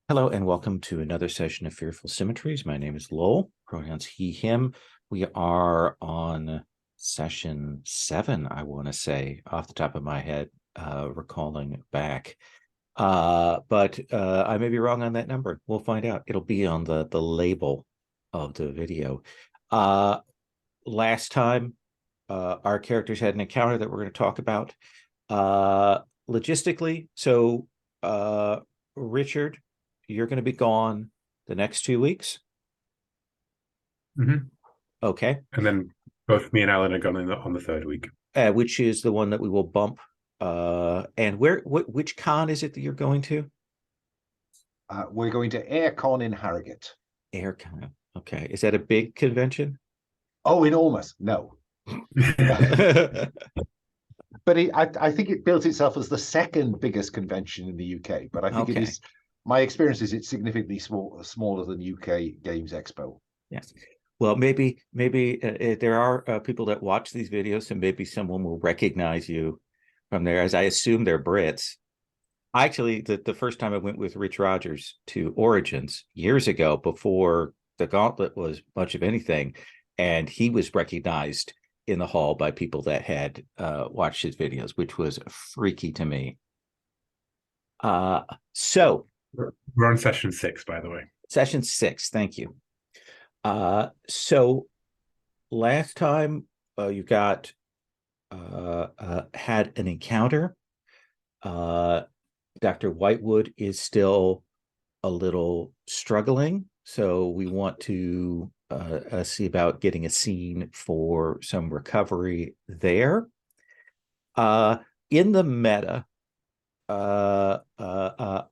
Hello and welcome to another session of Fearful Symmetries. My name is Lowell, pronouns he, him. We are on session 7, I want to say, off the top of my head, recalling back. But I may be wrong on that number. We'll find out. It'll be on the label of the video. Last time, our characters had an encounter that we're going to talk about. Logistically, so Richard, you're going to be gone the next 2 weeks. Mm-hmm. Okay. And then both me and Alan are gone on the third week. Which is the one that we will bump. And which con is it that you're going to? We're going to AirCon in Harrogate. AirCon. Okay. Is that a big convention? Oh, enormous. No. But I think it built itself as the second biggest convention in the UK. But I think it is, my experience is it's significantly smaller than UK Games Expo. Yes. Well, maybe there are people that watch these videos, and maybe someone will recognize you from there, as I assume they're Brits. Actually, the first time I went with Rich Rogers to Origins years ago, before the Gauntlet was much of anything, and he was recognized in the hall by people that had watched his videos, which was freaky to me. So we're on session 6, by the way. Session 6, thank you. So last time you got had an encounter. Dr. Whitewood is still a little struggling, so we want to see about getting a scene for some recovery there. In the meta,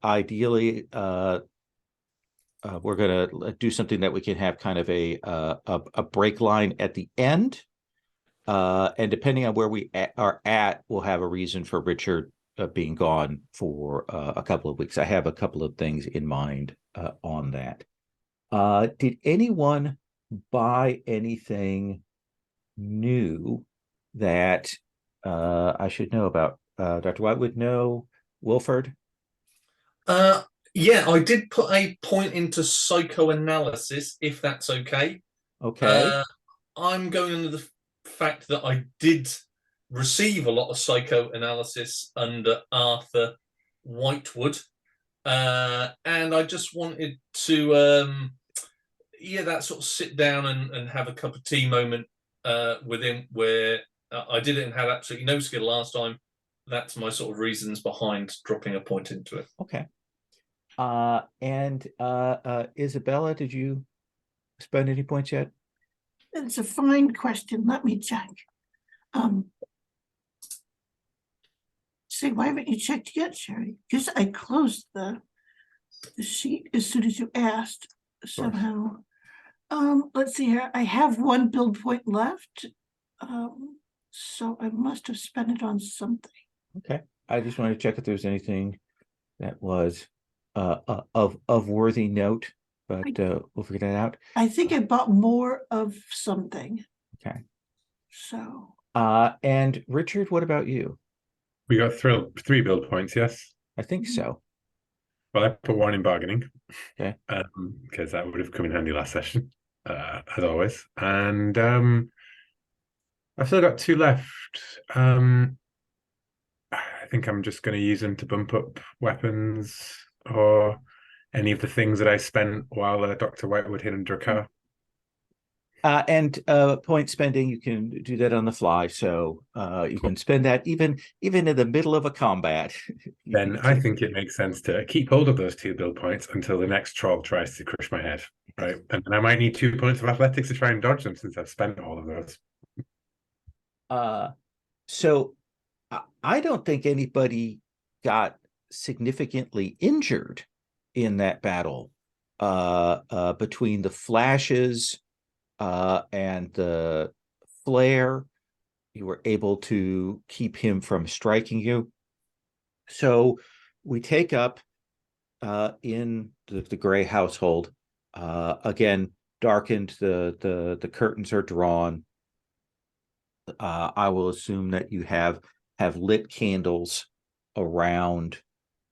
ideally, we're going to do something that we can have kind of a break line at the end. And depending on where we are at, we'll have a reason for Richard being gone for a couple of weeks. I have a couple of things in mind on that. Did anyone buy anything new that I should know about? Dr. Whitewood, no. Wilford? Yeah, I did put a point into psychoanalysis, if that's okay. Okay. I'm going under the fact that I did receive a lot of psychoanalysis under Arthur Whitewood, and I just wanted to, that sort of sit down and have a cup of tea moment with him, where I did it and had absolutely no skill last time. That's my sort of reasons behind dropping a point into it. Okay. And Isabella, did you spend any points yet? It's a fine question. Let me check. Say, why haven't you checked yet, Sherry? Because I closed the sheet as soon as you asked somehow. Let's see here. I have one build point left. So I must have spent it on something. Okay. I just wanted to check if there was anything that was of worthy note, but we'll figure that out. I think I bought more of something. Okay. So. And Richard, what about you? We got 3 build points, yes? I think so. Well, I put 1 in bargaining. Okay. Because that would have come in handy last session, as always. And I've still got 2 left. I think I'm just going to use them to bump up weapons or any of the things that I spent while Dr. Whitewood hid under a car. And point spending, you can do that on the fly. So you can spend that even in the middle of a combat. Then I think it makes sense to keep hold of those 2 build points until the next troll tries to crush my head, right? And I might need 2 points of athletics to try and dodge them, since I've spent all of those. So I don't think anybody got significantly injured in that battle between the flashes and the flare. You were able to keep him from striking you. So we take up in the Gray household. Again, darkened, the curtains are drawn. I will assume that you have lit candles around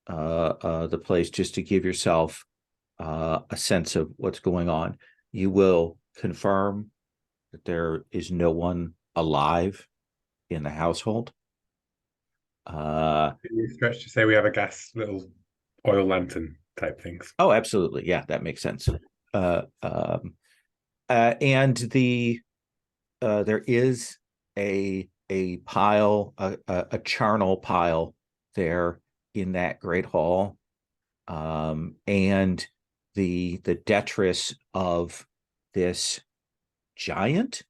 the place, just to give yourself a sense of what's going on. You will confirm that there is no one alive in the household. You stretch to say we have a gas little oil lantern type things. Oh, absolutely. Yeah, that makes sense. And there is a pile, a charnel pile there in that great hall, and the detritus of this giant,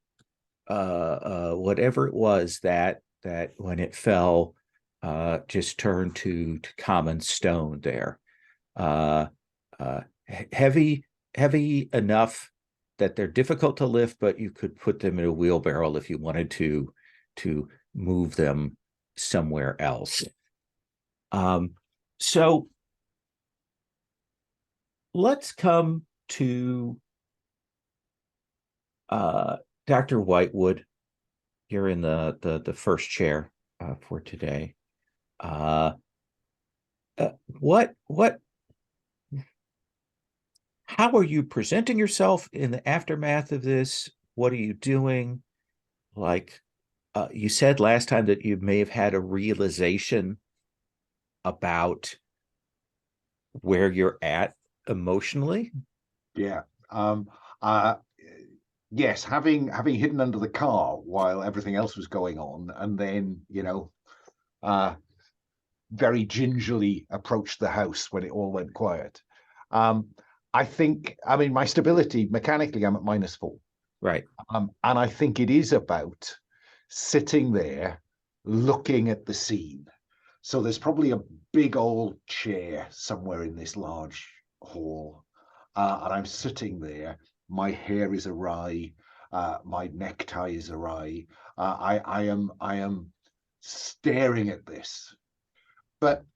whatever it was that when it fell, just turned to common stone there. Heavy enough that they're difficult to lift, but you could put them in a wheelbarrow if you wanted to move them somewhere else. So let's come to Dr. Whitewood. You're in the first chair for today. How are you presenting yourself in the aftermath of this? What are you doing? Like, you said last time that you may have had a realization about where you're at emotionally. Yeah. Yes, having hidden under the car while everything else was going on, and then, very gingerly approached the house when it all went quiet. I think, my stability mechanically, I'm at -4. Right. And I think it is about sitting there looking at the scene. So there's probably a big old chair somewhere in this large hall, and I'm sitting there. My hair is awry. My necktie is awry. I am staring at this. But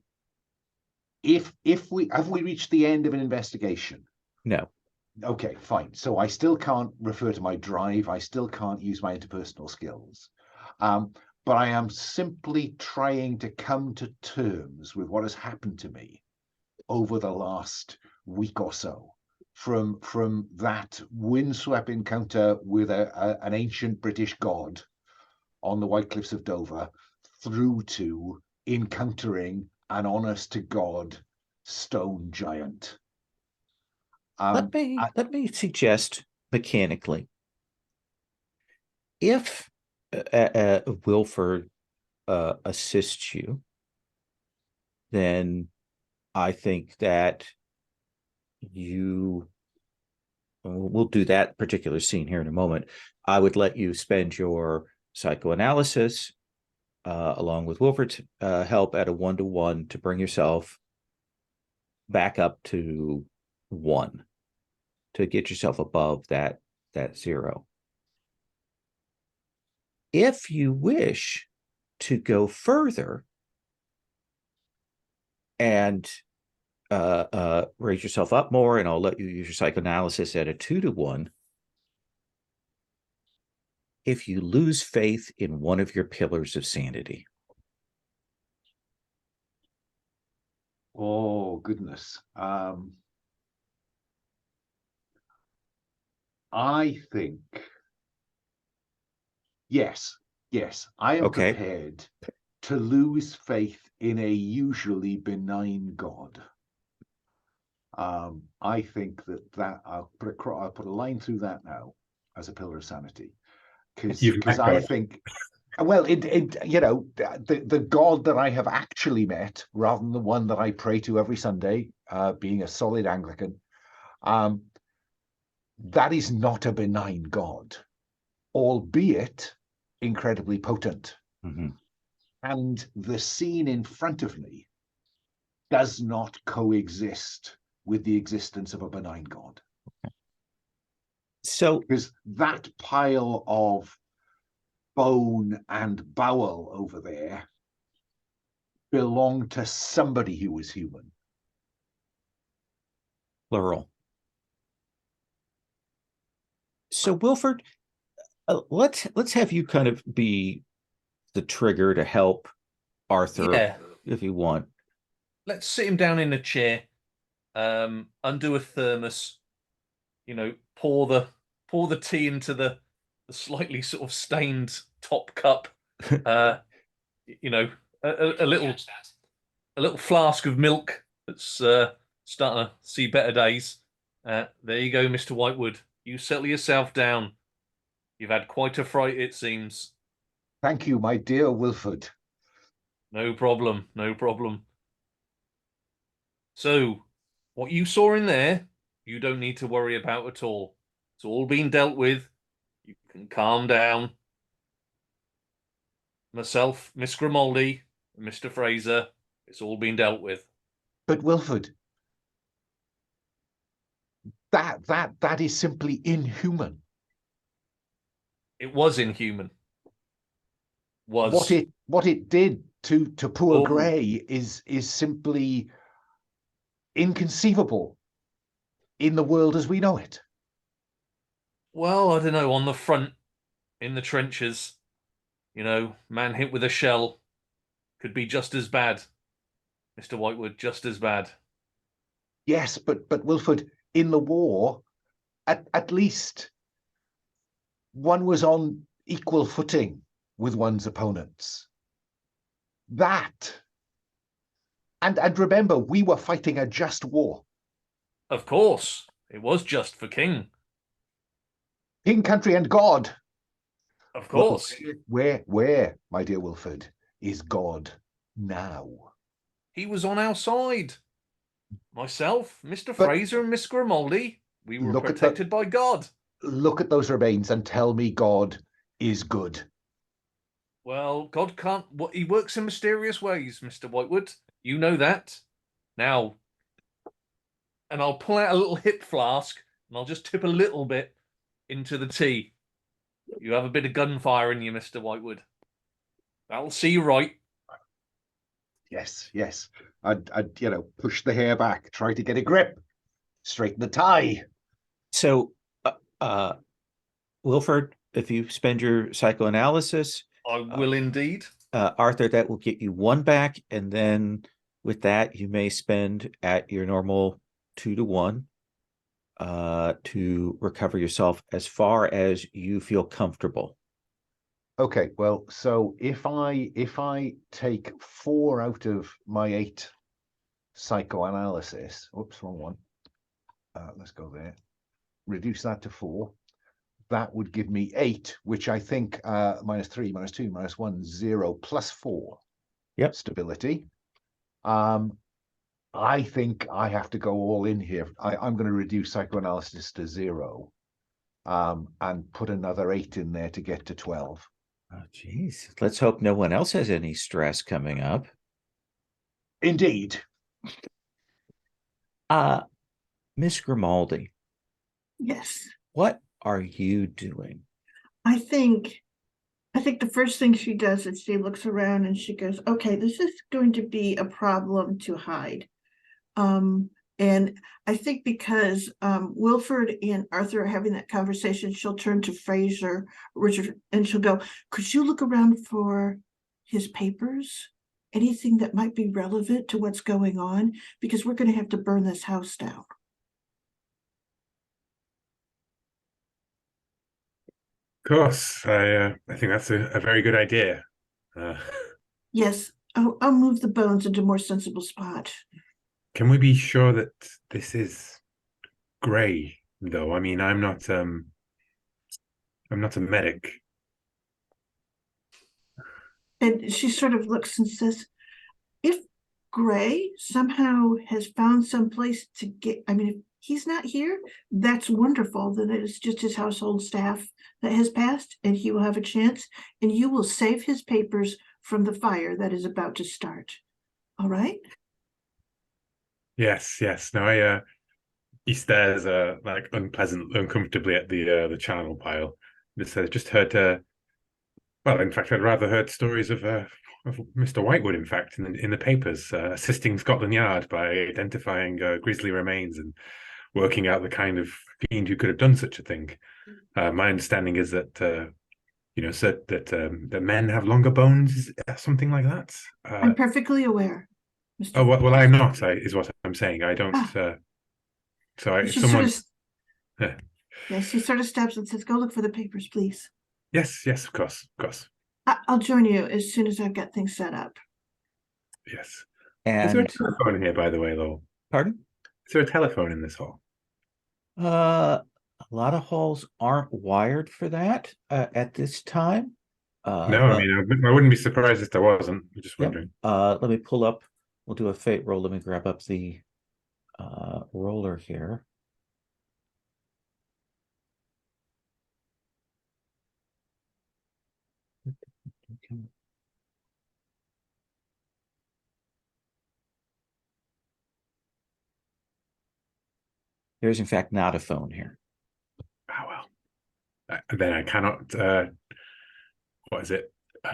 if we reached the end of an investigation? No. Okay, fine. So I still can't refer to my drive. I still can't use my interpersonal skills. But I am simply trying to come to terms with what has happened to me over the last week or so, from that windswept encounter with an ancient British god on the White Cliffs of Dover, through to encountering an honest to God stone giant. Let me suggest mechanically, if Wilford assists you, then I think that we'll do that particular scene here in a moment. I would let you spend your psychoanalysis along with Wilford's help at a 1-to-1 to bring yourself back up to 1, to get yourself above that 0. If you wish to go further and raise yourself up more, and I'll let you use your psychoanalysis at a 2-to-1. If you lose faith in one of your pillars of sanity. Oh, goodness. I think, yes, I am prepared to lose faith in a usually benign God. I think that I'll put a line through that now as a pillar of sanity, because I think, well, the God that I have actually met, rather than the one that I pray to every Sunday, being a solid Anglican, that is not a benign God, albeit incredibly potent. Mm-hmm. And the scene in front of me does not coexist with the existence of a benign God. So, because that pile of bone and bowel over there belonged to somebody who was human. Plural. So, Wilford, let's have you kind of be the trigger to help Arthur, if you want. Let's sit him down in a chair, undo a thermos, pour the tea into the slightly sort of stained top cup, a little flask of milk that's starting to see better days. There you go, Mr. Whitewood. You settle yourself down. You've had quite a fright, it seems. Thank you, my dear Wilford. No problem, no problem. So, what you saw in there, you don't need to worry about at all. It's all been dealt with. You can calm down. Myself, Miss Grimaldi, and Mr. Fraser, it's all been dealt with. But Wilford, that is simply inhuman. It was inhuman. What it did to poor Grey is simply inconceivable in the world as we know it. Well, I don't know, on the front, in the trenches, man hit with a shell could be just as bad. Mr. Whitewood, just as bad. Yes, but Wilford, in the war, at least one was on equal footing with one's opponents. And remember, we were fighting a just war. Of course, it was just for King. King, country, and God. Of course. Where, my dear Wilford, is God now? He was on our side. Myself, Mr. Fraser, and Miss Grimaldi, we were protected by God. Look at those remains and tell me God is good. Well, God can't. He works in mysterious ways, Mr. Whitewood. You know that. Now, and I'll pull out a little hip flask and I'll just tip a little bit into the tea. You have a bit of gunfire in you, Mr. Whitewood. That'll see you right. Yes. I'd push the hair back, try to get a grip, straighten the tie. So, Wilford, if you spend your psychoanalysis, I will indeed. Arthur, that will get you 1 back, and then with that, you may spend at your normal 2 to 1 to recover yourself as far as you feel comfortable. Okay, well, so if I take 4 out of my 8 psychoanalysis, oops, wrong one. Let's go there. Reduce that to 4. That would give me 8, which I think -3, -2, -1, 0, +4. Yep. Stability. I think I have to go all in here. I'm going to reduce psychoanalysis to 0, and put another 8 in there to get to 12. Oh, geez. Let's hope no one else has any stress coming up. Indeed. Miss Grimaldi. Yes. What are you doing? I think the first thing she does is she looks around and she goes, okay, this is going to be a problem to hide. And I think because Wilford and Arthur are having that conversation, she'll turn to Fraser, Richard, and she'll go, could you look around for his papers? Anything that might be relevant to what's going on? Because we're going to have to burn this house down. Of course, I think that's a very good idea. Yes, I'll move the bones into a more sensible spot. Can we be sure that this is Grey, though? I mean, I'm not a medic. And she sort of looks and says, if Grey somehow has found some place to get, I mean, if he's not here, that's wonderful. Then it's just his household staff that has passed, and he will have a chance, and you will save his papers from the fire that is about to start. All right? Yes. No, he stares like uncomfortably at the charnel pile. Just heard. Well, in fact, I'd rather heard stories of Mr. Whitewood, in fact, in the papers, assisting Scotland Yard by identifying grisly remains and working out the kind of fiend who could have done such a thing. My understanding is that said that the men have longer bones, something like that. I'm perfectly aware. Mr. Oh well, I'm not. Is what I'm saying. I don't. Ah. If She someone, sort of, yeah, she sort of steps and says, "Go look for the papers, please. yes, of course, I'll join you as soon as I've got things set up." yes. Is there a And telephone here, by the way, Lowell? pardon? Is there a telephone in this hall? A lot of halls aren't wired for that at this time. No, I But mean, I wouldn't be surprised if there wasn't. I'm just yep. wondering. Let me pull up. We'll do a fate roll. Let me grab up the roller here. There's in fact not a phone here. Oh well. Then I cannot. What is it?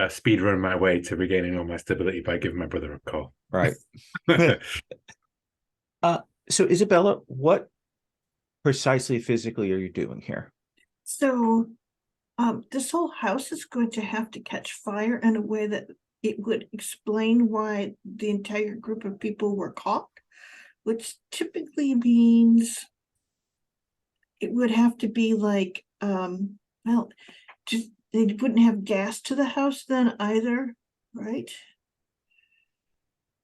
Speed run my way to regaining all my stability by giving my brother a call. Right. So Isabella, what precisely physically are you doing here? So, this whole house is going to have to catch fire in a way that it would explain why the entire group of people were caught, which typically means it would have to be like, well, just they wouldn't have gas to the house then either, right?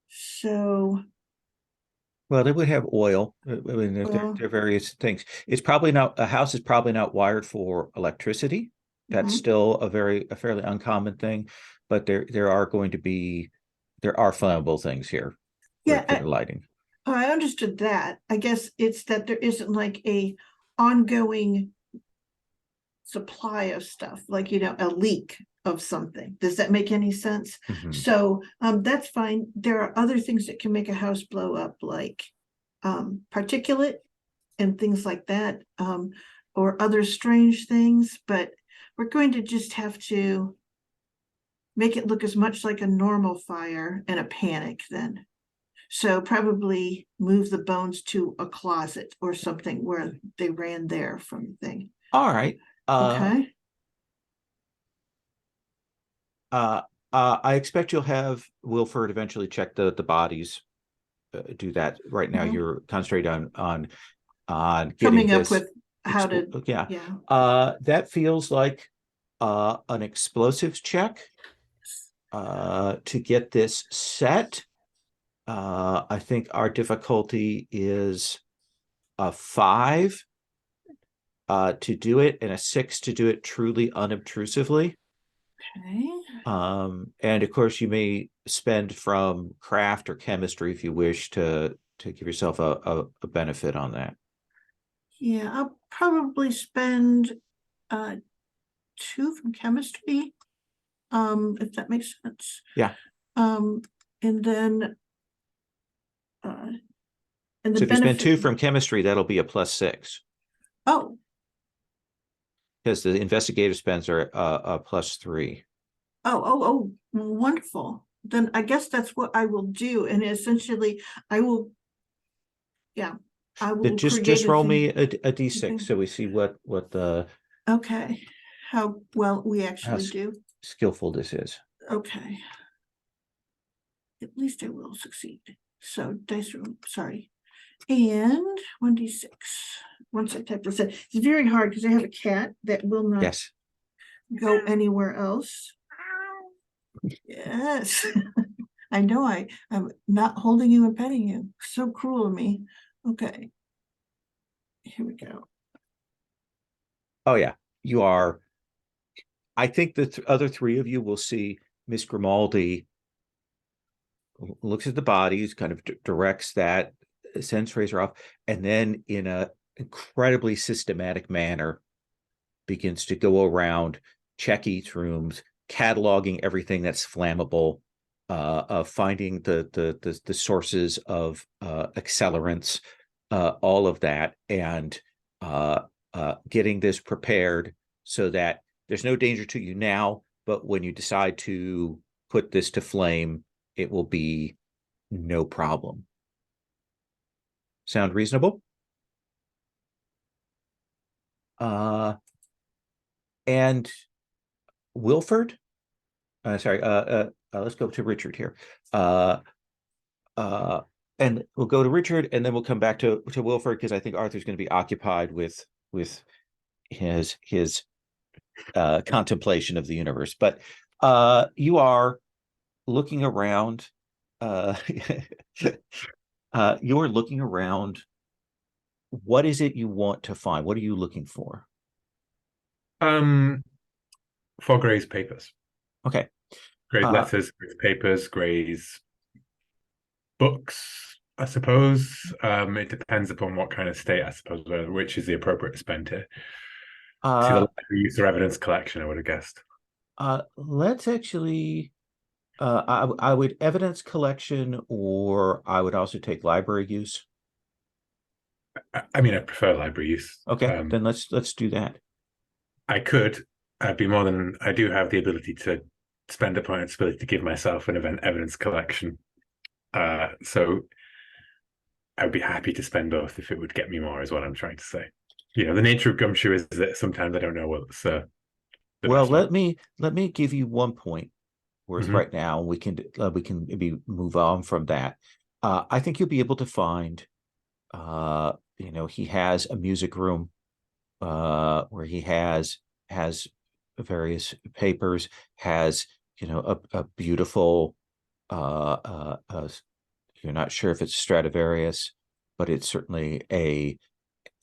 So, Well, they would have oil. I mean, there are various things. It's probably not, a house is probably not wired for electricity. That's Mhm. still a fairly uncommon thing, but there are flammable things here yeah, for the lighting. I understood that. I guess it's that there isn't like a ongoing supply of stuff, like, a leak of something. Does that make any sense? Mhm. So, that's fine. There are other things that can make a house blow up, like, particulate and things like that, or other strange things, but we're going to just have to make it look as much like a normal fire and a panic then. So probably move the bones to a closet or something where they ran there from the thing. All right. Okay. I expect you'll have Wilford eventually check the bodies. Do that right now. Mhm. You're concentrated on getting Coming up this. with how to, Yeah. yeah. That feels like an explosives check to get this set. I think our difficulty is a 5 to do it and a 6 to do it truly unobtrusively. Okay. And of course, you may spend from craft or chemistry if you wish to give yourself a benefit on that. Yeah, I'll probably spend 2 from chemistry, if that makes sense. Yeah. And then and the So if you spend benefit. 2 from chemistry, that'll be a +6. Oh, Because the investigative spends are a +3. oh, wonderful. Then I guess that's what I will do. And essentially I will, yeah, I will Just create roll thing. me a d6 thing. so we see what the Okay, how well we actually do. skillful this is. Okay. At least I will succeed. So dice room, sorry. And 1d6. Once I type this in, it's very hard because I have a cat that will not Yes. go anywhere else. Yes. I know I'm not holding you and petting you. So cruel of me. Okay. Here we go. Oh yeah, you are. I think the other 3 of you will see Miss Grimaldi looks at the bodies, kind of directs that, sends Fraser off, and then in a incredibly systematic manner begins to go around, check each rooms, cataloging everything that's flammable, finding the sources of accelerants, all of that, and getting this prepared so that there's no danger to you now, but when you decide to put this to flame, it will be no problem. Sound reasonable? And Wilford, sorry, let's go to Richard here. and we'll go to Richard, and then we'll come back to Wilford, because I think Arthur's going to be occupied with his contemplation of the universe. But you are looking around. You are looking around. What is it you want to find? What are you looking for? For Gray's papers. Okay. Gray's letters, Gray's papers, Gray's books, I suppose. It depends upon what kind of state, I suppose, which is the appropriate spend here. To the use or evidence collection, I would have guessed. Let's actually, I would evidence collection, or I would also take library use. I mean, I prefer library use. Okay, then let's do that. I could. I'd be more than. I do have the ability to spend a point ability to give myself an evidence collection. So I would be happy to spend both if it would get me more, is what I'm trying to say. You know, the nature of Gumshoe is that sometimes I don't know what's well, let me give you 1 point worth right now. We can maybe move on from that. I think you'll be able to find, you know, he has a music room where he has various papers, has, you know, a beautiful you're not sure if it's Stradivarius, but it's certainly a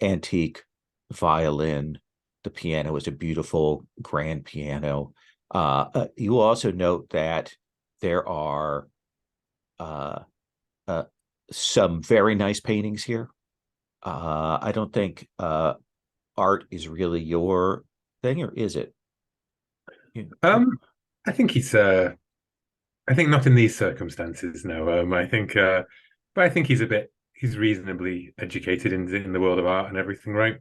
antique violin. The piano is a beautiful grand piano. You will also note that there are some very nice paintings here. I don't think art is really your thing, or is it? I think he's I think not in these circumstances, no. I think but I think he's reasonably educated in the world of art and everything, right?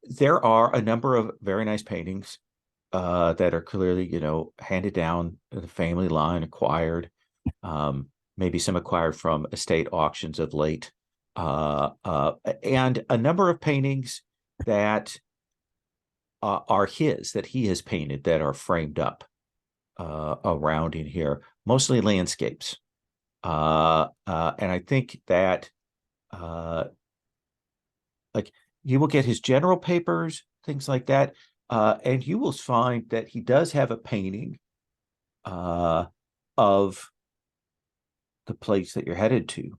There are a number of very nice paintings that are clearly, you know, handed down the family line, acquired, maybe some acquired from estate auctions of late, and a number of paintings that are his, that he has painted, that are framed up around in here, mostly landscapes. And I think that like, you will get his general papers, things like that, and you will find that he does have a painting of the place that you're headed to,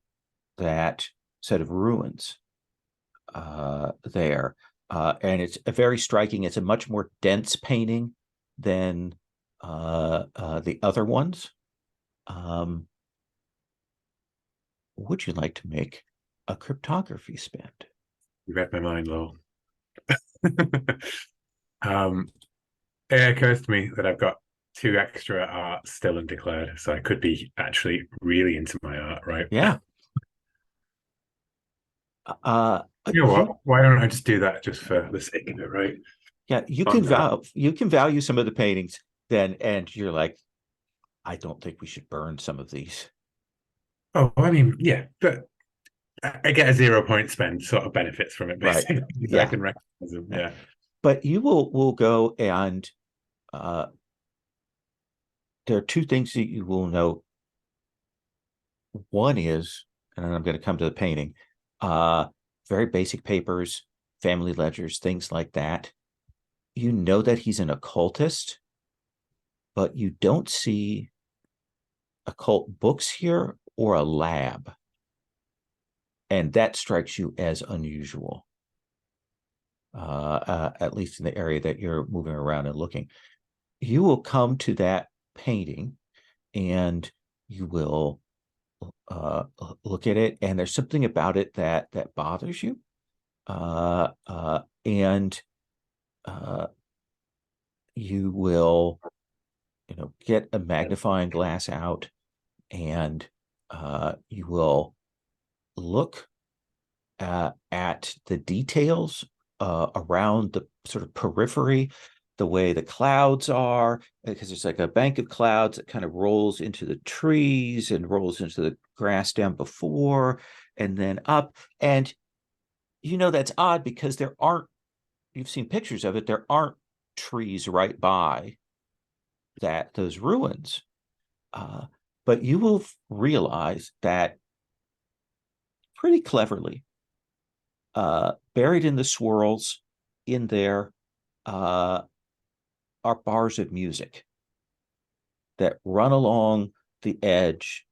that set of ruins there. And it's a very striking, it's a much more dense painting than the other ones. Would you like to make a cryptography spend? You read my mind, Lowell. It occurs to me that I've got 2 extra arts still undeclared, so I could be actually really into my art, right? Yeah. You know what? Why don't I just do that just for the sake of it, right? Yeah, you can value some of the paintings then, and you're like, I don't think we should burn some of these. Oh, I mean, yeah, but I get a 0 point spend sort of benefits from it, basically. Right. Yeah. I can recognize them. Yeah. But you will go, and there are 2 things that you will note. One is, and then I'm going to come to the painting, very basic papers, family ledgers, things like that. You know that he's an occultist, but you don't see occult books here or a lab. And that strikes you as unusual, at least in the area that you're moving around and looking. You will come to that painting, and you will look at it, and there's something about it that bothers you, and you will, you know, get a magnifying glass out, and you will look at the details around the sort of periphery, the way the clouds are, because there's like a bank of clouds that kind of rolls into the trees and rolls into the grass down before and then up. And you know that's odd, because there aren't, you've seen pictures of it, there aren't trees right by those ruins. but you will realize that pretty cleverly, buried in the swirls in there, are bars of music that run along the edge,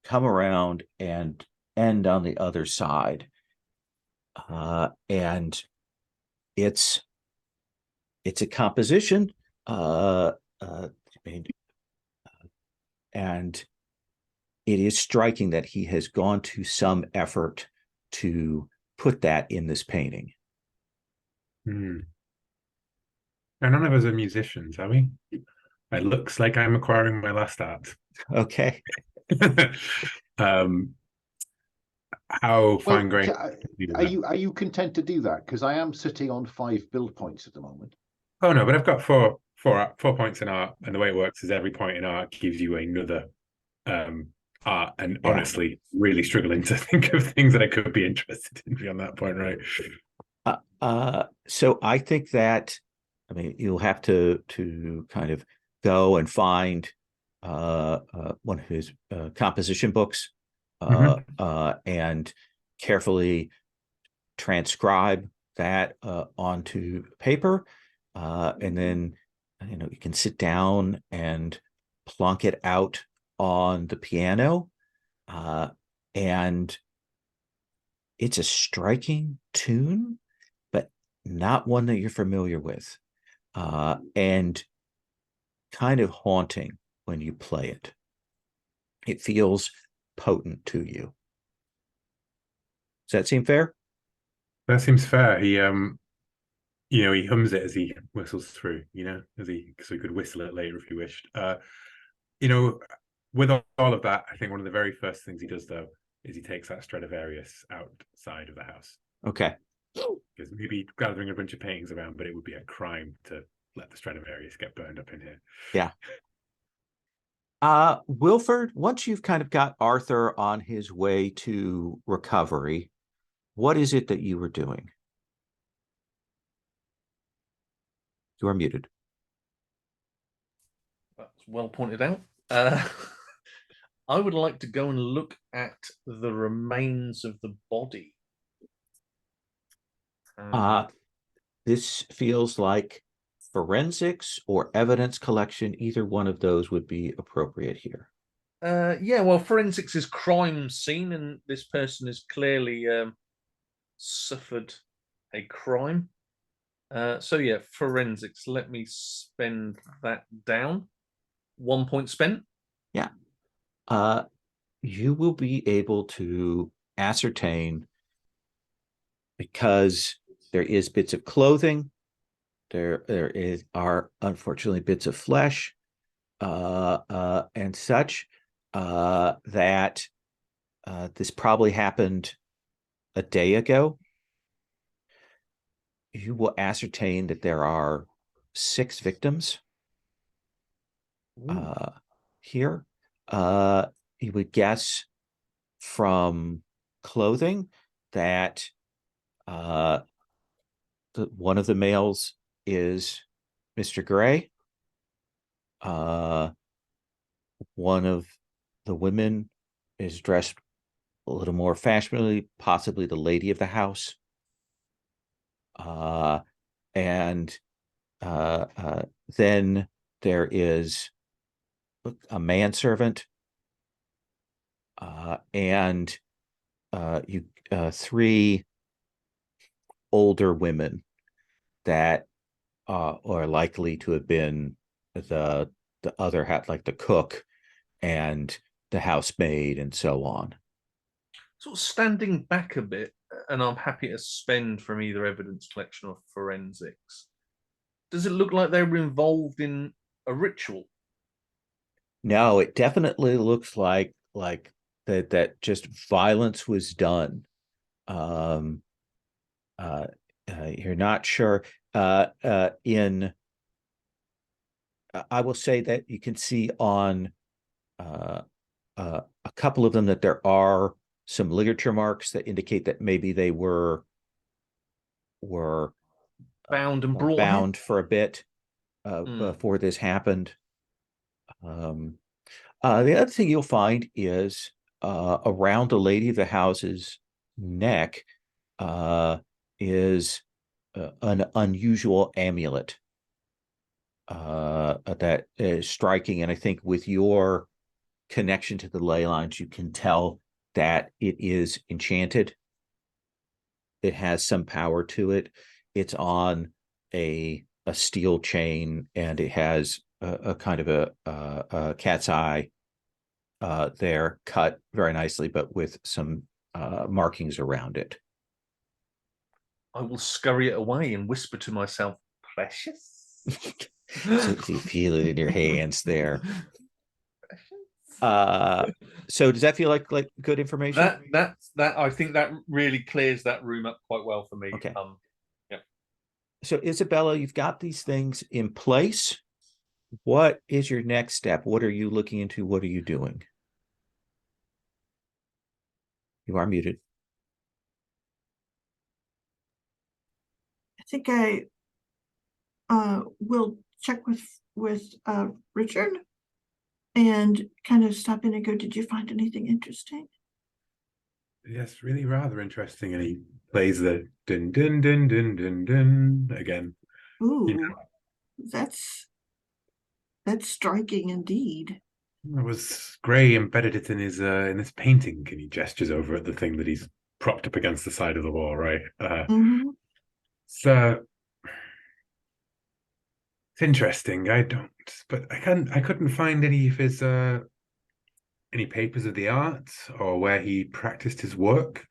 come around, and end on the other side. And it's a composition, and it is striking that he has gone to some effort to put that in this painting. Hmm. And none of us are musicians, are we? It looks like I'm acquiring my last art. Okay. How fine Well, grained? are you content to do that? Because I am sitting on 5 build points at the moment. Oh no, but I've got four points in art, and the way it works is every point in art gives you another art. And Yeah. honestly, really struggling to think of things that I could be interested in beyond that point, right? So I think that, I mean, you'll have to kind of go and find one of his composition books, and carefully transcribe that onto paper, and then you can sit down and plonk it out on the piano, and it's a striking tune, but not one that you're familiar with, and kind of haunting when you play it. It feels potent to you. Does that seem fair? That seems fair. He he hums it as he whistles through, so he could whistle it later if he wished. With all of that, I think one of the very first things he does, though, is he takes that Stradivarius outside of the house. Okay. Because maybe gathering a bunch of paintings around, but it would be a crime to let the Stradivarius get burned up in here. Yeah. Wilford, once you've kind of got Arthur on his way to recovery, what is it that you were doing? You are muted. That's well pointed out. I would like to go and look at the remains of the body. This feels like forensics or evidence collection. Either one of those would be appropriate here. Yeah, well, forensics is crime scene, and this person has clearly suffered a crime. So yeah, forensics. Let me spend that down. 1 point spent. Yeah. You will be able to ascertain, because there is bits of clothing, there are unfortunately bits of flesh, and such, that this probably happened a day ago. You will ascertain that there are 6 victims here. You would guess from clothing that one of the males is Mr. Gray. One of the women is dressed a little more fashionably, possibly the lady of the house. And then there is a manservant, and 3 older women that are likely to have been the other half, like the cook and the housemaid and so on. Sort of standing back a bit, and I'm happy to spend from either evidence collection or forensics. Does it look like they were involved in a ritual? No, it definitely looks like that just violence was done. You're not sure. I will say that you can see on a couple of them that there are some ligature marks that indicate that maybe they were bound and bound for a bit before this happened. The other thing you'll find is around the lady of the house's neck is an unusual amulet that is striking. And I think with your connection to the ley lines, you can tell that it is enchanted. It has some power to it. It's on a steel chain, and it has a kind of a cat's eye there, cut very nicely, but with some markings around it. I will scurry it away and whisper to myself, "Precious." So you feel it in your hands there. So does that feel like good information? That I think that really clears that room up quite well for me. Okay. Yeah. So Isabella, you've got these things in place. What is your next step? What are you looking into? What are you doing? You are muted. I think I will check with Richard and kind of stop in and go, did you find anything interesting? Yes, really rather interesting. And he plays the dun dun dun dun dun dun again. Ooh, You know, that's striking indeed. it was Gray embedded it in his painting, and he gestures over at the thing that he's propped up against the side of the wall, right? Mhm. So it's interesting. But I couldn't find any of his any papers of the art or where he practiced his work.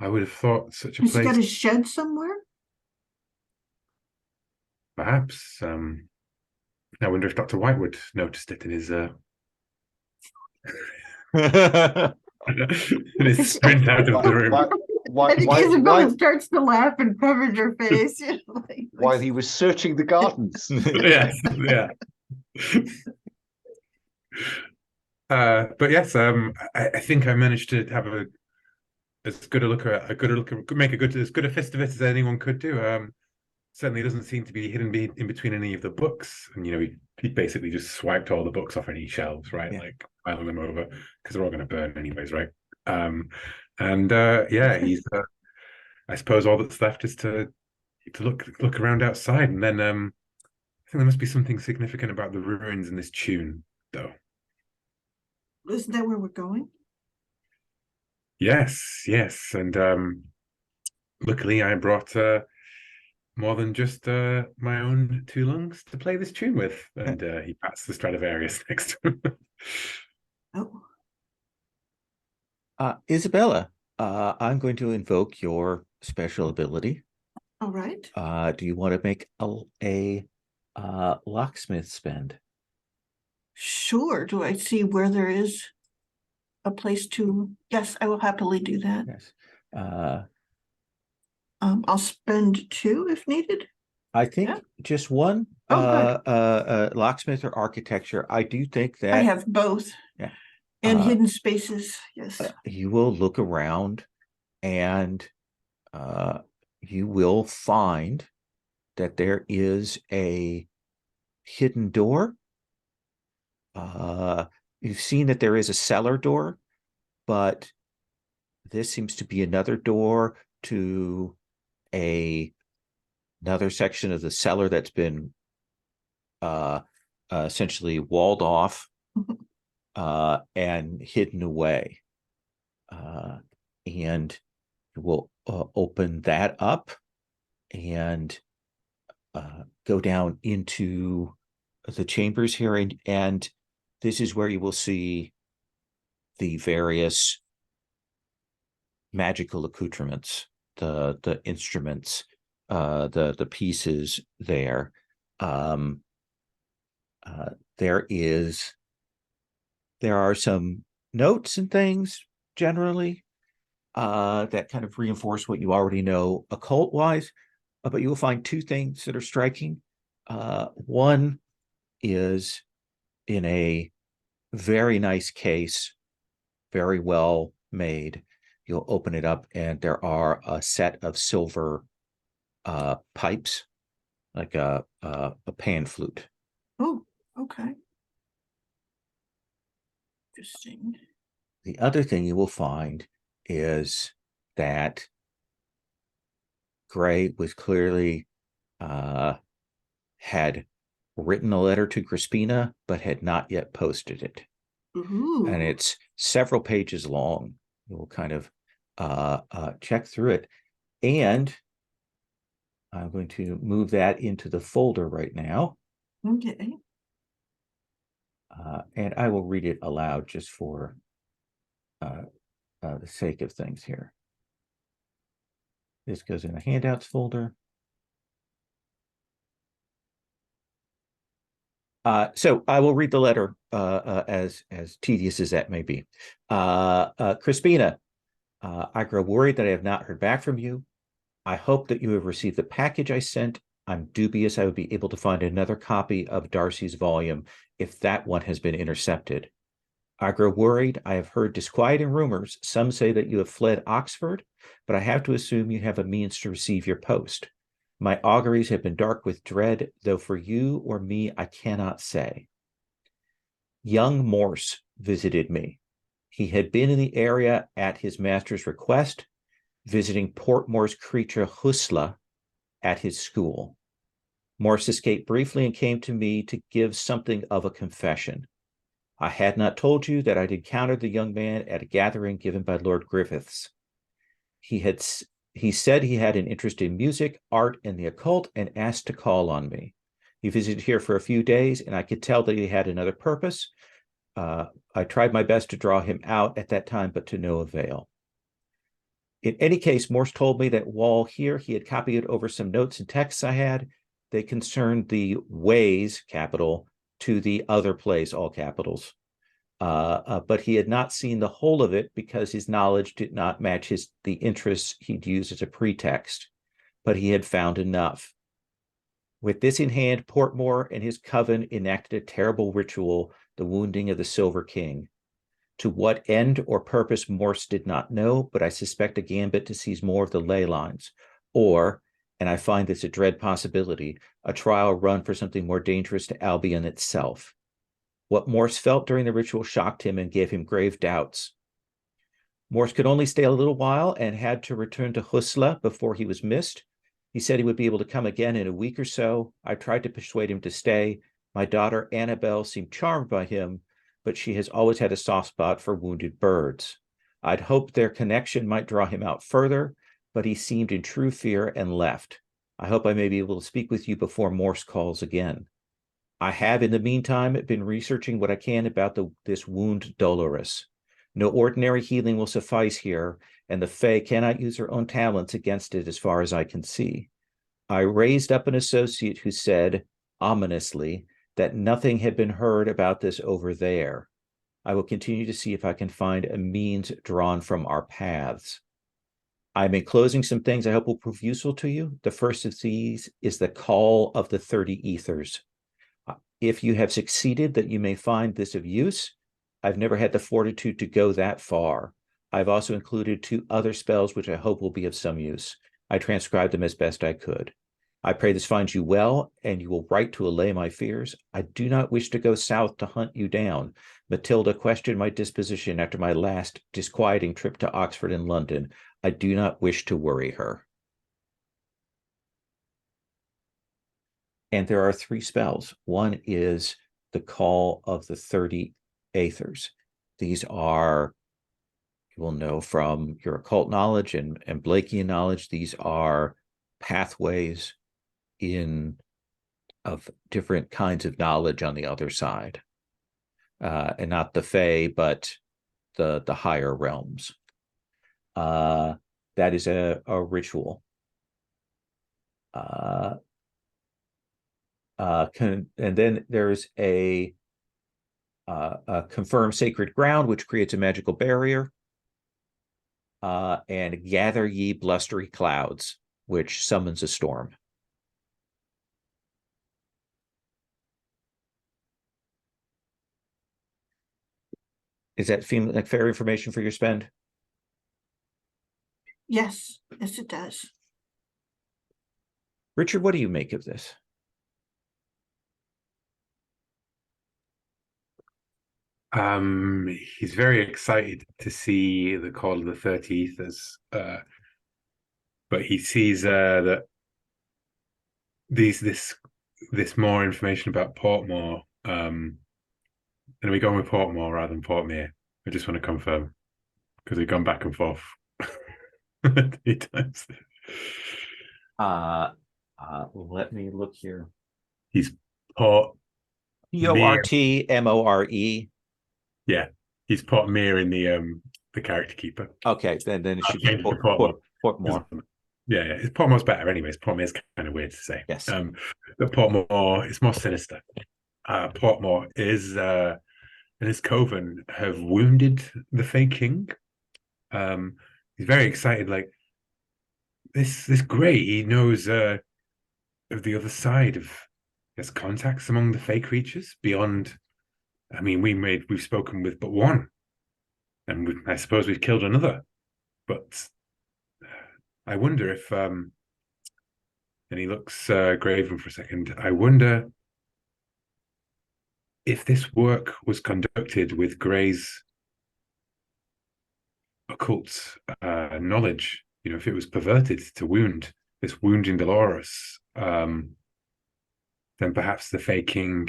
I would have thought such a Has he got place, a shed somewhere? perhaps. I wonder if Dr. Whitewood noticed it in his in his sprint out of the room. I think Isabella starts to laugh and covers her face. While he was searching the gardens. Yes, yeah. But yes, I think I managed to have as good a look as good a fist of it as anyone could do. Certainly doesn't seem to be hidden in between any of the books, and he basically just swiped all the books off any shelves, right? Yeah. Like piling them over because they're all going to burn anyways, right? He's I suppose all that's left is to look around outside, and then I think there must be something significant about the ruins in this tune, though. Isn't that where we're going? Yes, and luckily I brought more than just my own two lungs to play this tune with, and he pats the Stradivarius next to him. Isabella, I'm going to invoke your special ability. All right. Do you want to make a locksmith spend? Sure. Do I see where there is a place to? Yes, I will happily do that. Yes. I'll spend 2 if needed. I think just one. Locksmith or architecture. I do think that I have both. Yeah. And hidden spaces. Yes. You will look around, and you will find that there is a hidden door. You've seen that there is a cellar door, but this seems to be another door to another section of the cellar that's been essentially walled off and hidden away. And we'll open that up and go down into the chambers here, and this is where you will see the various magical accoutrements, the instruments, the pieces there. There are some notes and things generally that kind of reinforce what you already know occult wise, but you will find 2 things that are striking. One is in a very nice case, very well made. You'll open it up, and there are a set of silver pipes, like a pan flute. Oh, okay. Interesting. The other thing you will find is that Gray was clearly had written a letter to Crispina, but had not yet posted it. Ooh. And it's several pages long. We'll kind of check through it. And I'm going to move that into the folder right now. Okay. And I will read it aloud just for the sake of things here. This goes in the handouts folder. So I will read the letter as tedious as that may be. Crispina, I grow worried that I have not heard back from you. I hope that you have received the package I sent. I'm dubious I would be able to find another copy of Darcy's volume if that one has been intercepted. I grow worried. I have heard disquieting rumors. Some say that you have fled Oxford, but I have to assume you have a means to receive your post. My auguries have been dark with dread, though for you or me, I cannot say. Young Morse visited me. He had been in the area at his master's request, visiting Portmore's creature Husla at his school. Morse escaped briefly and came to me to give something of a confession. I had not told you that I'd encountered the young man at a gathering given by Lord Griffiths. He said he had an interest in music, art, and the occult, and asked to call on me. He visited here for a few days, and I could tell that he had another purpose. I tried my best to draw him out at that time, but to no avail. In any case, Morse told me that while here, he had copied over some notes and texts I had. They concerned the ways, capital, to the other place, all capitals. But he had not seen the whole of it because his knowledge did not match the interests he'd used as a pretext. But he had found enough. With this in hand, Portmore and his coven enacted a terrible ritual, the wounding of the Silver King. To what end or purpose Morse did not know, but I suspect a gambit to seize more of the ley lines, or, and I find this a dread possibility, a trial run for something more dangerous to Albion itself. What Morse felt during the ritual shocked him and gave him grave doubts. Morse could only stay a little while and had to return to Husla before he was missed. He said he would be able to come again in a week or so. I tried to persuade him to stay. My daughter Annabelle seemed charmed by him, but she has always had a soft spot for wounded birds. I'd hoped their connection might draw him out further, but he seemed in true fear and left. I hope I may be able to speak with you before Morse calls again. I have, in the meantime, been researching what I can about this wound dolorous. No ordinary healing will suffice here, and the Fae cannot use their own talents against it as far as I can see. I raised up an associate who said, ominously, that nothing had been heard about this over there. I will continue to see if I can find a means drawn from our paths. I'm enclosing some things I hope will prove useful to you. The first of these is the Call of the 30 Ethers. If you have succeeded, that you may find this of use. I've never had the fortitude to go that far. I've also included 2 other spells which I hope will be of some use. I transcribed them as best I could. I pray this finds you well, and you will write to allay my fears. I do not wish to go south to hunt you down. Matilda questioned my disposition after my last disquieting trip to Oxford and London. I do not wish to worry her. And there are 3 spells. One is the Call of the 30 Aethers. These are, you will know from your occult knowledge and Blakean knowledge, these are pathways of different kinds of knowledge on the other side. And not the Fae, but the higher realms. That is a ritual. And then there's a confirm sacred ground, which creates a magical barrier, and gather ye blustery clouds, which summons a storm. Is that seem like fair information for your spend? Yes, yes, it does. Richard, what do you make of this? He's very excited to see the Call of the 30 Ethers, but he sees that this more information about Portmore. And we going with Portmore rather than Portmere. I just want to confirm because we've gone back and forth 3 times. Let me look here. He's Port Portmore. Yeah, he's Portmere in the character keeper. Okay, then it should be Portmore. Portmore. Yeah. Portmore's better, anyways. Portmore's kind of weird to say. Yes. But Portmore is more sinister. Portmore is and his coven have wounded the Fey King. He's very excited. Like this Grey, he knows of the other side of his contacts among the Fey creatures beyond. I mean, we've spoken with but one, and I suppose we've killed another. But I wonder if, and he looks graven for a second. I wonder if this work was conducted with Grey's occult knowledge, if it was perverted to wound Dolores, then perhaps the Fey King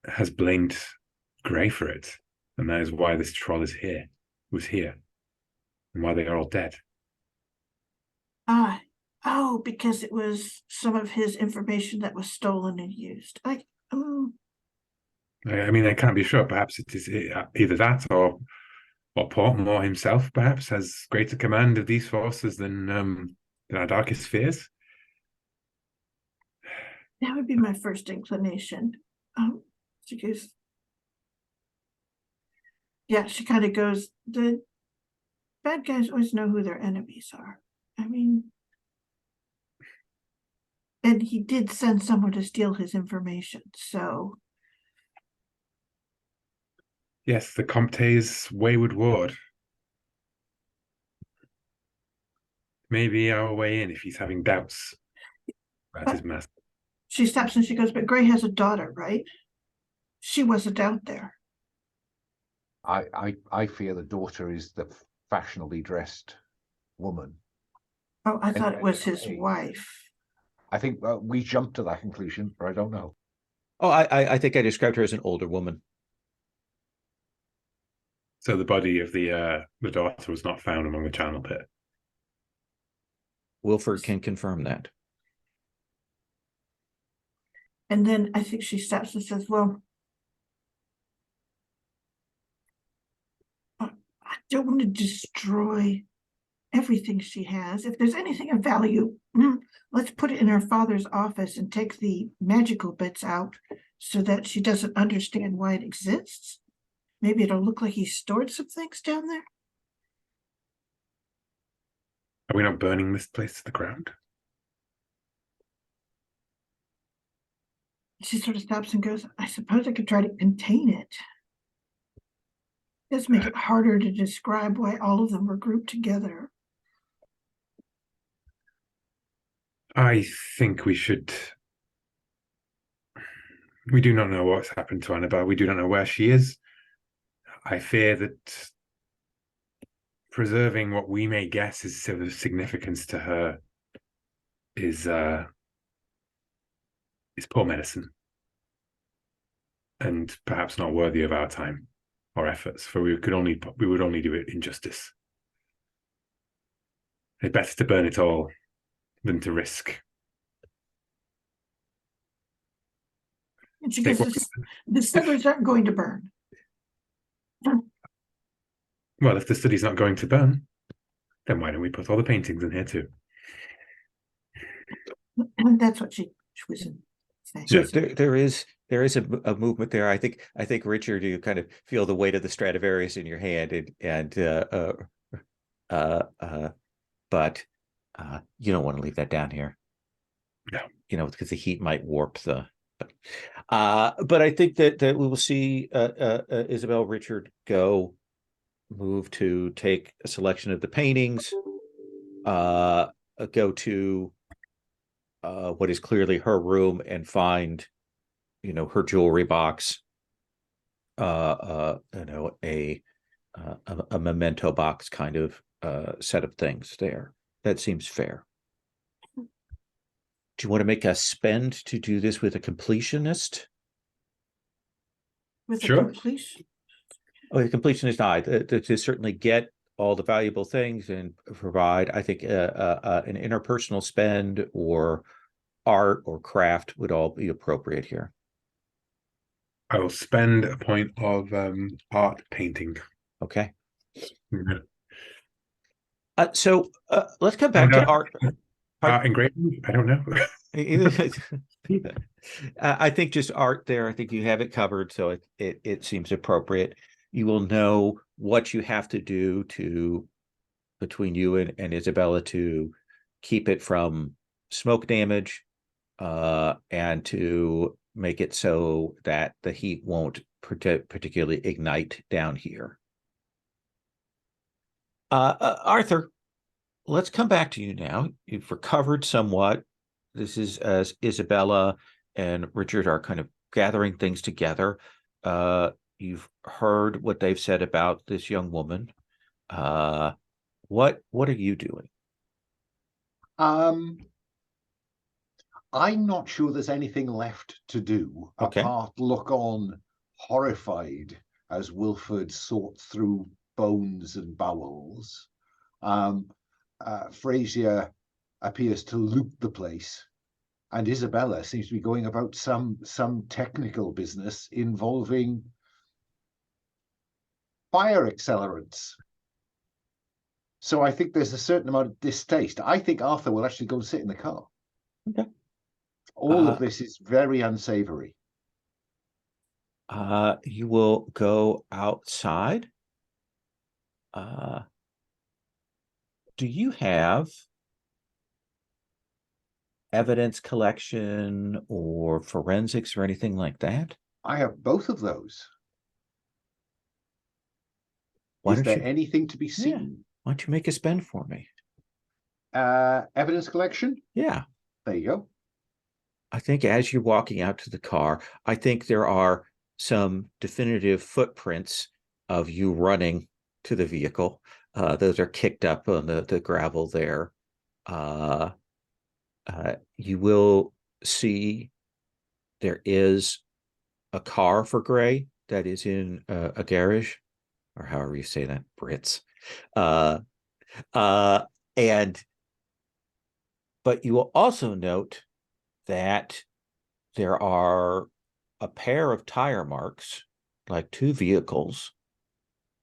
has blamed Grey for it, and that is why this troll was here, and why they are all dead. Because it was some of his information that was stolen and used. I mean, I can't be sure. Perhaps it is either that or Portmore himself perhaps has greater command of these forces than our darkest fears. That would be my first inclination. She goes, yeah, she kind of goes, the bad guys always know who their enemies are. I mean, and he did send someone to steal his information, so. Yes, the Comte's wayward ward. Maybe our way in if he's having doubts about his master. She stops and she goes, but Grey has a daughter, right? She wasn't out there. I fear the daughter is the fashionably dressed woman. Oh, I thought it was his wife. I think we jumped to that conclusion, but I don't know. Oh, I think I described her as an older woman. So the body of the daughter was not found among the Channel Pit. Wilford can confirm that. And then I think she stops and says, well, I don't want to destroy everything she has. If there's anything of value, let's put it in her father's office and take the magical bits out so that she doesn't understand why it exists. Maybe it'll look like he stored some things down there. Are we not burning this place to the ground? She sort of stops and goes, I suppose I could try to contain it. It does make it harder to describe why all of them were grouped together. I think we should. We do not know what's happened to Annabelle. We do not know where she is. I fear that preserving what we may guess is of significance to her is poor medicine, and perhaps not worthy of our time or efforts. For we would only do it injustice. It's better to burn it all than to risk. And she goes, the settlers aren't going to burn. Well, if the study's not going to burn, then why don't we put all the paintings in here too? And that's what she was saying. So there is a movement there. I think Richard, you kind of feel the weight of the Stradivarius in your hand, but you don't want to leave that down here. No, because the heat might warp the. But I think that we will see Isabel Richard move to take a selection of the paintings, go to what is clearly her room and find, her jewelry box, a memento box kind of set of things there. That seems fair. Do you want to make a spend to do this with a completionist? With a Sure. completion. Oh, the completionist eye to certainly get all the valuable things and provide. I think an interpersonal spend or art or craft would all be appropriate here. I will spend a point of art painting. Okay. Yeah. So let's come back to art. Engraving? I don't know. I think just art there. I think you have it covered, so it seems appropriate. You will know what you have to do between you and Isabella to keep it from smoke damage, and to make it so that the heat won't particularly ignite down here. Arthur, let's come back to you now. You've recovered somewhat. This is as Isabella and Richard are kind of gathering things together. You've heard what they've said about this young woman. What are you doing? I'm not sure there's anything left to do apart look on horrified as Wilford sorts through bones and bowels. Frazier appears to loot the place, and Isabella seems to be going about some technical business involving fire accelerants. So I think there's a certain amount of distaste. I think Arthur will actually go and sit in the car. Okay. All of this is very unsavory. You will go outside. Do you have evidence collection or forensics or anything like that? I have both of those. Is there anything to be seen? Yeah. Why don't you make a spend for me? Evidence collection? Yeah. There you go. I think as you're walking out to the car, I think there are some definitive footprints of you running to the vehicle. Those are kicked up on the gravel there. You will see there is a car for Gray that is in a garage, or however you say that, Brits. But you will also note that there are a pair of tire marks, like two vehicles,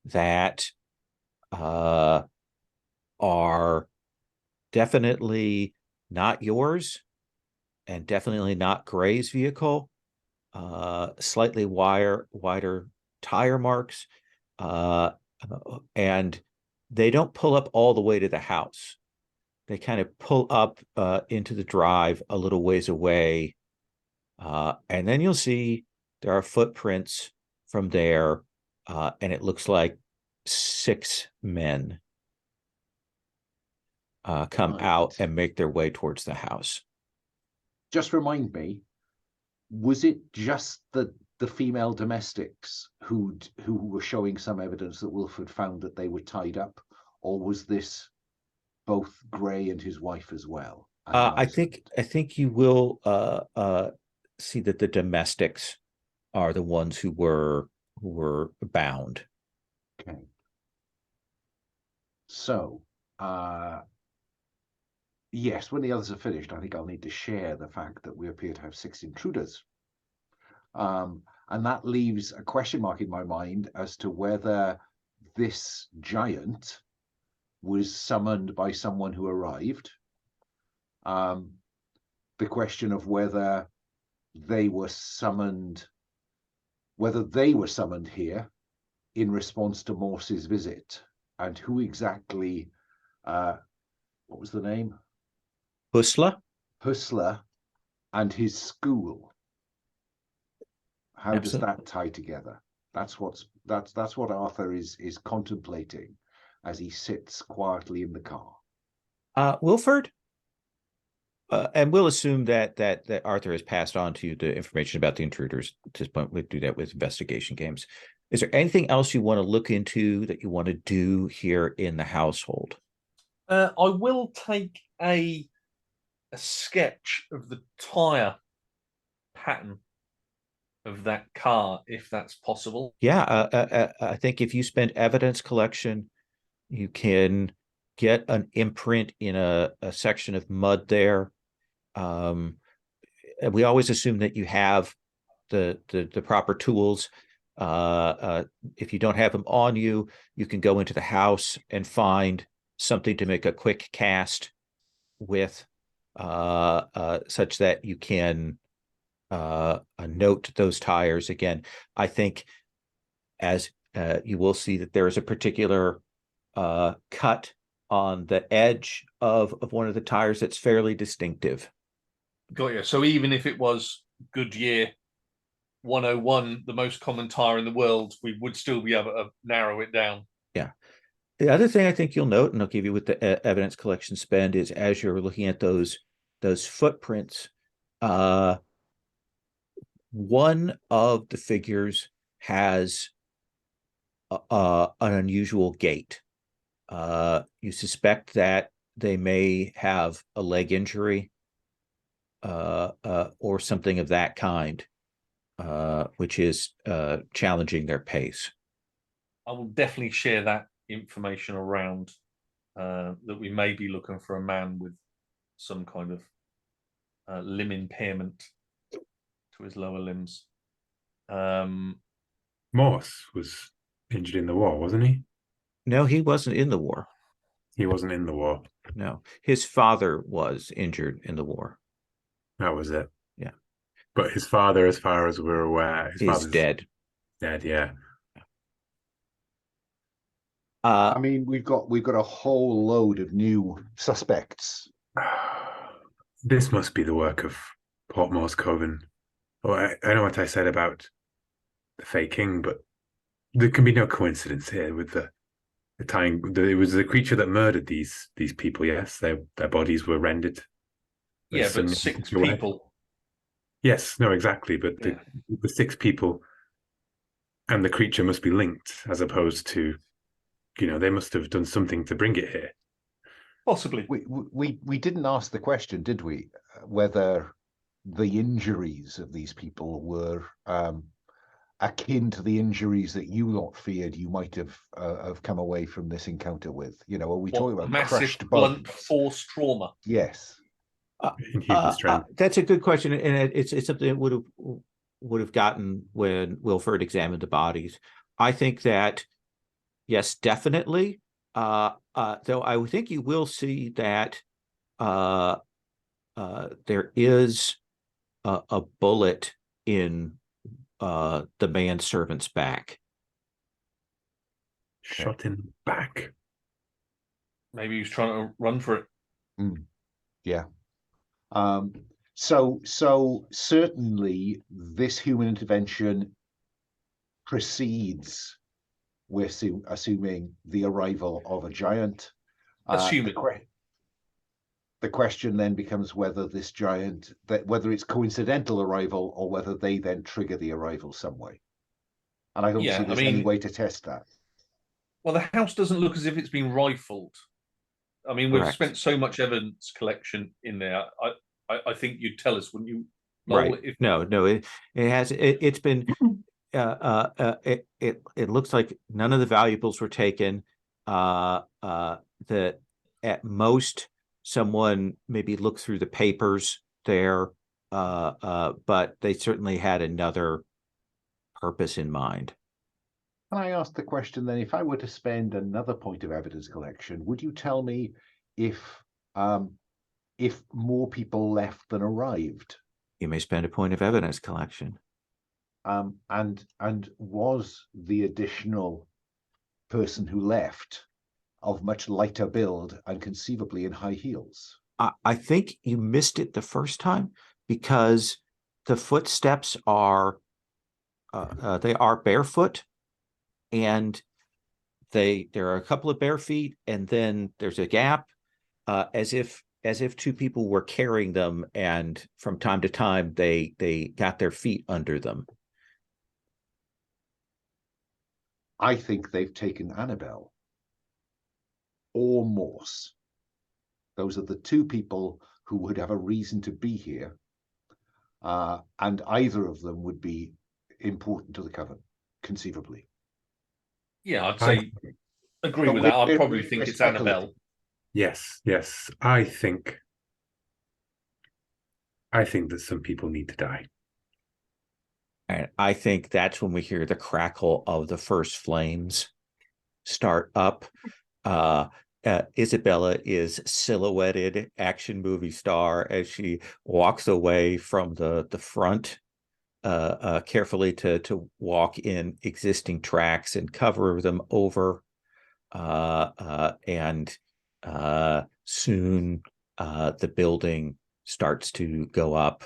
that are definitely not yours and definitely not Gray's vehicle. Slightly wider tire marks, and they don't pull up all the way to the house. They kind of pull up into the drive a little ways away, and then you'll see there are footprints from there, and it looks like 6 men come out and make their way towards the house. Just remind me, was it just the female domestics who were showing some evidence that Wilford found that they were tied up, or was this both Gray and his wife as well? I think you will see that the domestics are the ones who were bound. Okay. So, yes, when the others are finished, I think I'll need to share the fact that we appear to have 6 intruders. And that leaves a question mark in my mind as to whether this giant was summoned by someone who arrived. The question of whether they were summoned here in response to Morse's visit, and who exactly, what was the name? Hustler and his school. How does that tie together? That's what Arthur is contemplating as he sits quietly in the car. Wilford, And we'll assume that Arthur has passed on to you the information about the intruders. At this point, we'll do that with investigation games. Is there anything else you want to look into that you want to do here in the household? I will take a sketch of the tire pattern of that car, if that's possible. Yeah, I think if you spend evidence collection, you can get an imprint in a section of mud there. And we always assume that you have the proper tools. If you don't have them on you, you can go into the house and find something to make a quick cast with, such that you can note those tires again. I think as you will see that there is a particular cut on the edge of one of the tires that's fairly distinctive. Got you. So even if it was Goodyear 101, the most common tire in the world, we would still be able to narrow it down. Yeah. The other thing I think you'll note, and I'll give you with the evidence collection spend, is as you're looking at those footprints, one of the figures has an unusual gait. You suspect that they may have a leg injury, or something of that kind, which is challenging their pace. I will definitely share that information around, that we may be looking for a man with some kind of limb impairment to his lower limbs. Morse was injured in the war, wasn't he? No, he wasn't in the war. He wasn't in the war. No, his father was injured in the war. That was it. Yeah. But his father, as far as we're aware, his He's father's dead. dead, yeah. I mean, we've got a whole load of new suspects. This must be the work of Portmore's Coven. Oh, I know what I said about the fake king, but there can be no coincidence here with the tying. It was the creature that murdered these people. Yes, their bodies were rendered. Yeah, but 6 people. Yes, no, exactly. But the 6 people and the creature must be linked, as opposed to, they must have done something to bring it here. Possibly. We didn't ask the question, did we? Whether the injuries of these people were akin to the injuries that you lot feared you might have come away from this encounter with. Are we talking about massive, crushed blunt bones? force trauma? Yes. Inhuman strength. That's a good question, and it's something that would have gotten when Wilford examined the bodies. I think that yes, definitely. Though I would think you will see that there is a bullet in the manservant's back. Shot in the back. Maybe he was trying to run for it. Yeah. So certainly this human intervention precedes, we're assuming, the arrival of a giant. Assuming. The question then becomes whether this giant, whether it's coincidental arrival or whether they then trigger the arrival some way. And I don't see there's any way to test that. Well, the house doesn't look as if it's been rifled. I mean, we've Correct. spent so much evidence collection in there. I think you'd tell us, wouldn't you? Right. No, it has. It's been. It looks like none of the valuables were taken. That at most someone maybe looked through the papers there, but they certainly had another purpose in mind. Can I ask the question then, if I were to spend another point of evidence collection, would you tell me if more people left than arrived? You may spend a point of evidence collection. And was the additional person who left of much lighter build and conceivably in high heels? I think you missed it the first time because the footsteps are they are barefoot, and there are a couple of bare feet, and then there's a gap, as if if two people were carrying them, and from time to time they got their feet under them. I think they've taken Annabelle or Morse. Those are the two people who would have a reason to be here, and either of them would be important to the coven, conceivably. Yeah, I'd say agree But with that. I'd we're- probably we're think it's speculating. Annabelle. Yes, yes. I think that some people need to die. And I think that's when we hear the crackle of the first flames start up. Isabella is silhouetted action movie star as she walks away from the front, carefully to walk in existing tracks and cover them over. And soon the building starts to go up,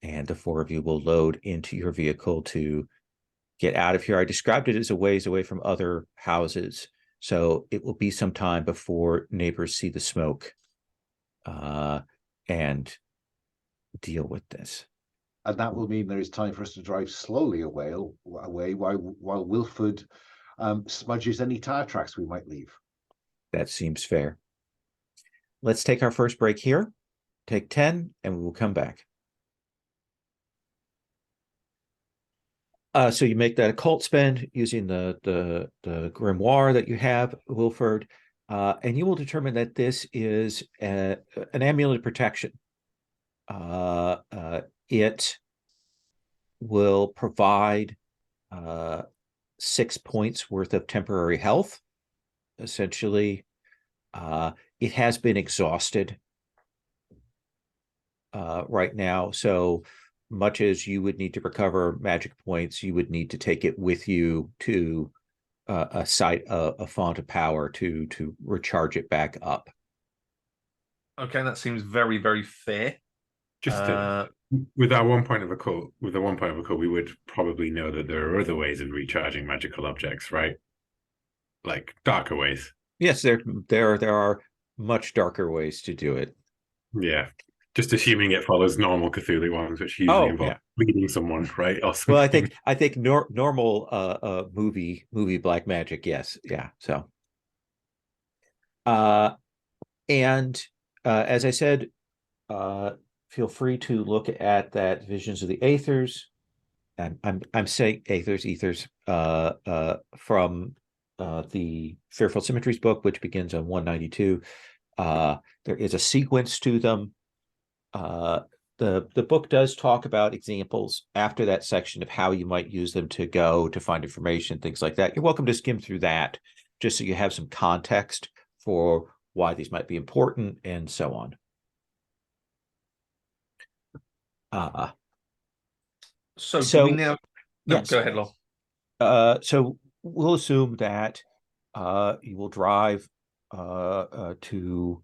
and the four of you will load into your vehicle to get out of here. I described it as a ways away from other houses, so it will be some time before neighbors see the smoke and deal with this. And that will mean there is time for us to drive slowly away while Wilford smudges any tire tracks we might leave. That seems fair. Let's take our first break here. Take 10, and we will come back. So you make that occult spend using the grimoire that you have, Wilford, and you will determine that this is an amulet of protection. It will provide 6 points worth of temporary health. Essentially, it has been exhausted right now, so much as you would need to recover magic points, you would need to take it with you to a site, a font of power to recharge it back up. Okay, that seems very, very fair. Just with our 1 point of occult, we would probably know that there are other ways of recharging magical objects, right? Like darker ways. Yes, there are much darker ways to do it. Yeah. Just assuming it follows normal Cthulhu ones, which usually involve bleeding someone, right? Or something. Well, I think normal movie black magic, yes, yeah. So, and as I said, feel free to look at that Visions of the Aethers. And I'm saying ethers from the Fearful Symmetries book, which begins on 192. There is a sequence to them. The book does talk about examples after that section of how you might use them to go to find information, things like that. You're welcome to skim through that just so you have some context for why these might be important and so on. So do we now? No, yes. Go ahead, Lon. So we'll assume that you will drive to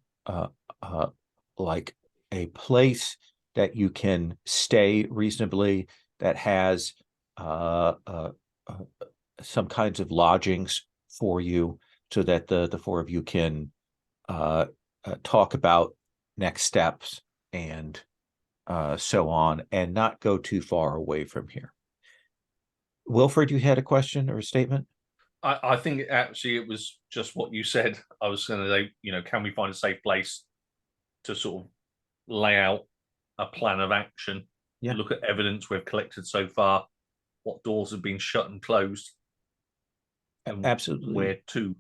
like a place that you can stay reasonably, that has some kinds of lodgings for you, so that the four of you can talk about next steps and so on, and not go too far away from here. Wilfred, you had a question or a statement? I think actually it was just what you said. I was going to say, can we find a safe place to sort of lay out a plan of action? Yeah. Look at evidence we've collected so far, what doors have been shut and closed, and absolutely where to.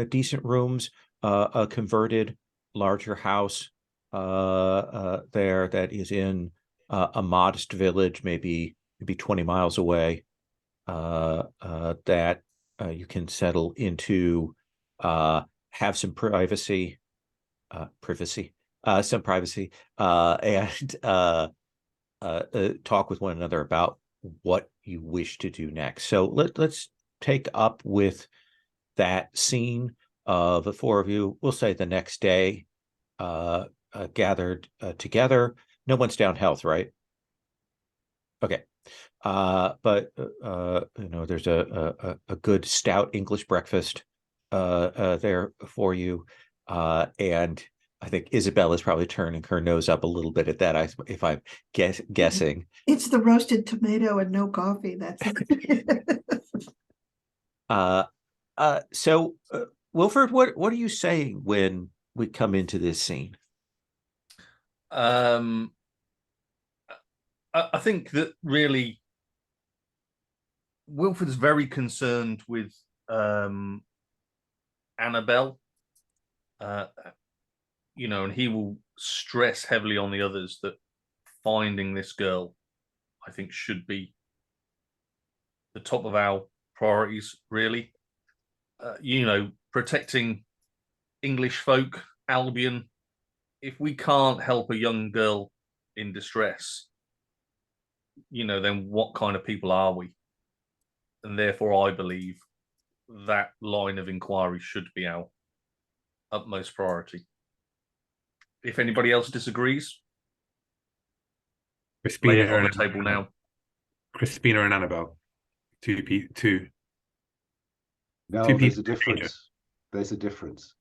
Decent rooms, a converted larger house there that is in a modest village, maybe 20 miles away, that you can settle into, have some privacy, and talk with one another about what you wish to do next. So let's take up with that scene of the four of you. We'll say the next day, gathered together. No one's down health, right? Okay. But there's a good stout English breakfast there for you, and I think Isabel is probably turning her nose up a little bit at that. If I'm guessing. It's the roasted tomato and no coffee. That's So Wilford, what are you saying when we come into this scene? I think that really Wilford's very concerned with Annabelle, and he will stress heavily on the others that finding this girl, I think, should be the top of our priorities, really. Protecting English folk, Albion. If we can't help a young girl in distress, then what kind of people are we? And therefore, I believe that line of inquiry should be our utmost priority. If anybody else disagrees, lay it on the table now. Crispina and Annabelle, two. No, Two there's a people. difference. There's a difference.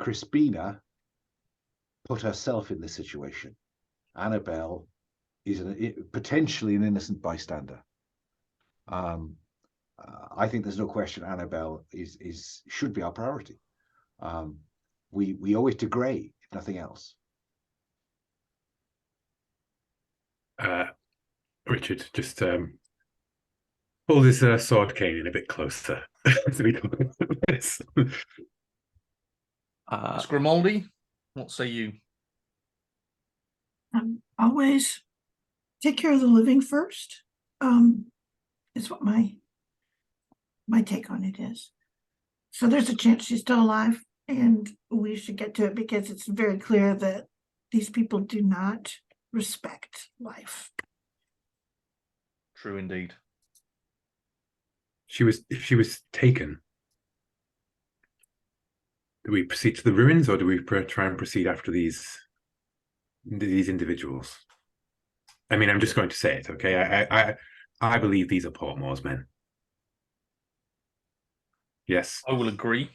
Crispina put herself in this situation. Annabelle is potentially an innocent bystander. I think there's no question Annabelle should be our priority. We owe it to Gray, if nothing else. Richard, just pull this sword cane in a bit closer. So we don't this. Grimaldi, what say you? Always take care of the living first. Is what my take on it is. So there's a chance she's still alive, and we should get to it because it's very clear that these people do not respect life. True indeed. If she was taken, do we proceed to the ruins, or do we try and proceed after these individuals? I mean, I'm just going to say it, okay? I believe these are Portmore's men. Yes, I will agree.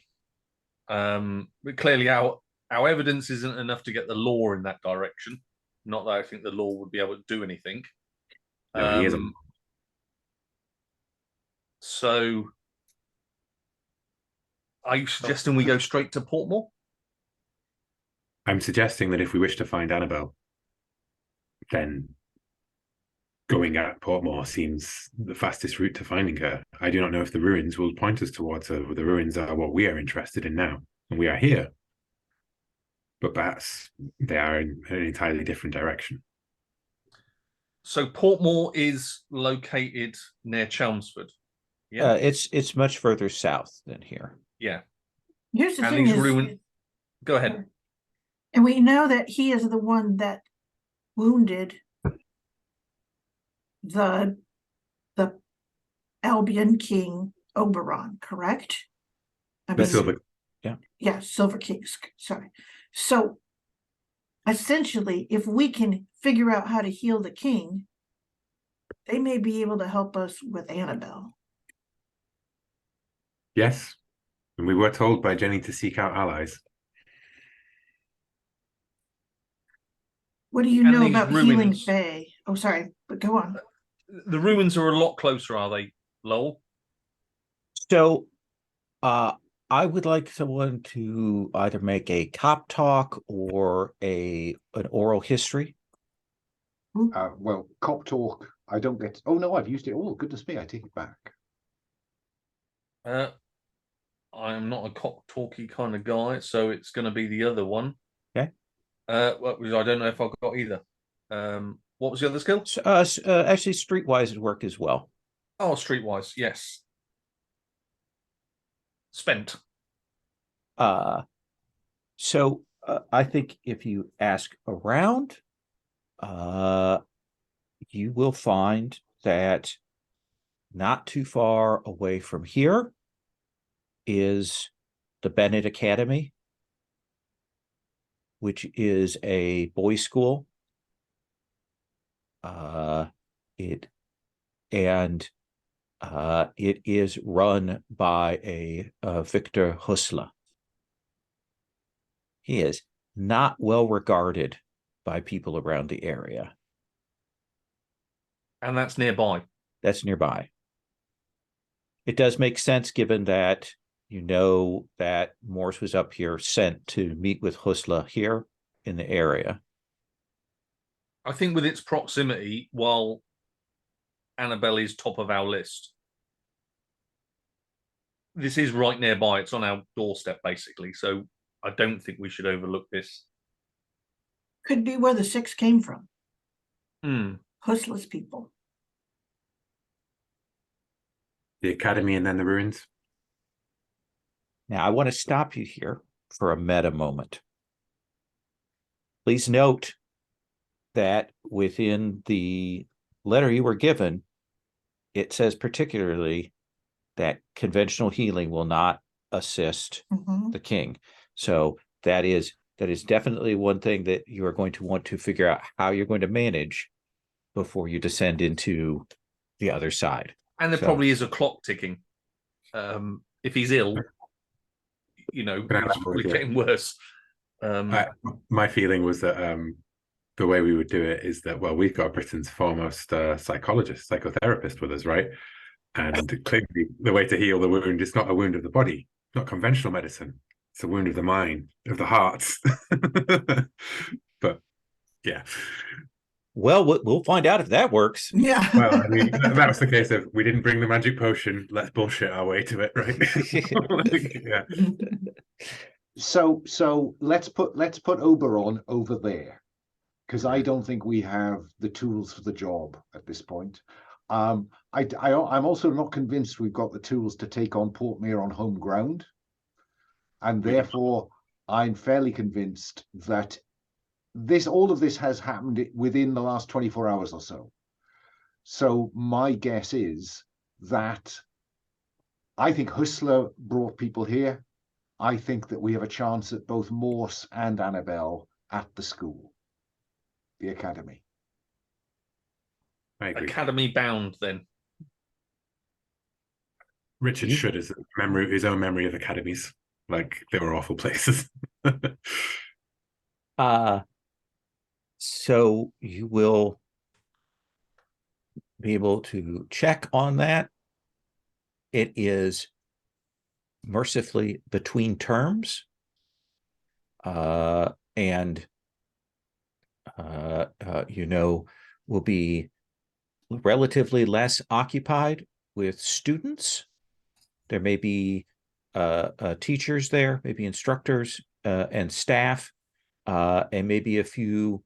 But clearly, our evidence isn't enough to get the law in that direction. Not that I think the law would be able to do anything. No, he isn't. So, are you suggesting we go straight to Portmore? I'm suggesting that if we wish to find Annabelle, then going at Portmore seems the fastest route to finding her. I do not know if the ruins will point us towards her. The ruins are what we are interested in now, and we are here. But perhaps they are in an entirely different direction. So Portmore is located near Chelmsford. Yeah, it's much further south than here. Yeah. Here's the and thing these is, ruins. Go ahead. And we know that he is the one that wounded the Albion King Oberon, correct? Silver. Yeah, Silver Kings. Sorry. So essentially, if we can figure out how to heal the king, they may be able to help us with Annabelle. Yes. And we were told by Jenny to seek out allies. What do you know about healing Fae? Oh, sorry, but go on. The ruins are a lot closer, are they, Lowell? So, I would like someone to either make a cop talk or an oral history. Well, cop talk, I don't get. Oh no, I've used it. Oh, goodness me, I take it back. I'm not a cop talky kind of guy, so it's going to be the other one. Okay. Well, I don't know if I've got either. What was the other skill? Actually, streetwise would work as well. Oh, streetwise, yes. Spent. So I think if you ask around, you will find that not too far away from here is the Bennett Academy, which is a boys' school. It is run by a Victor Husla. He is not well regarded by people around the area. And that's nearby. That's nearby. It does make sense given that you know that Morse was up here sent to meet with Husla here in the area. I think with its proximity, while Annabelle is top of our list, this is right nearby. It's on our doorstep, basically. So I don't think we should overlook this. Could be where the 6 came from. Hmm. Hustless people. The academy and then the ruins. Now, I want to stop you here for a meta moment. Please note that within the letter you were given, it says particularly that conventional healing will not assist the king. So that is definitely one thing that you are going to want to figure out how you're going to manage before you descend into the other side. And there probably is a clock ticking. If he's ill, you know, it's probably getting worse. My feeling was that the way we would do it is that, well, we've got Britain's foremost psychologist, psychotherapist with us, right? And clearly the way to heal the wound is not a wound of the body, not conventional medicine. It's a wound of the mind, of the heart. But yeah. Well, we'll find out if that works. Yeah. Well, I mean, that was the case of we didn't bring the magic potion. Let's bullshit our way to it, right? Yeah. So let's put Oberon over there, because I don't think we have the tools for the job at this point. I'm also not convinced we've got the tools to take on Portmere on home ground, and therefore I'm fairly convinced that all of this has happened within the last 24 hours or so. So my guess is that I think Hustler brought people here. I think that we have a chance at both Morse and Annabelle at the school, the academy. I agree. Academy bound, then. Richard should his own memory of academies, like they were awful places. So you will be able to check on that. It is mercifully between terms, and will be relatively less occupied with students. There may be teachers there, maybe instructors and staff, and maybe a few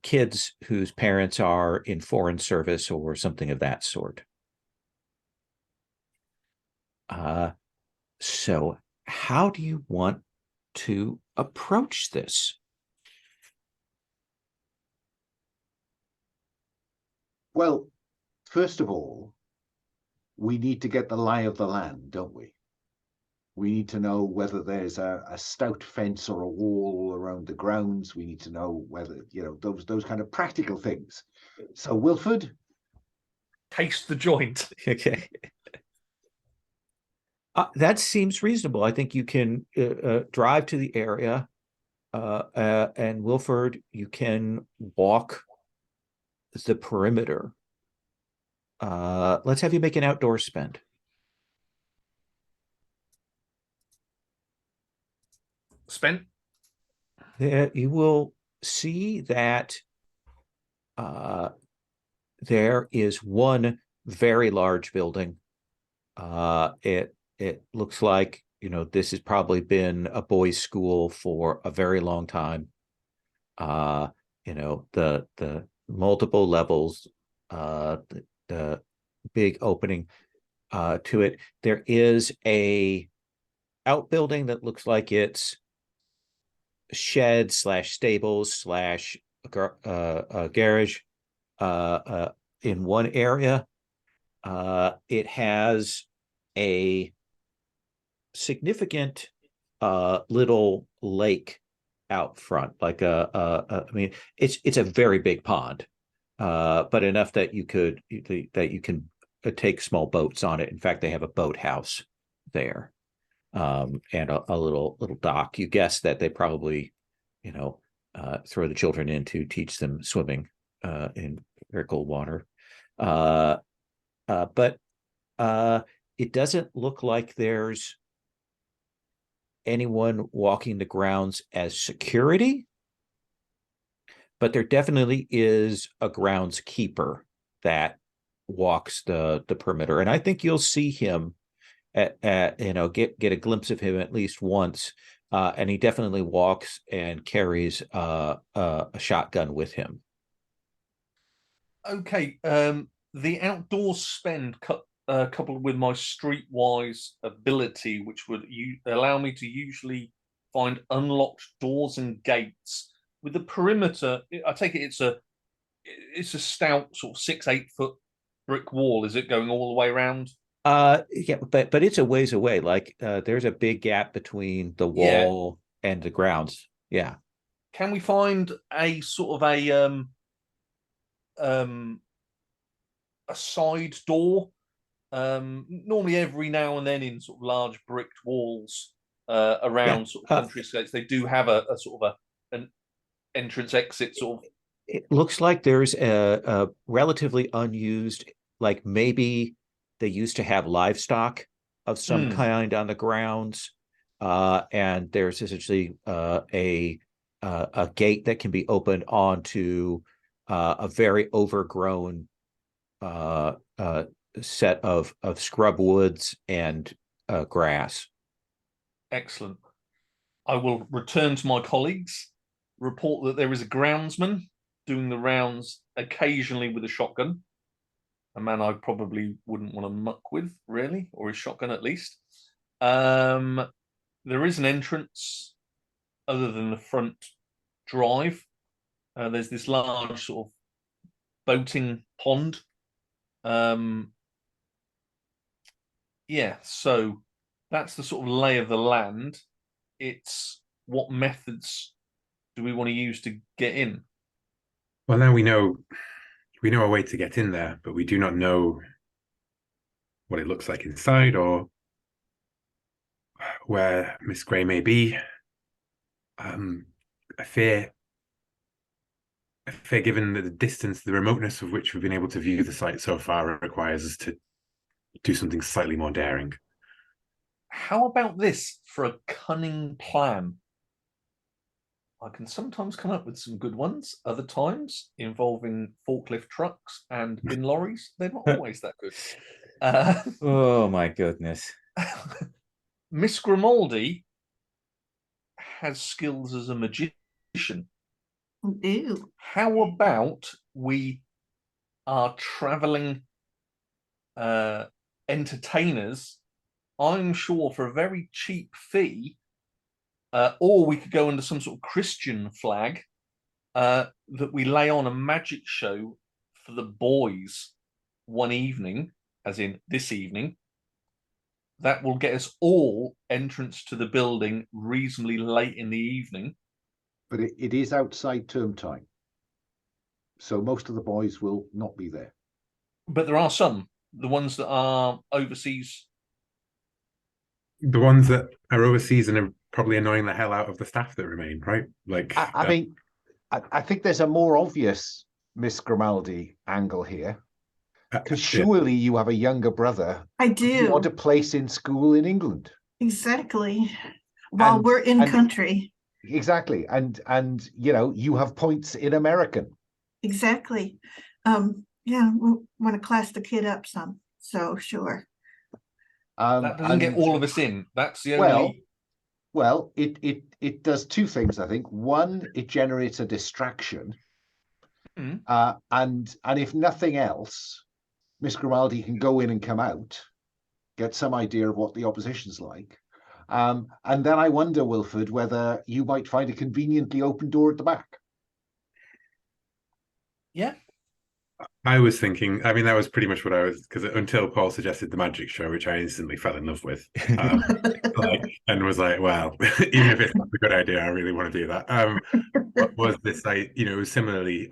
kids whose parents are in foreign service or something of that sort. So how do you want to approach this? Well, first of all, we need to get the lie of the land, don't we? We need to know whether there's a stout fence or a wall around the grounds. We need to know whether, those kind of practical things. So, Wilford? Taste the joint. Okay. That seems reasonable. I think you can drive to the area, and Wilford, you can walk the perimeter. Let's have you make an outdoor spend. Spent. You will see that there is one very large building. It looks like, this has probably been a boys' school for a very long time. The multiple levels, the big opening to it. There is a outbuilding that looks like it's shed / stables / garage in one area. It has a significant little lake out front, like I mean, it's a very big pond, but enough that you can take small boats on it. In fact, they have a boathouse there. and a little dock. You guess that they probably, throw the children in to teach them swimming in very cold water. But it doesn't look like there's anyone walking the grounds as security, but there definitely is a groundskeeper that walks the perimeter, and I think you'll see him get a glimpse of him at least once, and he definitely walks and carries a shotgun with him. Okay, the outdoor spend coupled with my streetwise ability, which would allow me to usually find unlocked doors and gates with the perimeter. I take it it's a stout sort of 6-8 foot brick wall. Is it going all the way around? Yeah, but it's a ways away. Like there's a big gap between the wall and the grounds. Yeah. Can we find a sort of a side door? Normally every now and then in sort of large bricked walls around sort of country estates, they do have a sort of an entrance exit sort of. It looks like there's a relatively unused, like maybe they used to have livestock of some kind on the grounds, and there's essentially a gate that can be opened onto a very overgrown set of scrub woods and grass. Excellent. I will return to my colleagues, report that there is a groundsman doing the rounds occasionally with a shotgun, a man I probably wouldn't want to muck with, really, or his shotgun at least. There is an entrance other than the front drive. There's this large sort of boating pond. So that's the sort of lay of the land. It's what methods do we want to use to get in? Well, now we know a way to get in there, but we do not know what it looks like inside or where Miss Grey may be. I fear given the distance, the remoteness of which we've been able to view the site so far, requires us to do something slightly more daring. How about this for a cunning plan? I can sometimes come up with some good ones. Other times, involving forklift trucks and bin lorries, they're not always that good. Oh my goodness. Miss Grimaldi has skills as a magician. Ew. How about we are traveling entertainers? I'm sure for a very cheap fee, or we could go under some sort of Christian flag, that we lay on a magic show for the boys one evening, as in this evening. That will get us all entrance to the building reasonably late in the evening. But it is outside term time, so most of the boys will not be there. But there are some, the ones that are overseas. The ones that are overseas and are probably annoying the hell out of the staff that remain, right? Like, I mean, I think there's a more obvious Miss Grimaldi angle here, because surely you have a younger brother. I do. You want a place in school in England. Exactly. While we're in country. Exactly. And you have points in American. Exactly. Yeah, we want to class the kid up some. So sure. That doesn't get all of us in. That's the only. Well, it does two things, I think. One, it generates a distraction. And if nothing else, Miss Grimaldi can go in and come out, get some idea of what the opposition's like. And then I wonder, Wilford, whether you might find a conveniently open door at the back. Yeah. I was thinking, I mean, that was pretty much what I was, because until Paul suggested the magic show, which I instantly fell in love with, and was like, well, even if it's not a good idea, I really want to do that. What was this? It was similarly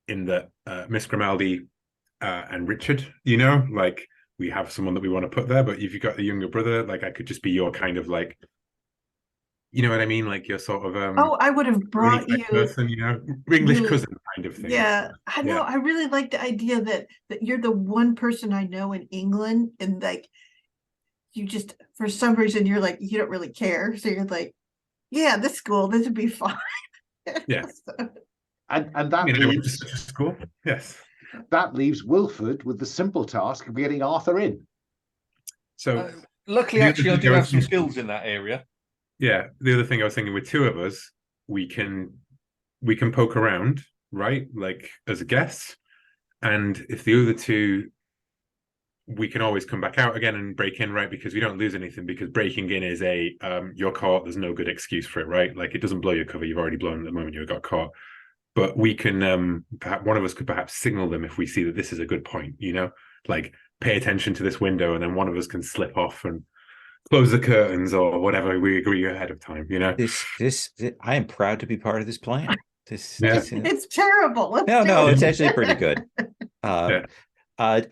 in that Miss Grimaldi and Richard, we have someone that we want to put there. But if you've got a younger brother, like I could just be your kind of like, you know what I mean? Like your sort of Oh, I would have brought really you. person, you know, English you- cousin kind of thing. Yeah, I know. Yeah. I really like the idea that you're the one person I know in England, and like you just for some reason you're like you don't really care, so you're like, yeah, this would be fine. Yeah. So- And that You know, I went to leaves such a school. Yes. Wilford with the simple task of getting Arthur in. So Luckily, the other actually, I thing do I have was some thinking- skills in that area. yeah, the other thing I was thinking with two of us, we can poke around, right? Like as a guest. And if the other two, we can always come back out again and break in, right? Because we don't lose anything, because breaking in is a you're caught, there's no good excuse for it, right? Like it doesn't blow your cover, you've already blown at the moment you got caught. But we can perhaps one of us could perhaps signal them if we see that this is a good point, you know, like pay attention to this window, and then one of us can slip off and close the curtains or whatever we agree ahead of time, you know. This I am proud to be part of this plan. Yeah. It's terrible. Let's No, do no, it. it's actually pretty good. Yeah.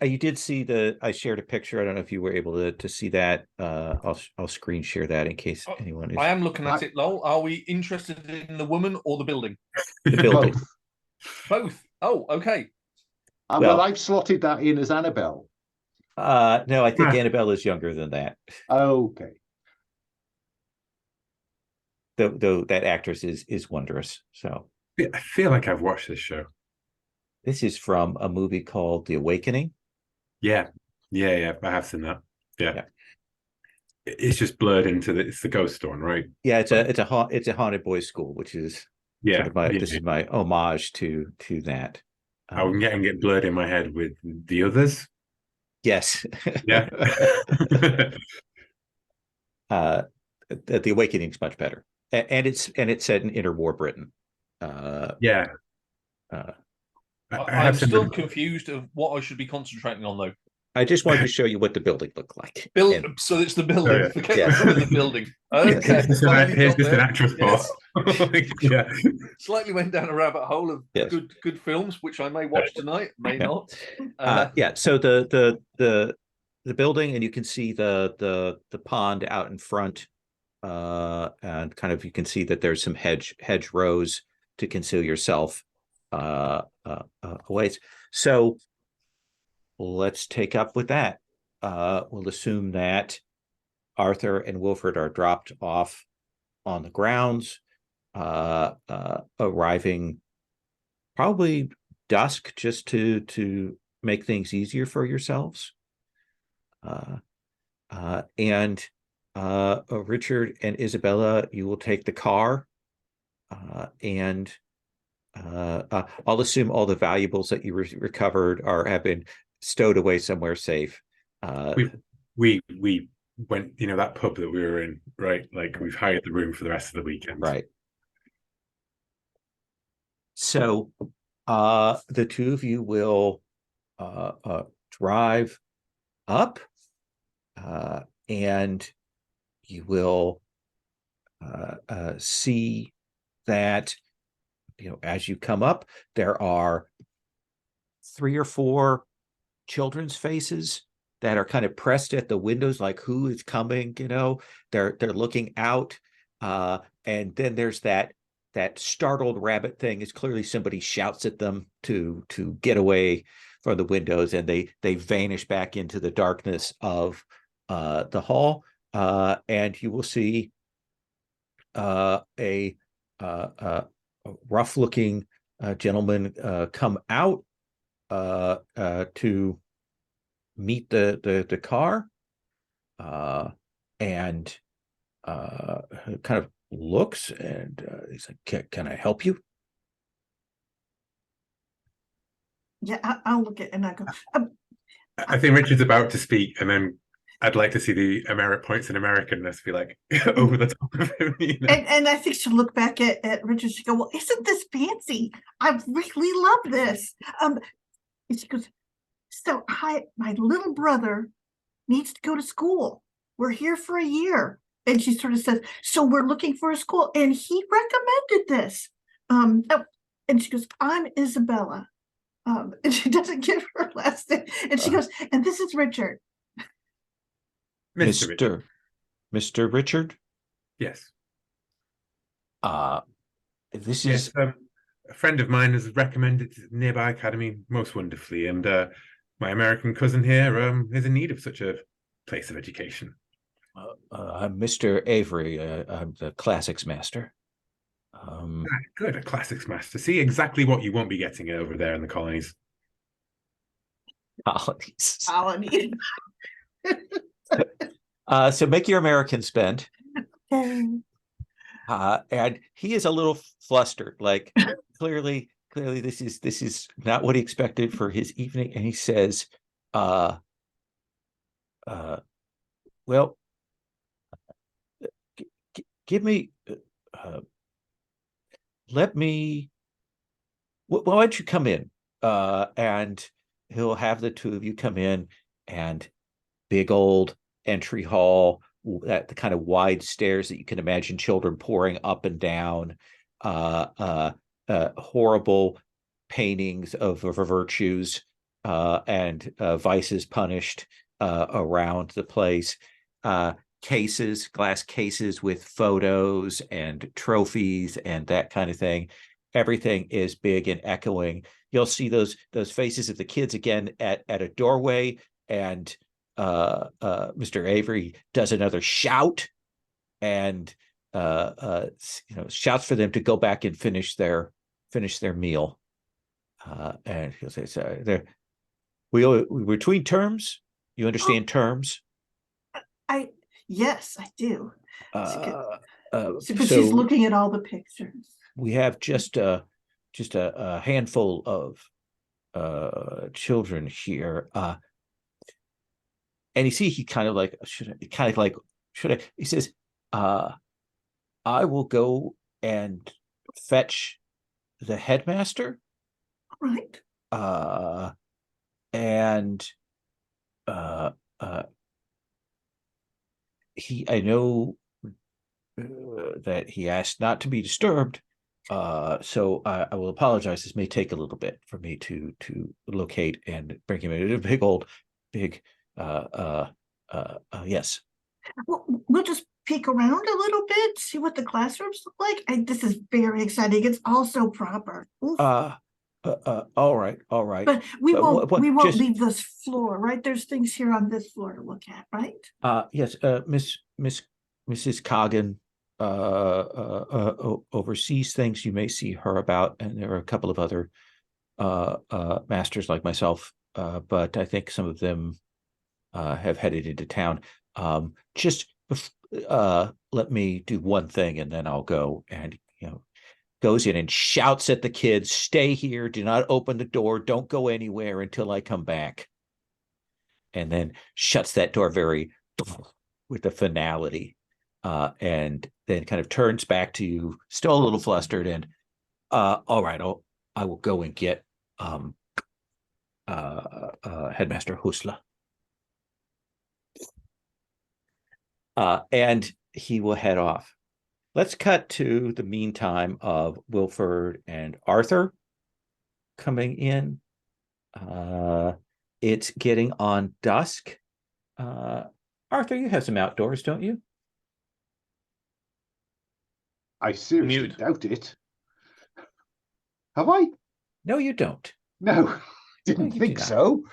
You did see I shared a picture. I don't know if you were able to see that. I'll screen share that in case anyone is. I am looking at it, Lowell. Are we interested in the woman or the building? The building. Both. Both. Oh, okay. Well, Well- I've slotted that in as Annabelle. No, I think Ah. Annabelle is younger than that. Okay. Though that actress is wondrous. So I feel like I've watched this show. this is from a movie called The Awakening. Yeah. I have seen that. Yeah. Yeah. It's just blurred into it's the ghost one, right? Yeah, it's a haunted boys school, which is Yeah. this is my homage to that. I'm getting it blurred in my head with the others. Yes. Yeah. The Awakening's much better, and it's set in interwar Britain. Yeah. Uh, I'm still confused of what I should be concentrating on, though. I just wanted to show you what the building looked like. So it's the building. Oh, yeah. Forget Yes. the building. Okay. Here's just an actress Yes. Yeah. Slightly went down a rabbit hole of Yes. good films, which I may watch tonight, may Yeah. not. Yeah. So the building, and you can see the pond out in front, and kind of you can see that there's some hedge rows to conceal yourself away. So let's take up with that. We'll assume that Arthur and Wilford are dropped off on the grounds, arriving probably dusk, just to make things easier for yourselves. And Richard and Isabella, you will take the car, and I'll assume all the valuables that you recovered have been stowed away somewhere safe. We went, you know, that pub that we were in, right? Like we've hired the room for the rest of the weekend. Right. So the two of you will drive up, and you will see that, you know, as you come up, there are 3 or 4 children's faces that are kind of pressed at the windows, like who is coming, you know, they're looking out, and then there's that startled rabbit thing. Is clearly somebody shouts at them to get away from the windows, and they vanish back into the darkness of the hall, and you will see a rough-looking gentleman come out to meet the car, and kind of looks, and he's like, can I help you? Yeah, I'll look at and I go. I think Richard's about to speak, and then I'd like to see the points in Americanness be like over the top of him. You know? And I think she'll look back at Richard. She go, well, isn't this fancy? I really love this. And she goes, so my little brother needs to go to school. We're here for a year. And she sort of says, so we're looking for a school. And he recommended this. And she goes, I'm Isabella. And she doesn't give her last name. And she goes, and this is Richard. Mr. Richard. Mr. Richard. Yes. This Yes. is A friend of mine has recommended the nearby academy most wonderfully, and my American cousin here is in need of such a place of education. I'm Mr. Avery. I'm the classics master. Good, a classics master. See exactly what you won't be getting over there in the colonies. Colonies. Colony. So make your American spend. Okay. And he is a little flustered. Like clearly, this is not what he expected for his evening. And he says, well, give me, let me, why don't you come in? And he'll have the two of you come in, and big old entry hall, that the kind of wide stairs that you can imagine children pouring up and down, horrible paintings of virtues and vices punished around the place, glass cases with photos and trophies and that kind of thing. Everything is big and echoing. You'll see those faces of the kids again at a doorway, and Mr. Avery does another shout and shouts for them to go back and finish their meal. And he'll say, "So we between terms. You understand terms?" Yes, I do. Because So she's looking at all the pictures. we have just a handful of children here. And you see, he kind of like, should I? He says, I will go and fetch the headmaster. Right. And I know that he asked not to be disturbed. So I will apologize. This may take a little bit for me to locate and bring him in. A big yes. Well, we'll just peek around a little bit, see what the classrooms look like. This is very exciting. It's all so proper. Oof. All right. But we won't just leave this floor, right? There's things here on this floor to look at, right? Yes, Mrs. Coggin oversees things. You may see her about, and there are a couple of other masters like myself, but I think some of them have headed into town. Just let me do one thing, and then I'll go. And goes in and shouts at the kids, "Stay here, do not open the door, don't go anywhere until I come back." And then shuts that door very with a finality, and then kind of turns back to you, still a little flustered, and all right, I will go and get Headmaster Husla. And he will head off. Let's cut to the meantime of Wilford and Arthur coming in. It's getting on dusk. Arthur, you have some outdoors, don't you? I seriously Mute. doubt it. Have I? No, you don't. No, didn't you do think not. so.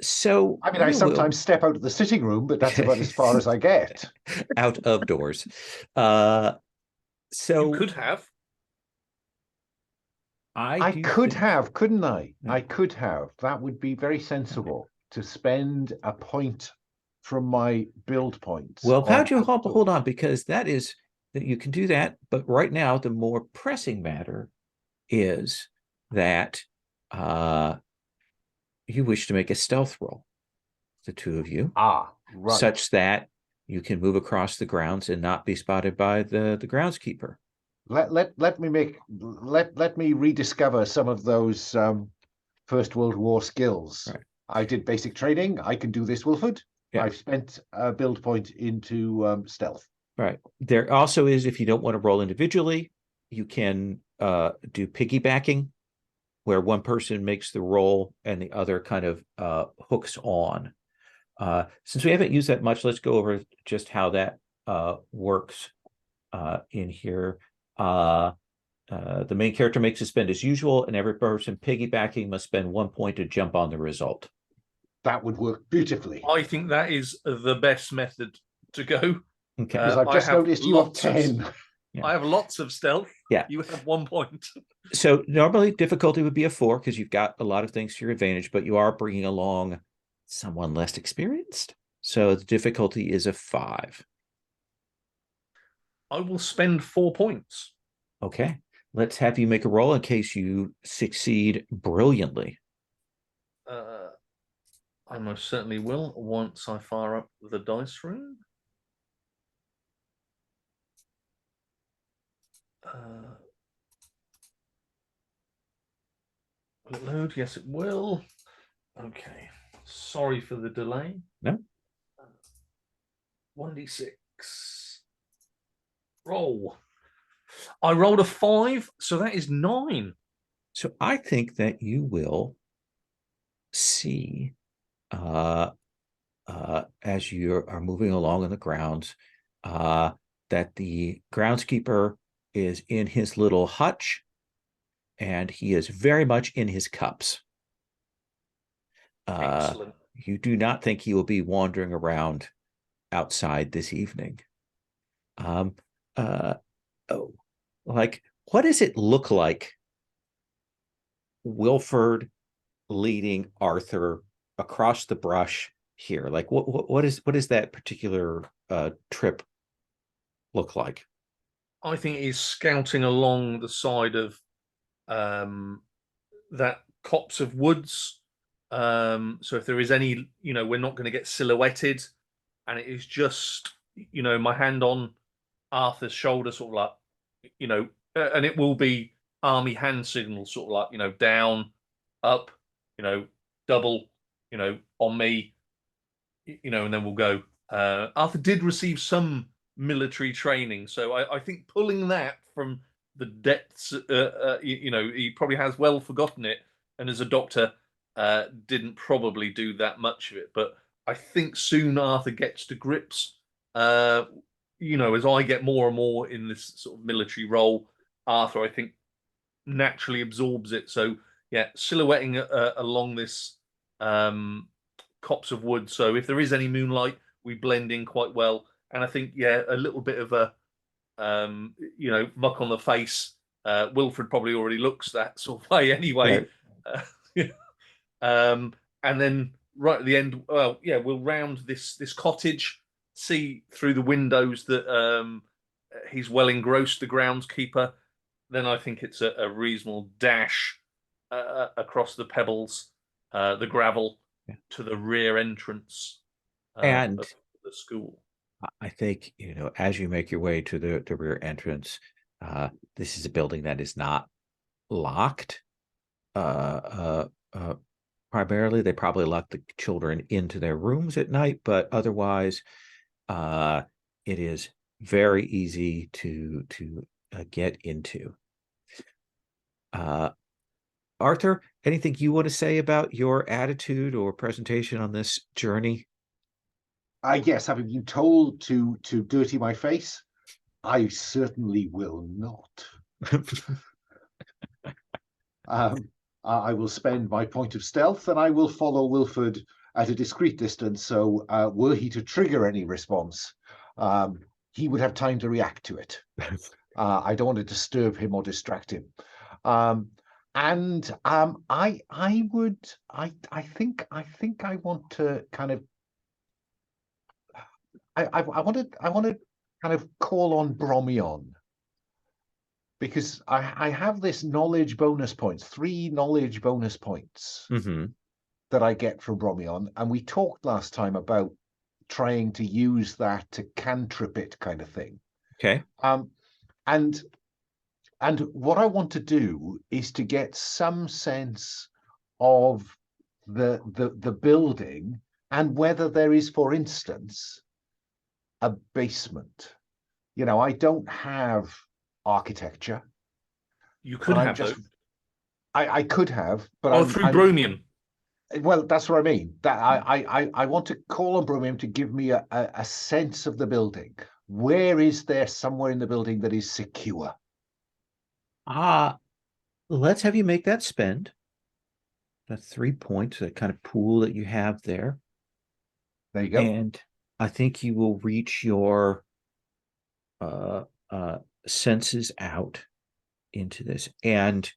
So I mean, I sometimes step out of the sitting room, but that's about as far as I get. out of doors. You So could have. I could think- have, couldn't I? Yeah. I could have. That would be very sensible to spend a point from my build points. Well, how on do you hold outdoors. on? Because that you can do that, but right now the more pressing matter is that you wish to make a stealth roll, the two of you, Ah, right. such that you can move across the grounds and not be spotted by the groundskeeper. Let me rediscover some of those First World War skills. Right. I did basic training. I can do this, Wilford. Yeah. I've spent a build point into stealth. Right. There also is, if you don't want to roll individually, you can do piggybacking, where one person makes the roll and the other kind of hooks on. Since we haven't used that much, let's go over just how that works in here. The main character makes a spend as usual, and every person piggybacking must spend 1 point to jump on the result. That would work beautifully. I think that is the best method to go. Okay. Because I've just noticed you have 10. Yeah. I have lots of stealth. Yeah. You have 1 point. So normally difficulty would be a 4 because you've got a lot of things to your advantage, but you are bringing along someone less experienced. So the difficulty is a 5. I will spend 4 points. Okay. Let's have you make a roll in case you succeed brilliantly. I most certainly will once I fire up the dice room. Will it load? Yes, it will. Okay. Sorry for the delay. No. 1d6. Roll. I rolled a 5, so that is 9. So I think that you will see as you are moving along on the grounds that the groundskeeper is in his little hutch and he is very much in his cups. Excellent. You do not think he will be wandering around outside this evening. Like, what does it look like Wilford leading Arthur across the brush here? Like, what is that particular trip look like? I think he's scouting along the side of that copse of woods. So if there is any, we're not going to get silhouetted, and it is just, my hand on Arthur's shoulder, sort of like, and it will be army hand signals, sort of like, down, up, double, on me, and then we'll go. Arthur did receive some military training, so I think pulling that from the depths, he probably has well forgotten it, and as a doctor, didn't probably do that much of it. But I think soon Arthur gets to grips. As I get more and more in this sort of military role, Arthur, I think, naturally absorbs it. So yeah, silhouetting along this copse of wood. So if there is any moonlight, we blend in quite well. And I think, yeah, a little bit of a, muck on the face. Wilfred probably already looks that sort of way anyway. Right. And then right at the end, well, yeah, we'll round this cottage, see through the windows that he's well engrossed, the groundskeeper. Then I think it's a reasonable dash across the pebbles, the gravel, to the rear entrance and of the school. I think, as you make your way to the rear entrance, this is a building that is not locked. Primarily, they probably lock the children into their rooms at night, but otherwise, it is very easy to get into. Arthur, anything you want to say about your attitude or presentation on this journey? Yes, having been told to dirty my face, I certainly will not. I will spend my point of stealth, and I will follow Wilford at a discreet distance. So were he to trigger any response, he would have time to react to it. I don't want to disturb him or distract him. I think I want to kind of. I want to kind of call on Bromion, because I have this knowledge bonus points, 3 knowledge bonus points that I get from Bromion, and we talked last time about trying to use that to cantrip it, kind of thing. Okay. And what I want to do is to get some sense of the building, and whether there is, for instance, a basement. I don't have architecture. You could have, I could have, but through Bromion. Well, that's what I mean. That I want to call on Bromim to give me a sense of the building. Where is there somewhere in the building that is secure? Let's have you make that spend. That's 3 points, that kind of pool that you have there. There you go. And I think you will reach your senses out into this. And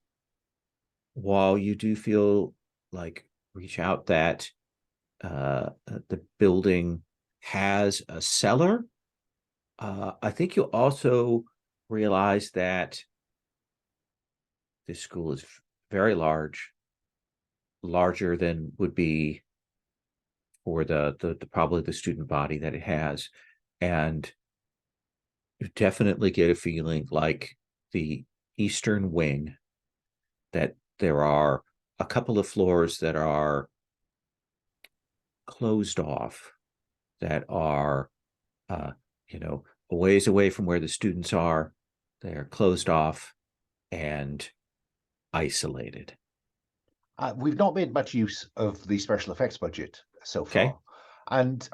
while you do feel like reach out that the building has a cellar, I think you'll also realize that this school is very large, larger than would be for the probably the student body that it has. And you definitely get a feeling like the eastern wing, that there are a couple of floors that are closed off, that are a ways away from where the students are. They're closed off and isolated. We've not made much use of the special effects budget so far. Okay. And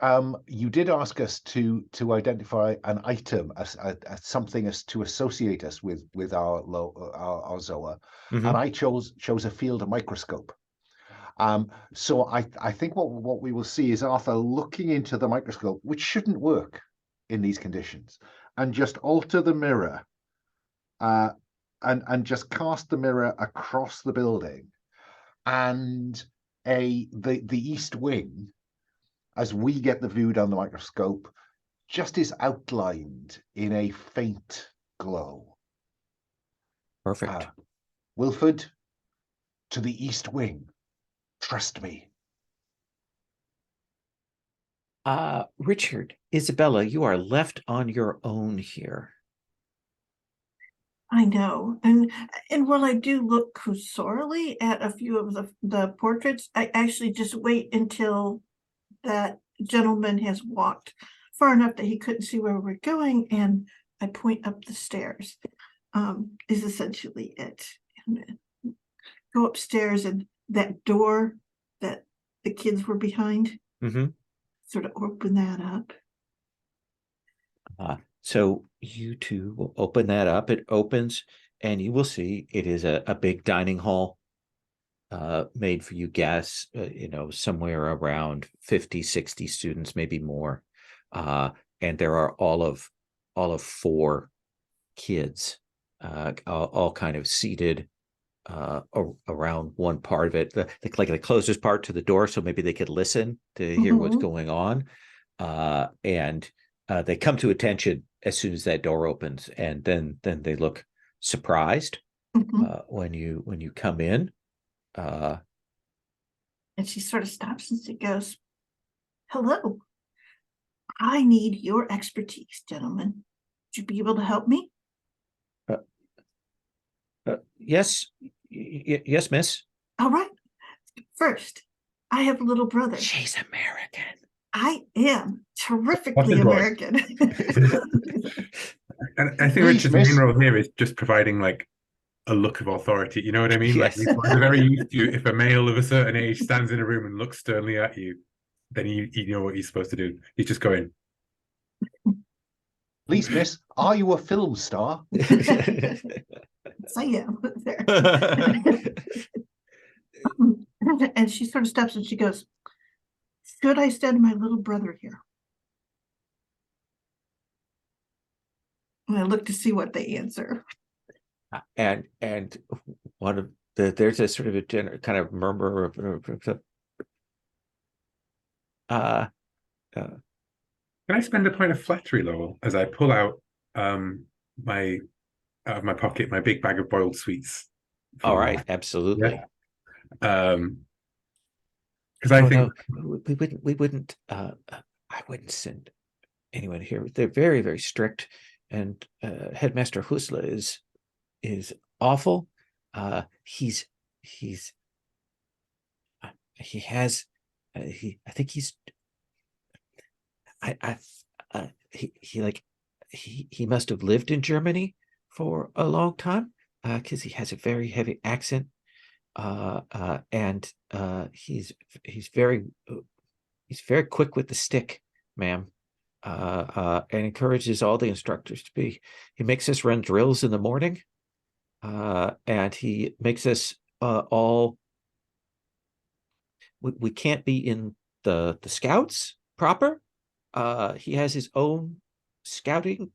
you did ask us to identify an item, as something as to associate us with our Zoa, Mhm. and I chose a field microscope. So I think what we will see is Arthur looking into the microscope, which shouldn't work in these conditions, and just alter the mirror, and just cast the mirror across the building, and the east wing, as we get the view down the microscope, just is outlined in a faint glow. Perfect. Wilford, to the east wing. Trust me. Richard, Isabella, you are left on your own here. I know. And while I do look cursorily at a few of the portraits, I actually just wait until that gentleman has walked far enough that he couldn't see where we're going, and I point up the stairs. Is essentially it. And go upstairs, and that door that the kids were behind, sort of open that up. So you two will open that up. It opens, and you will see it is a big dining hall, made for you guests, somewhere around 50, 60 students, maybe more. And there are all of 4 kids, all kind of seated around one part of it, like the closest part to the door, so maybe they could listen to hear what's going on. And they come to attention as soon as that door opens, and then they look surprised when you come in. And she sort of stops and she goes, "Hello, I need your expertise, gentlemen. Would you be able to help me?" Yes, yes, miss. All right. First, I have a little brother. She's American. I am terrifically Nothing wrong. American. And I think Please, Richard's miss. main role here is just providing like a look of authority. You know what I mean? Yes. Like they're very used to, if a male of a certain age stands in a room and looks sternly at you, then you know what he's supposed to do. He's just going, Please, miss, are you a film star? Yes, I am. And she sort of stops and she goes, "Should I send my little brother here?" And I look to see what they answer. and one of there's a sort of a kind of murmur of can I spend a point of flattery, Lowell, as I pull out my out of my pocket my big bag of boiled sweets? all right, absolutely. Because I think no, we wouldn't I wouldn't send anyone here. They're very, very strict, and Headmaster Husla is awful. He's he has I think he's he must have lived in Germany for a long time, because he has a very heavy accent, and he's very quick with the stick, ma'am, and encourages all the instructors to be. He makes us run drills in the morning, and he makes us all. We can't be in the scouts proper. He has his own scouting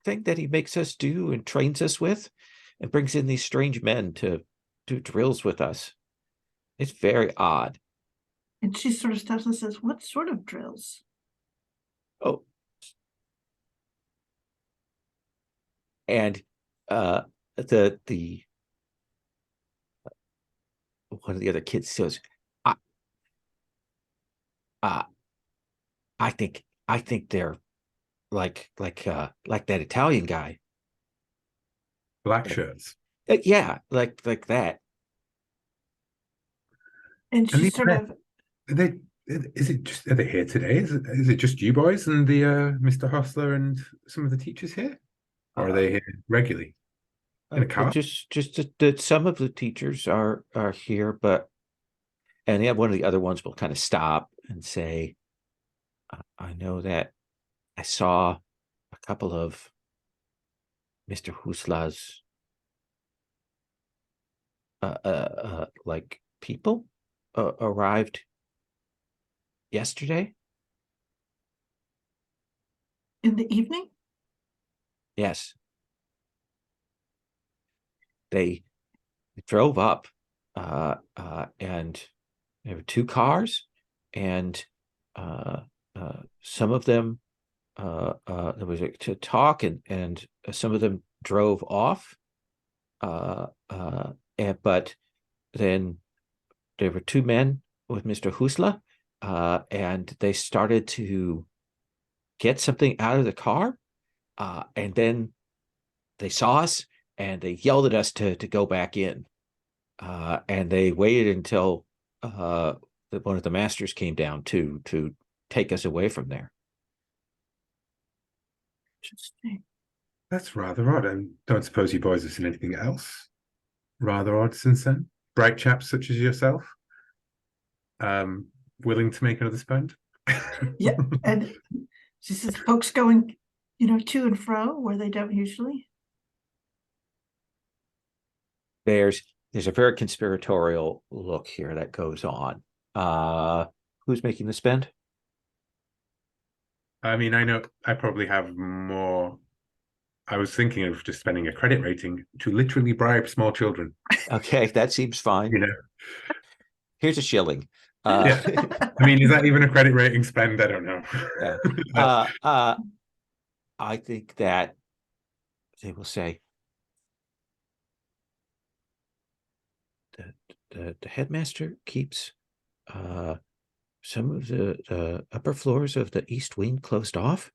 thing that he makes us do and trains us with, and brings in these strange men to do drills with us. It's very odd. And she sort of stops and says, "What sort of drills?" Oh, and the one of the other kids says, I think they're like that Italian guy. Black shirts. Yeah, like that. And she sort of, Are they? Is it just? Are they here today? Is it just you boys and the Mr. Hostler and some of the teachers here, or are they here regularly? In a car? Just that some of the teachers are here, and one of the other ones will kind of stop and say, I know that I saw a couple of Mr. Husla's like people arrived yesterday. in the evening? Yes. They drove up, and there were two cars, and some of them there was to talk, and some of them drove off, but then there were two men with Mr. Husla, and they started to get something out of the car, and then they saw us and they yelled at us to go back in, and they waited until one of the masters came down to take us away from there. Interesting. That's rather odd. I don't suppose you boys have seen anything else rather odd since then? Bright chaps such as yourself, willing to make another spend? Yeah, and she says, folks going, to and fro where they don't usually. There's a very conspiratorial look here that goes on. Who's making the spend? I mean, I know I probably have more. I was thinking of just spending a credit rating to literally bribe small children. Okay, that seems fine. Here's a shilling. Yeah. I mean, is that even a credit rating spend? I don't know. Yeah. I think that they will say the headmaster keeps some of the upper floors of the east wing closed off,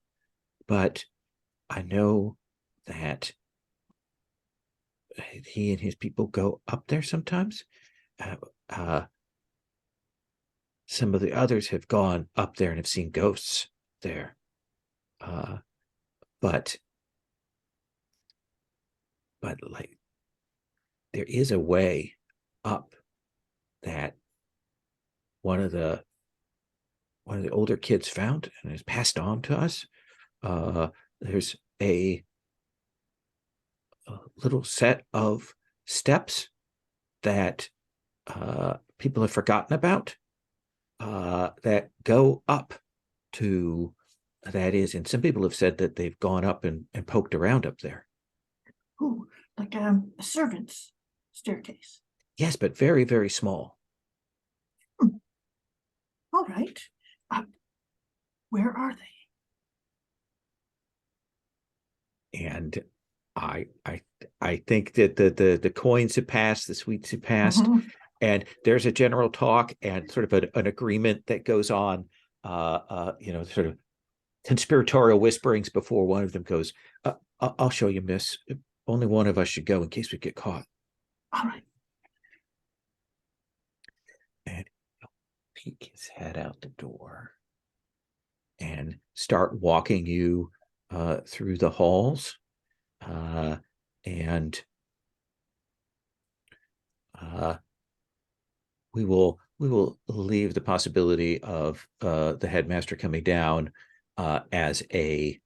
but I know that he and his people go up there sometimes. Some of the others have gone up there and have seen ghosts there, but like there is a way up that one of the older kids found and has passed on to us. There's a little set of steps that people have forgotten about, that go up to that is, and some people have said that they've gone up and poked around up there. Ooh, like a servant's staircase. Yes, but very, very small. All right. Where are they? And I think that the coins have passed, the sweets have passed, and there's a general talk and sort of an agreement that goes on, sort of conspiratorial whisperings before one of them goes, I'll show you, miss. Only one of us should go in case we get caught. All right. And he'll peek his head out the door and start walking you through the halls, and we will leave the possibility of the headmaster coming down as a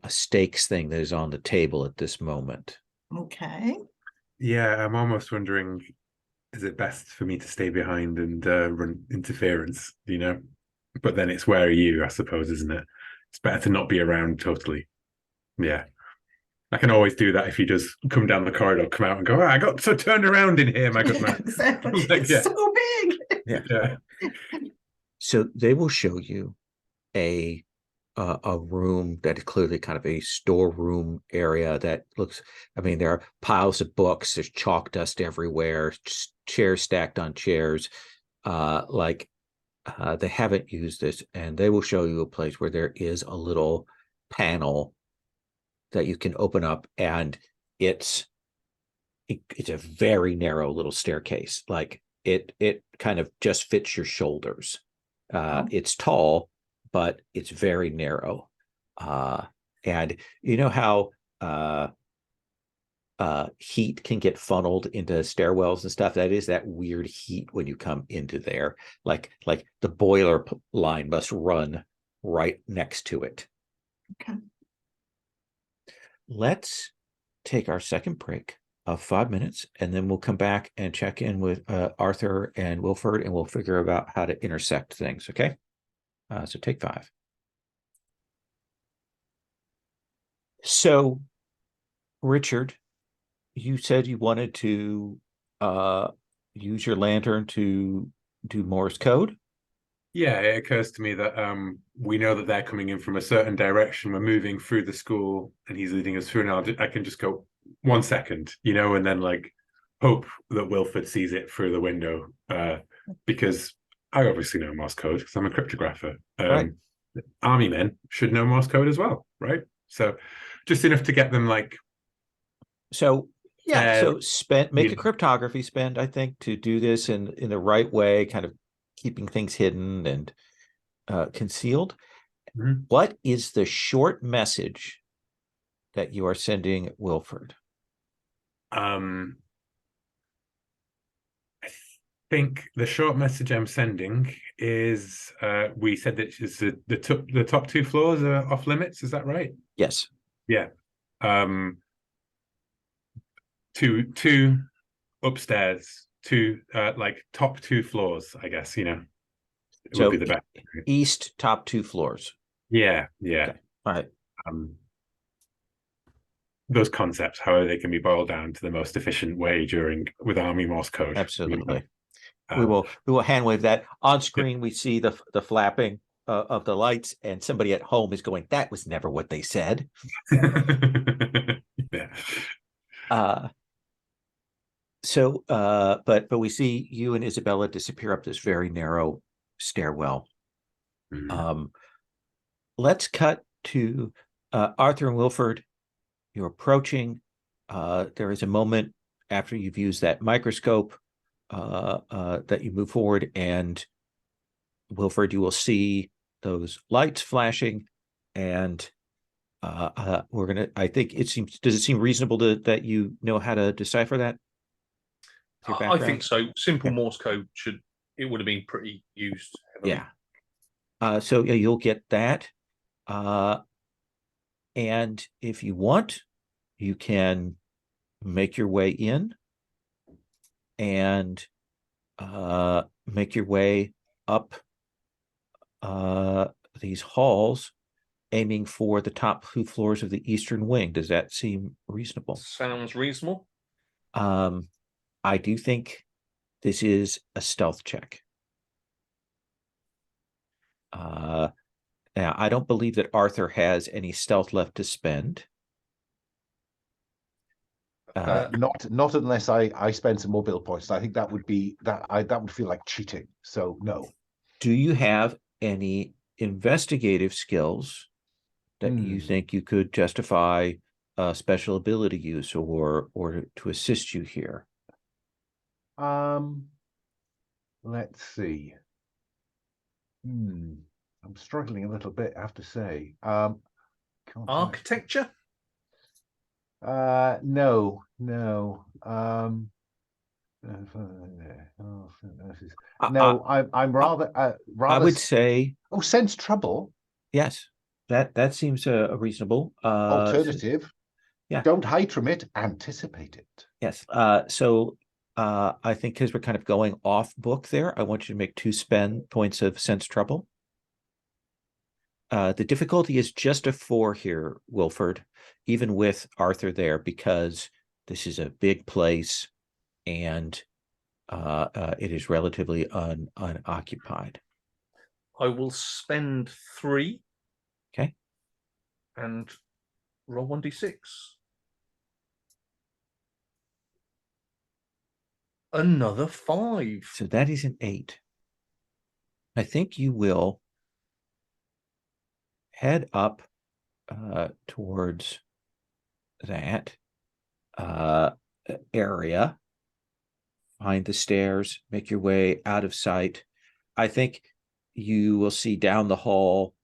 stakes thing that is on the table at this moment. Okay. Yeah, I'm almost wondering, is it best for me to stay behind and run interference, you know? But then it's where are you, I suppose, isn't it? It's better to not be around totally. Yeah. I can always do that if you just come down the corridor, come out and go, oh, I got so turned around in here, my good man. Exactly. Like, It's yeah. so big. Yeah. So they will show you a room that is clearly kind of a storeroom area that looks, I mean, there are piles of books, there's chalk dust everywhere, chairs stacked on chairs. They haven't used this, and they will show you a place where there is a little panel that you can open up, and it's a very narrow little staircase. Like it kind of just fits your shoulders. It's tall, but it's very narrow. And you know how heat can get funneled into stairwells and stuff? That is that weird heat when you come into there. Like the boiler line must run right next to it. Okay. Let's take our second break of 5 minutes, and then we'll come back and check in with Arthur and Wilford, and we'll figure out how to intersect things. Okay. So take 5. So, Richard, you said you wanted to use your lantern to do Morse code. Yeah, it occurs to me that we know that they're coming in from a certain direction. We're moving through the school, and he's leading us through. And I can just go 1 second, you know, and then like hope that Wilford sees it through the window, because I obviously know Morse code because I'm a cryptographer. Right. Army men should know Morse code as well, right? So just enough to get them like. So yeah, so make a know. cryptography spend, I think, to do this in the right way, kind of keeping things hidden and concealed. Mhm. What is the short message that you are sending Wilford? I think the short message I'm sending is we said that it's the top 2 floors are off limits. Is that right? Yes. Yeah. Two upstairs, two like top 2 floors, I guess, you know. It So would be the best. east top 2 floors. Yeah. Okay. All right. Those concepts, how they can be boiled down to the most efficient way with Army Morse code. Absolutely. You know? We will hand wave that. On screen, we see the flapping of the lights, and somebody at home is going, "That was never what they said." Yeah. But we see you and Isabella disappear up this very narrow stairwell. Mhm. Let's cut to Arthur and Wilford. You're approaching. There is a moment after you've used that microscope that you move forward, and Wilford, you will see those lights flashing, and we're gonna. I think it seems. Does it seem reasonable that you know how to decipher that? I think so. Simple Okay. Morse code would have been pretty used heavily. Yeah. So yeah, you'll get that. And if you want, you can make your way in and make your way up these halls, aiming for the top 2 floors of the eastern wing. Does that seem reasonable? Sounds reasonable. I do think this is a stealth check. Now, I don't believe that Arthur has any stealth left to spend. Not unless I spend some more build points. I think that would be that would feel like cheating. So no. Do you have any investigative skills that you think you could justify special ability use or to assist you here? Let's see. I'm struggling a little bit, I have to say. No, I'm rather I would say Oh, sense trouble. yes. That seems reasonable. Alternative. Yeah. Don't hide from it. Anticipate it. Yes. So I think because we're kind of going off book there, I want you to make 2 spend points of sense trouble. The difficulty is just a 4 here, Wilford, even with Arthur there, because this is a big place and it is relatively unoccupied. I will spend 3. Okay. And roll 1d6. Another 5. So that is an 8. I think you will head up towards that area, find the stairs, make your way out of sight. I think you will see down the hall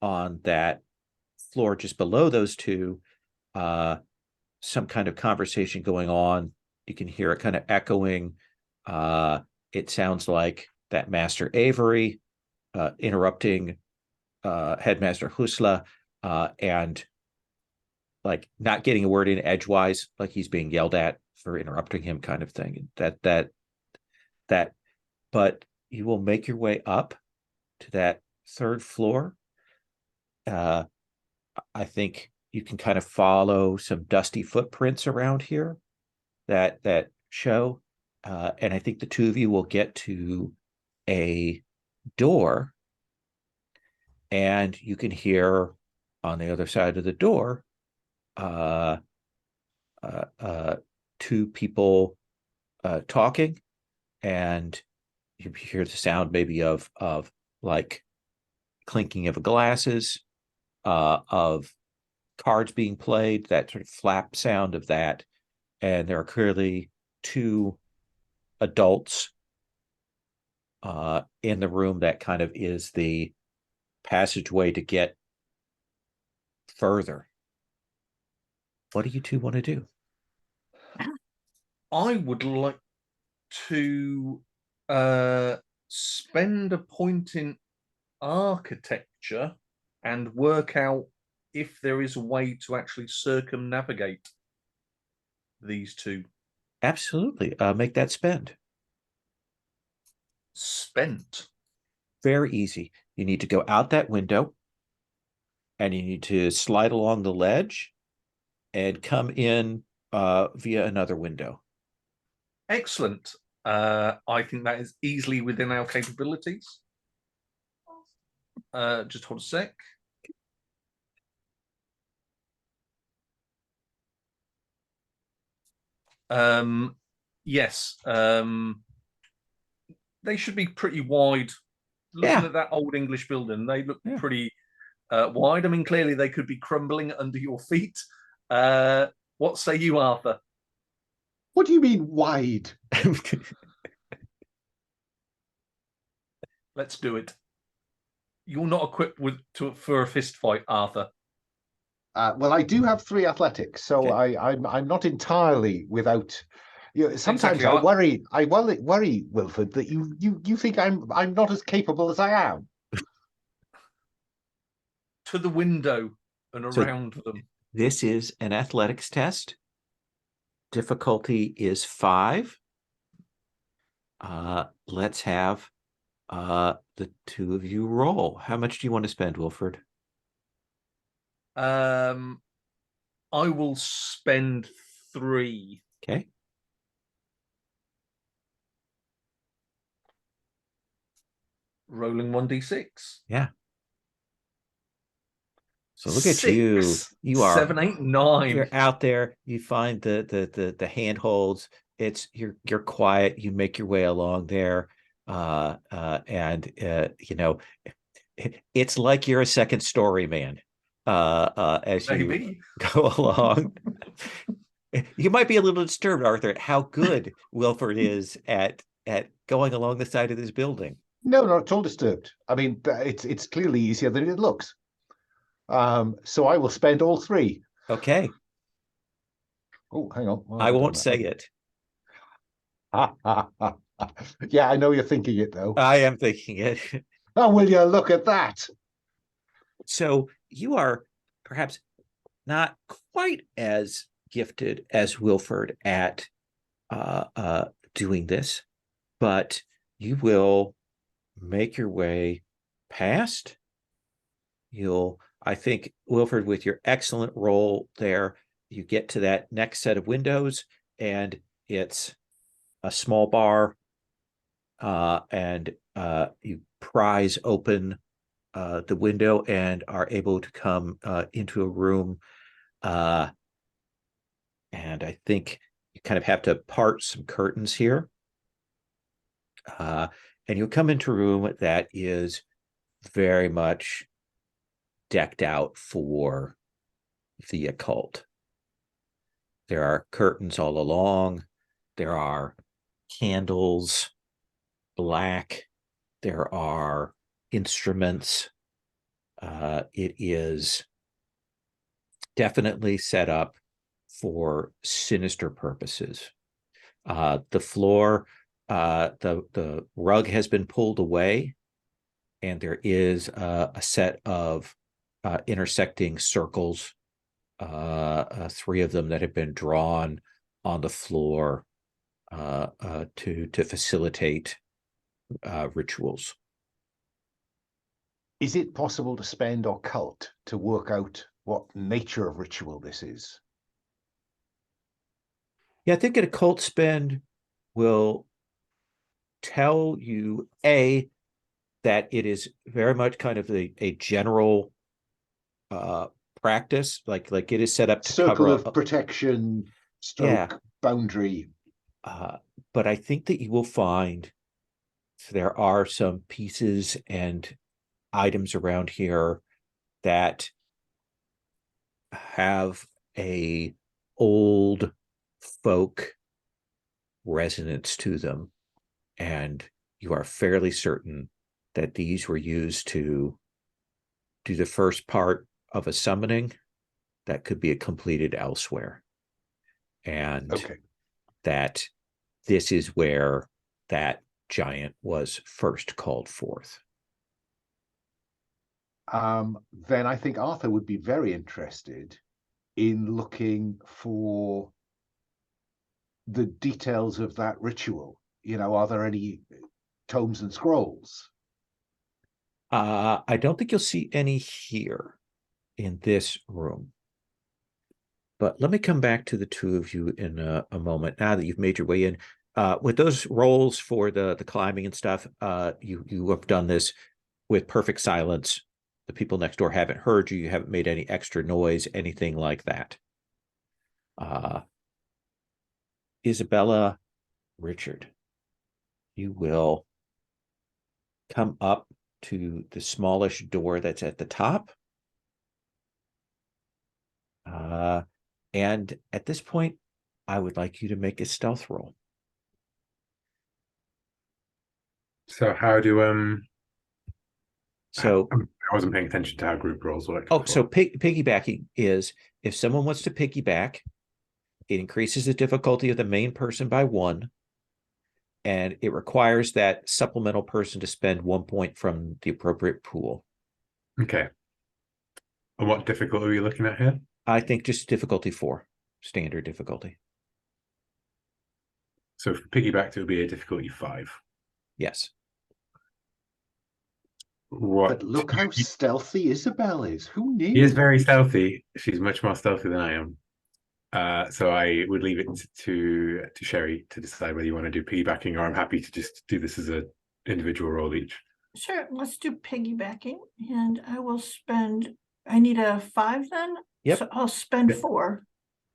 on that floor just below those 2 some kind of conversation going on. You can hear it kind of echoing. It sounds like that Master Avery interrupting Headmaster Husla and like not getting a word in edgewise, like he's being yelled at for interrupting him, kind of thing. But you will make your way up to that 3rd floor. I think you can kind of follow some dusty footprints around here that show, and I think the 2 of you will get to a door, and you can hear on the other side of the door 2 people talking, and you hear the sound maybe of like clinking of glasses, of cards being played, that sort of flap sound of that. And there are clearly 2 adults in the room that kind of is the passageway to get further. What do you 2 want to do? I would like to spend a point in architecture and work out if there is a way to actually circumnavigate these 2. Absolutely. Make that spend. Spent. Very easy. You need to go out that window, and you need to slide along the ledge and come in via another window. Excellent. I think that is easily within our capabilities. Just hold a sec. Yes. They should be pretty wide. Looking at that old English building, they look pretty wide. I mean, clearly they could be crumbling under your feet. What say you, Arthur? What do you mean wide? Let's do it. You're not equipped for a fist fight, Arthur. Well, I do have 3 athletics, so Okay. I'm not entirely without. Sometimes Exactly. I worry, Wilford, that you think I'm not as capable as I am. To the window and So around them. this is an athletics test. Difficulty is 5. Let's have the 2 of you roll. How much do you want to spend, Wilford? I will spend 3. Okay. Rolling 1d6. Yeah. So look 6, at you. You are 7, 8, 9. You're out there. You find the handholds. You're quiet. You make your way along there, and it's like you're a second story man. As Maybe. you go along, you might be a little disturbed, Arthur, at how good Wilford is at going along the side of this building. No, not at all disturbed. I mean, it's clearly easier than it looks. So I will spend all 3. Okay. Oh, hang on. I won't say it. Yeah, I know you're thinking it though. I am thinking it. Oh, will you look at that? So you are perhaps not quite as gifted as Wilford at doing this, but you will make your way past. I think, Wilford, with your excellent roll there, you get to that next set of windows, and it's a small bar, and you prise open the window and are able to come into a room. And I think you kind of have to part some curtains here. And you'll come into a room that is very much decked out for the occult. There are curtains all along. There are candles, black. There are instruments. It is definitely set up for sinister purposes. The floor, the rug has been pulled away, and there is a set of intersecting circles, three of them that have been drawn on the floor to facilitate rituals. Is it possible to spend occult to work out what nature of ritual this is? Yeah, I think an occult spend will tell you that it is very much kind of a general practice, like it is set up to Circle cover of protection, stroke, boundary. But I think that you will find there are some pieces and items around here that have a old folk resonance to them, and you are fairly certain that these were used to do the first part of a summoning that could be completed elsewhere, and that this is where that giant was first called forth. Then I think Arthur would be very interested in looking for the details of that ritual. You know, are there any tomes and scrolls? I don't think you'll see any here in this room. But let me come back to the two of you in a moment, now that you've made your way in. With those rolls for the climbing and stuff, you have done this with perfect silence. The people next door haven't heard you. You haven't made any extra noise, anything like that. Isabella, Richard, you will come up to the smallish door that's at the top. And at this point, I would like you to make a stealth roll. So how do So I wasn't paying attention to how group rolls work. so piggybacking is, if someone wants to piggyback, it increases the difficulty of the main person by 1, and it requires that supplemental person to spend 1 point from the appropriate pool. Okay. And what difficulty are you looking at here? I think just difficulty 4, standard difficulty. So for piggyback, it would be a difficulty 5. Yes. What? But look how stealthy Isabel is. Who knew? She is very stealthy. She's much more stealthy than I am. So I would leave it to Sherry to decide whether you want to do piggybacking, or I'm happy to just do this as an individual roll each. Sure, let's do piggybacking, and I will spend. I need a 5 then. Yep. So I'll spend Yep. 4.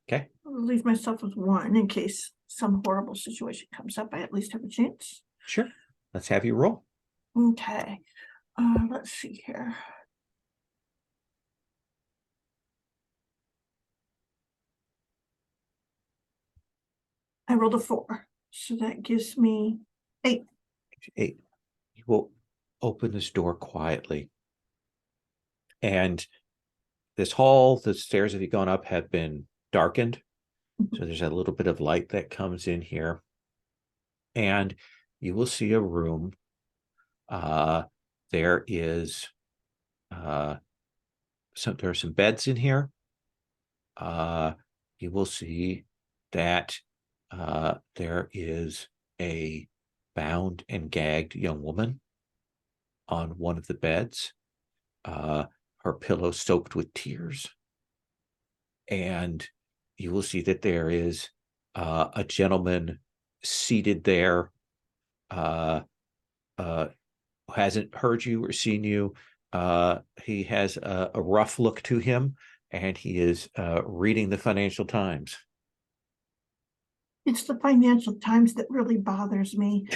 Okay. I'll leave myself with 1 in case some horrible situation comes up. I at least have a chance. Sure. Let's have you roll. Okay. Let's see here. I rolled a 4, so that gives me 8. 8. You will open this door quietly, and this hall, the stairs that you've gone up have been darkened, so there's a little bit of light that comes in here. and you will see a room. There is there are some beds in here. You will see that there is a bound and gagged young woman on one of the beds, her pillow soaked with tears. And you will see that there is a gentleman seated there, who hasn't heard you or seen you. He has a rough look to him, and he is reading the Financial Times. It's the Financial Times that really bothers me.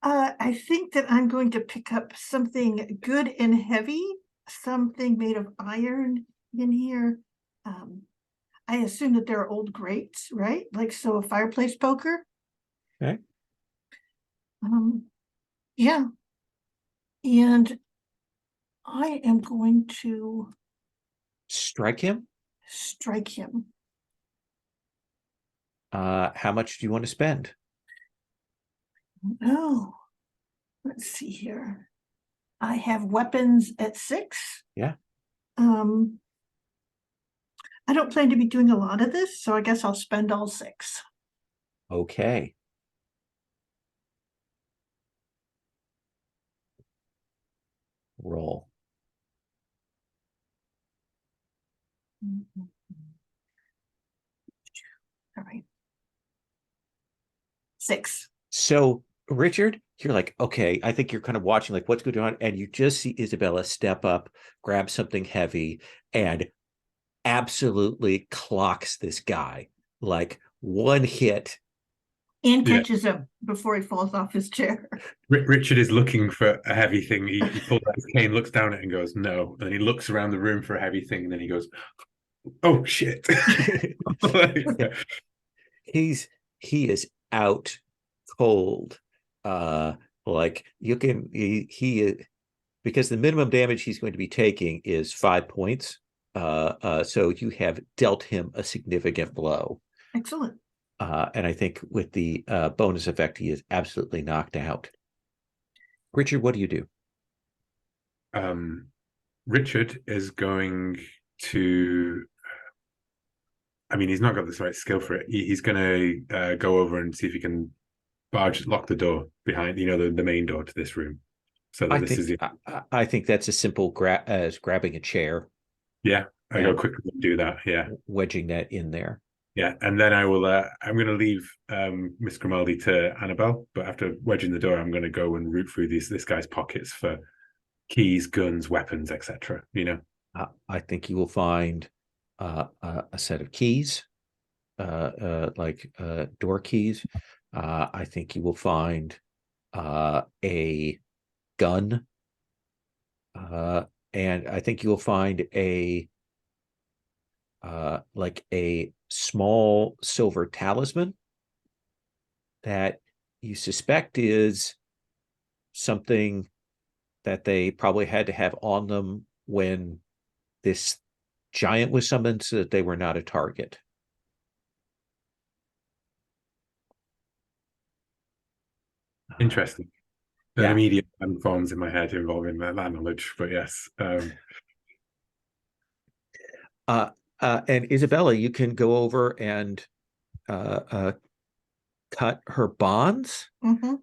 I think that I'm going to pick up something good and heavy, something made of iron in here. I assume that there are old grates, right? Like, so a fireplace poker. Okay. Yeah. And I am going to Strike him? strike him. How much do you want to spend? Oh, let's see here. I have weapons at 6. Yeah. I don't plan to be doing a lot of this, so I guess I'll spend all 6. Okay. Roll. All right. 6. So, Richard, you're like, okay, I think you're kind of watching, like, what's going on? And you just see Isabella step up, grab something heavy, and absolutely clocks this guy. Like, one hit. And catches him before he falls off his chair. Richard is looking for a heavy thing. He pulls out his cane, looks down at it and goes, no. And then he looks around the room for a heavy thing, and then he goes, oh, shit. He is out cold. Like, you can, he because the minimum damage he's going to be taking is 5 points. So you have dealt him a significant blow. Excellent. And I think with the bonus effect, he is absolutely knocked out. Richard, what do you do? Richard is going to, I mean, he's not got the right skill for it. He's going to go over and see if he can lock the door behind, the main door to this room. So that I think that's as simple as grabbing a chair. Yeah, I go quickly and do that. Yeah, wedging that in there. Yeah, and then I will. I'm going to leave Miss Grimaldi to Annabelle, but after wedging the door, I'm going to go and root through this guy's pockets for keys, guns, weapons, etc. I think you will find a set of keys, like door keys. I think you will find a gun, and I think you will find like a small silver talisman that you suspect is something that they probably had to have on them when this giant was summoned, so that they were not a target. Interesting. An Yeah. immediate plan forms in my head involving that knowledge, but yes. And Isabella, you can go over and cut her bonds. Mm-hmm.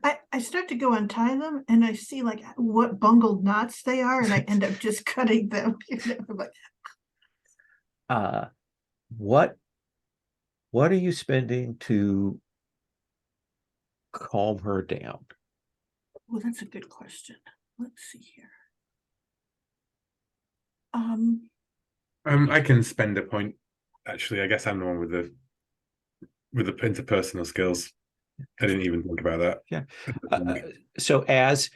I start to go untie them, and I see like what bungled knots they are, and I end up just cutting them. What are you spending to calm her down? Well, that's a good question. Let's see here. I can spend a point. Actually, I guess I'm the one with the interpersonal skills. I didn't even think about that. Yeah. So as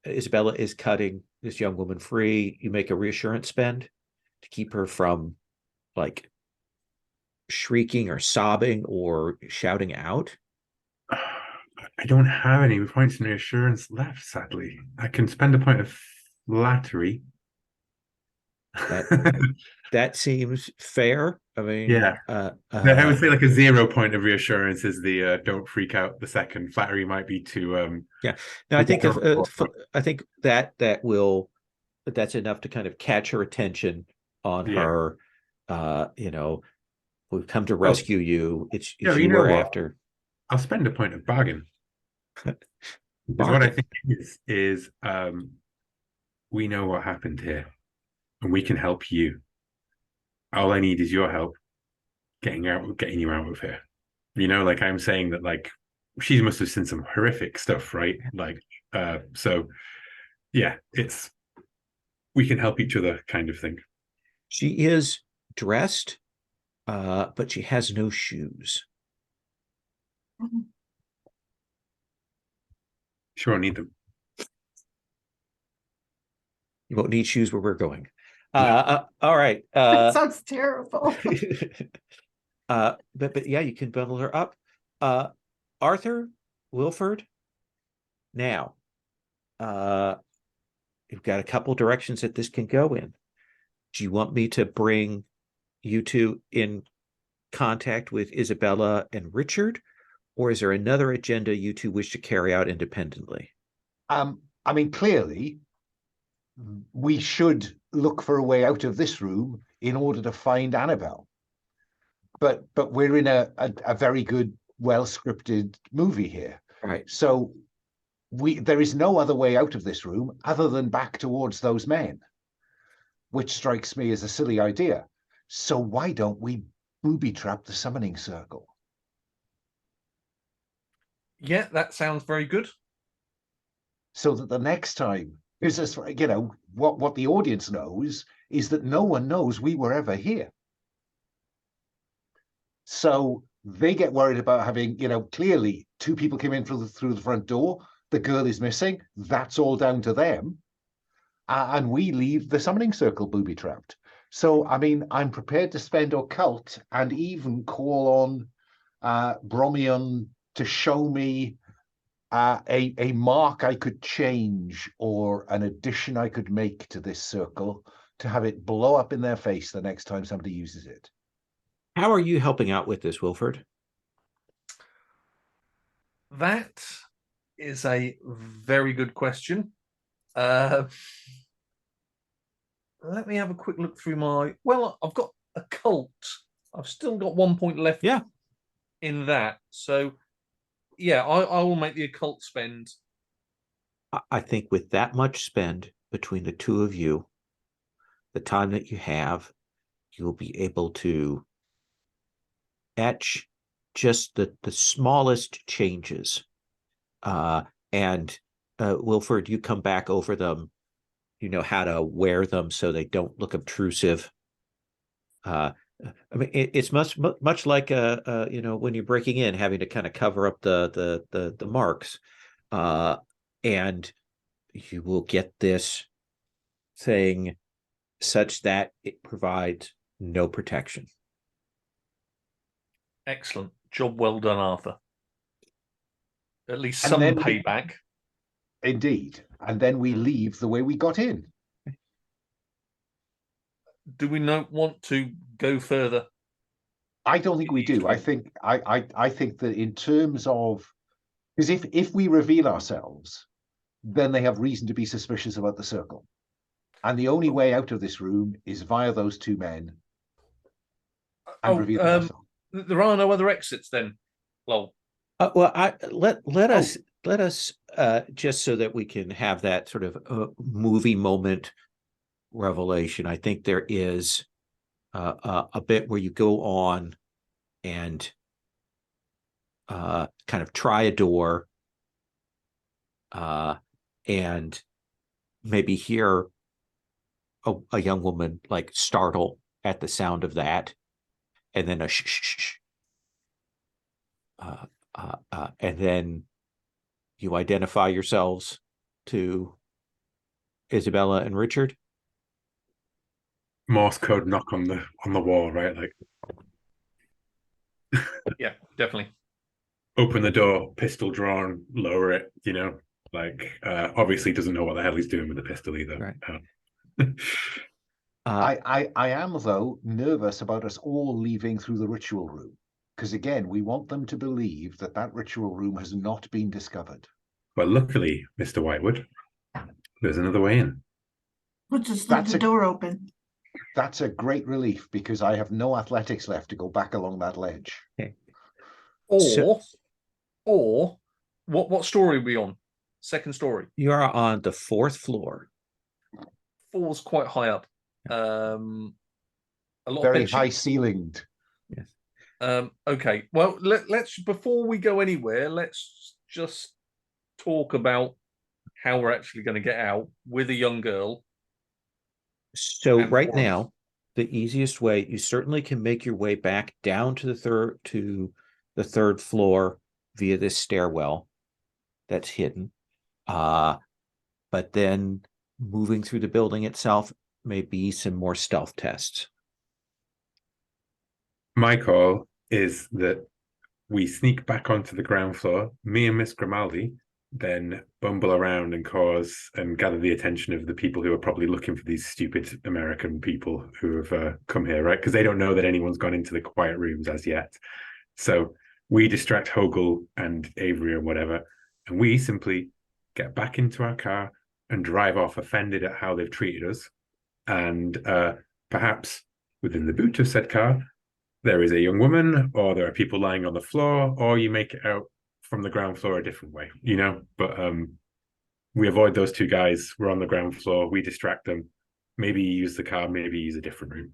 Isabella is cutting this young woman free, you make a reassurance spend to keep her from like shrieking or sobbing or shouting out. I don't have any points in reassurance left, sadly. I can spend a point of flattery. That seems fair. I mean, Yeah. I would say like a 0 point of reassurance is the don't freak out. The second flattery might be too. yeah. No, I think I think that's enough to kind of catch her attention on Yeah. her. You know, we've come to rescue you. It's you you know we're what? after. I'll spend a point of bargain. Because what I think is we know what happened here, and we can help you. All I need is your help getting you out of here. You know, like I'm saying that, like she must have seen some horrific stuff, right? Like, so yeah, it's we can help each other, kind of thing. She is dressed, but she has no shoes. Sure, need them. You won't need shoes where we're going. All right. That sounds terrible. But yeah, you can bundle her up. Arthur, Wilford. Now, you've got a couple directions that this can go in. Do you want me to bring you two in contact with Isabella and Richard, or is there another agenda you two wish to carry out independently? I mean, clearly, we should look for a way out of this room in order to find Annabelle. But we're in a very good, well-scripted movie here. Right. So there is no other way out of this room other than back towards those men, which strikes me as a silly idea. So why don't we booby trap the summoning circle? Yeah, that sounds very good. So that the next time, because you know what the audience knows is that no one knows we were ever here. So they get worried about having, you know, clearly two people came in through the front door. The girl is missing. That's all down to them. And we leave the summoning circle booby trapped. So, I mean, I'm prepared to spend occult and even call on Bromion to show me a mark I could change or an addition I could make to this circle to have it blow up in their face the next time somebody uses it. How are you helping out with this, Wilford? That is a very good question. Let me have a quick look through my... Well, I've got a cult. I've still got 1 point left in that. So, yeah, I will make the occult spend. I think with that much spend between the two of you, the time that you have, you'll be able to etch just the smallest changes. And Wilford, you come back over them. You know how to wear them so they don't look obtrusive. I mean, it's much like you know, when you're breaking in, having to kind of cover up the marks, and you will get this thing such that it provides no protection. Excellent job, well done, Arthur. At least And some then payback. Indeed. And then we leave the way we got in. Do we not want to go further? I don't think we do. I think that in terms of, because if we reveal ourselves, then they have reason to be suspicious about the circle. And the only way out of this room is via those two men and reveal ourselves. There are no other exits then, Lol. Well, let us just so that we can have that sort of movie moment revelation. I think there is a bit where you go on and kind of try a door and maybe hear a young woman like startle at the sound of that, and then a shh, shh, shh. And then you identify yourselves to Isabella and Richard. Morse code knock on the wall, right? Like, yeah, definitely. Open the door, pistol drawn, lower it. You know, like obviously doesn't know what the hell he's doing with the pistol either. Right. I am, though, nervous about us all leaving through the ritual room. Because again, we want them to believe that that ritual room has not been discovered. Well, luckily, Mr. Whitewood, there's another way in. We'll just leave That's the a- door open. That's a great relief because I have no athletics left to go back along that ledge. Or what story are we on? Second story. You are on the 4th floor. 4's quite high up. A lot Very of bed high sheets. ceilinged. Okay. Well, let's before we go anywhere, let's just talk about how we're actually going to get out with a young girl. So And right four of us. now, the easiest way, you certainly can make your way back down to the third floor via this stairwell that's hidden. But then moving through the building itself may be some more stealth tests. My call is that we sneak back onto the ground floor, me and Miss Grimaldi, then bumble around and gather the attention of the people who are probably looking for these stupid American people who have come here, right? Because they don't know that anyone's gone into the quiet rooms as yet. So we distract Hogel and Avery and whatever, and we simply get back into our car and drive off, offended at how they've treated us. And perhaps within the boot of said car, there is a young woman, or there are people lying on the floor, or you make it out from the ground floor a different way, you know? But we avoid those two guys. We're on the ground floor. We distract them. Maybe use the car, maybe use a different room.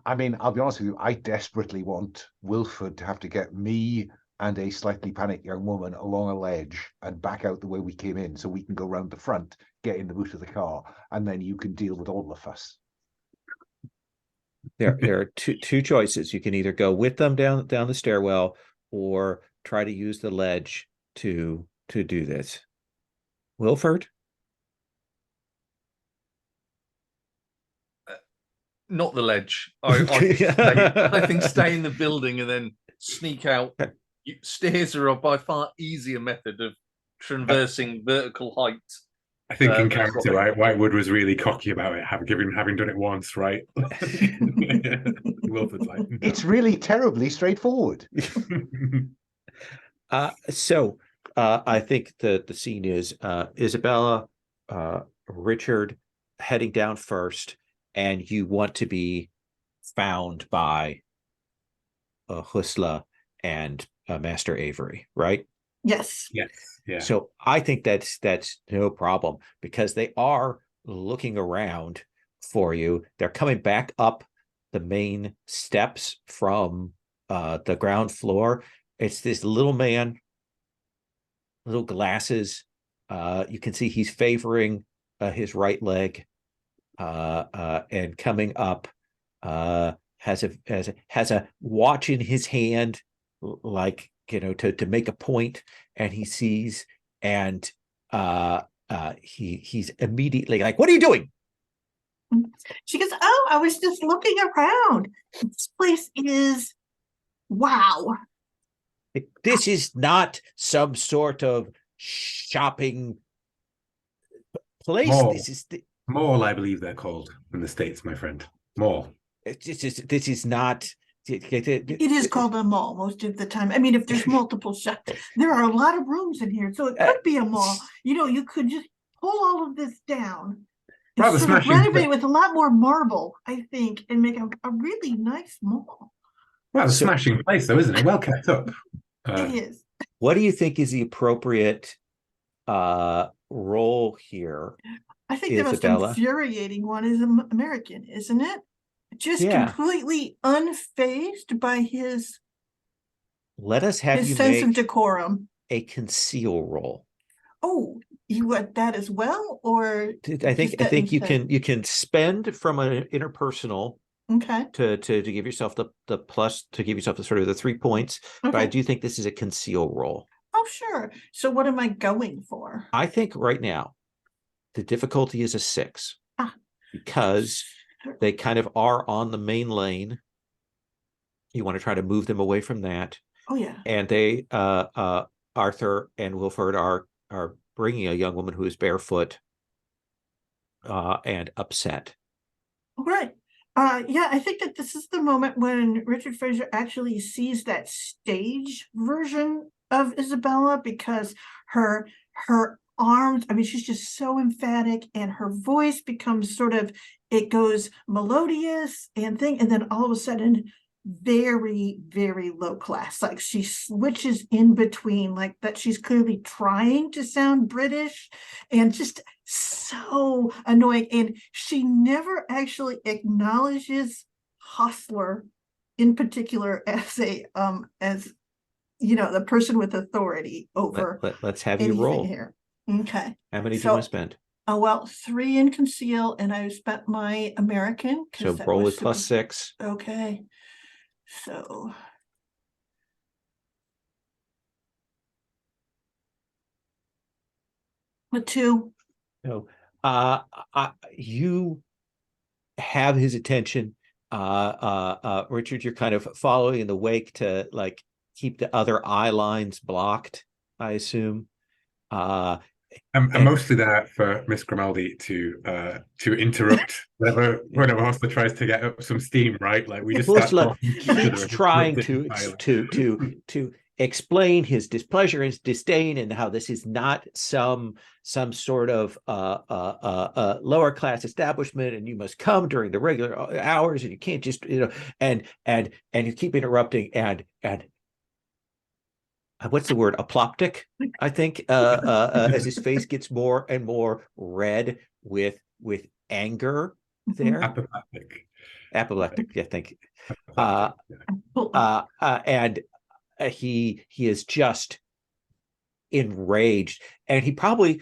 I mean, I'll be honest with you, I desperately want Wilford to have to get me and a slightly panicked young woman along a ledge and back out the way we came in so we can go round the front, get in the boot of the car, and then you can deal with all of us. There are two choices. You can either go with them down the stairwell or try to use the ledge to do this. Wilford? Not the ledge. I think stay in the building and then sneak out. Stairs are by far easier method of traversing vertical height. I think in character, right? Whitewood was really cocky about it, having done it once, right? Wilford's like, no. It's really terribly straightforward. So I think the scene is Isabella, Richard heading down first, and you want to be found by Husla and Master Avery, right? Yes. Yes. Yeah. So I think that's no problem because they are looking around for you. They're coming back up the main steps from the ground floor. It's this little man, little glasses. You can see he's favoring his right leg, and coming up has a watch in his hand, like, you know, to make a point, and he sees, and he's immediately like, "What are you doing?" She goes, "Oh, I was just looking around. This place is wow." This is not some sort of shopping place. Mall. This is Mall, I believe they're called in the States, my friend. Mall. this is not. It is called a mall most of the time. I mean, if there's multiple shops, there are a lot of rooms in here, so it could be a mall. You know, you could just pull all of this down and Rather sort of smashing renovate place. with a lot more marble, I think, and make a really nice mall. Well, it's a So- smashing place, though, isn't it? Well kept up. It is. What do you think is the appropriate role here? I think the most Isabella? infuriating one is American, isn't it? Just Yeah. completely unfazed by his Let us have you sense of make decorum. a conceal roll. Oh, you want that as well, or I think just that instead? you can spend from an interpersonal Okay. to give yourself the plus, to give yourself the sort of the 3 points. But I Okay. do think this is a conceal roll. Oh, sure. So what am I going for? I think right now the difficulty is a 6 because they kind of are on the main lane. You want to try to move them away from that, Oh yeah. and they Arthur and Wilford are bringing a young woman who is barefoot and upset. All right. Yeah, I think that this is the moment when Richard Fraser actually sees that stage version of Isabella, because her arms, I mean, she's just so emphatic, and her voice becomes sort of, it goes melodious and then all of a sudden very, very low class. Like she switches in between, like that she's clearly trying to sound British, and just so annoying. And she never actually acknowledges Hostler in particular as as the person with authority over Let's have you anything roll. here. Okay. How many do you So- want to spend? Oh, well, 3 in conceal, and I spent my American. So that roll was with plus super- 6. Okay. So with 2. No, you have his attention. Richard, you're kind of following in the wake to like keep the other eye lines blocked, I assume. I'm And- mostly there for Miss Grimaldi to interrupt whenever Hostler tries to get up some steam, right? Like we just start Ursula talking to each other keeps and trying interrupting dialogue. to explain his displeasure, his disdain, and how this is not some sort of lower class establishment, and you must come during the regular hours, and you can't just and you keep interrupting and what's the word, apoploptic, I think, as his face gets more and more red with anger there. Apoplectic, yeah, thank you. And he is just enraged, and he probably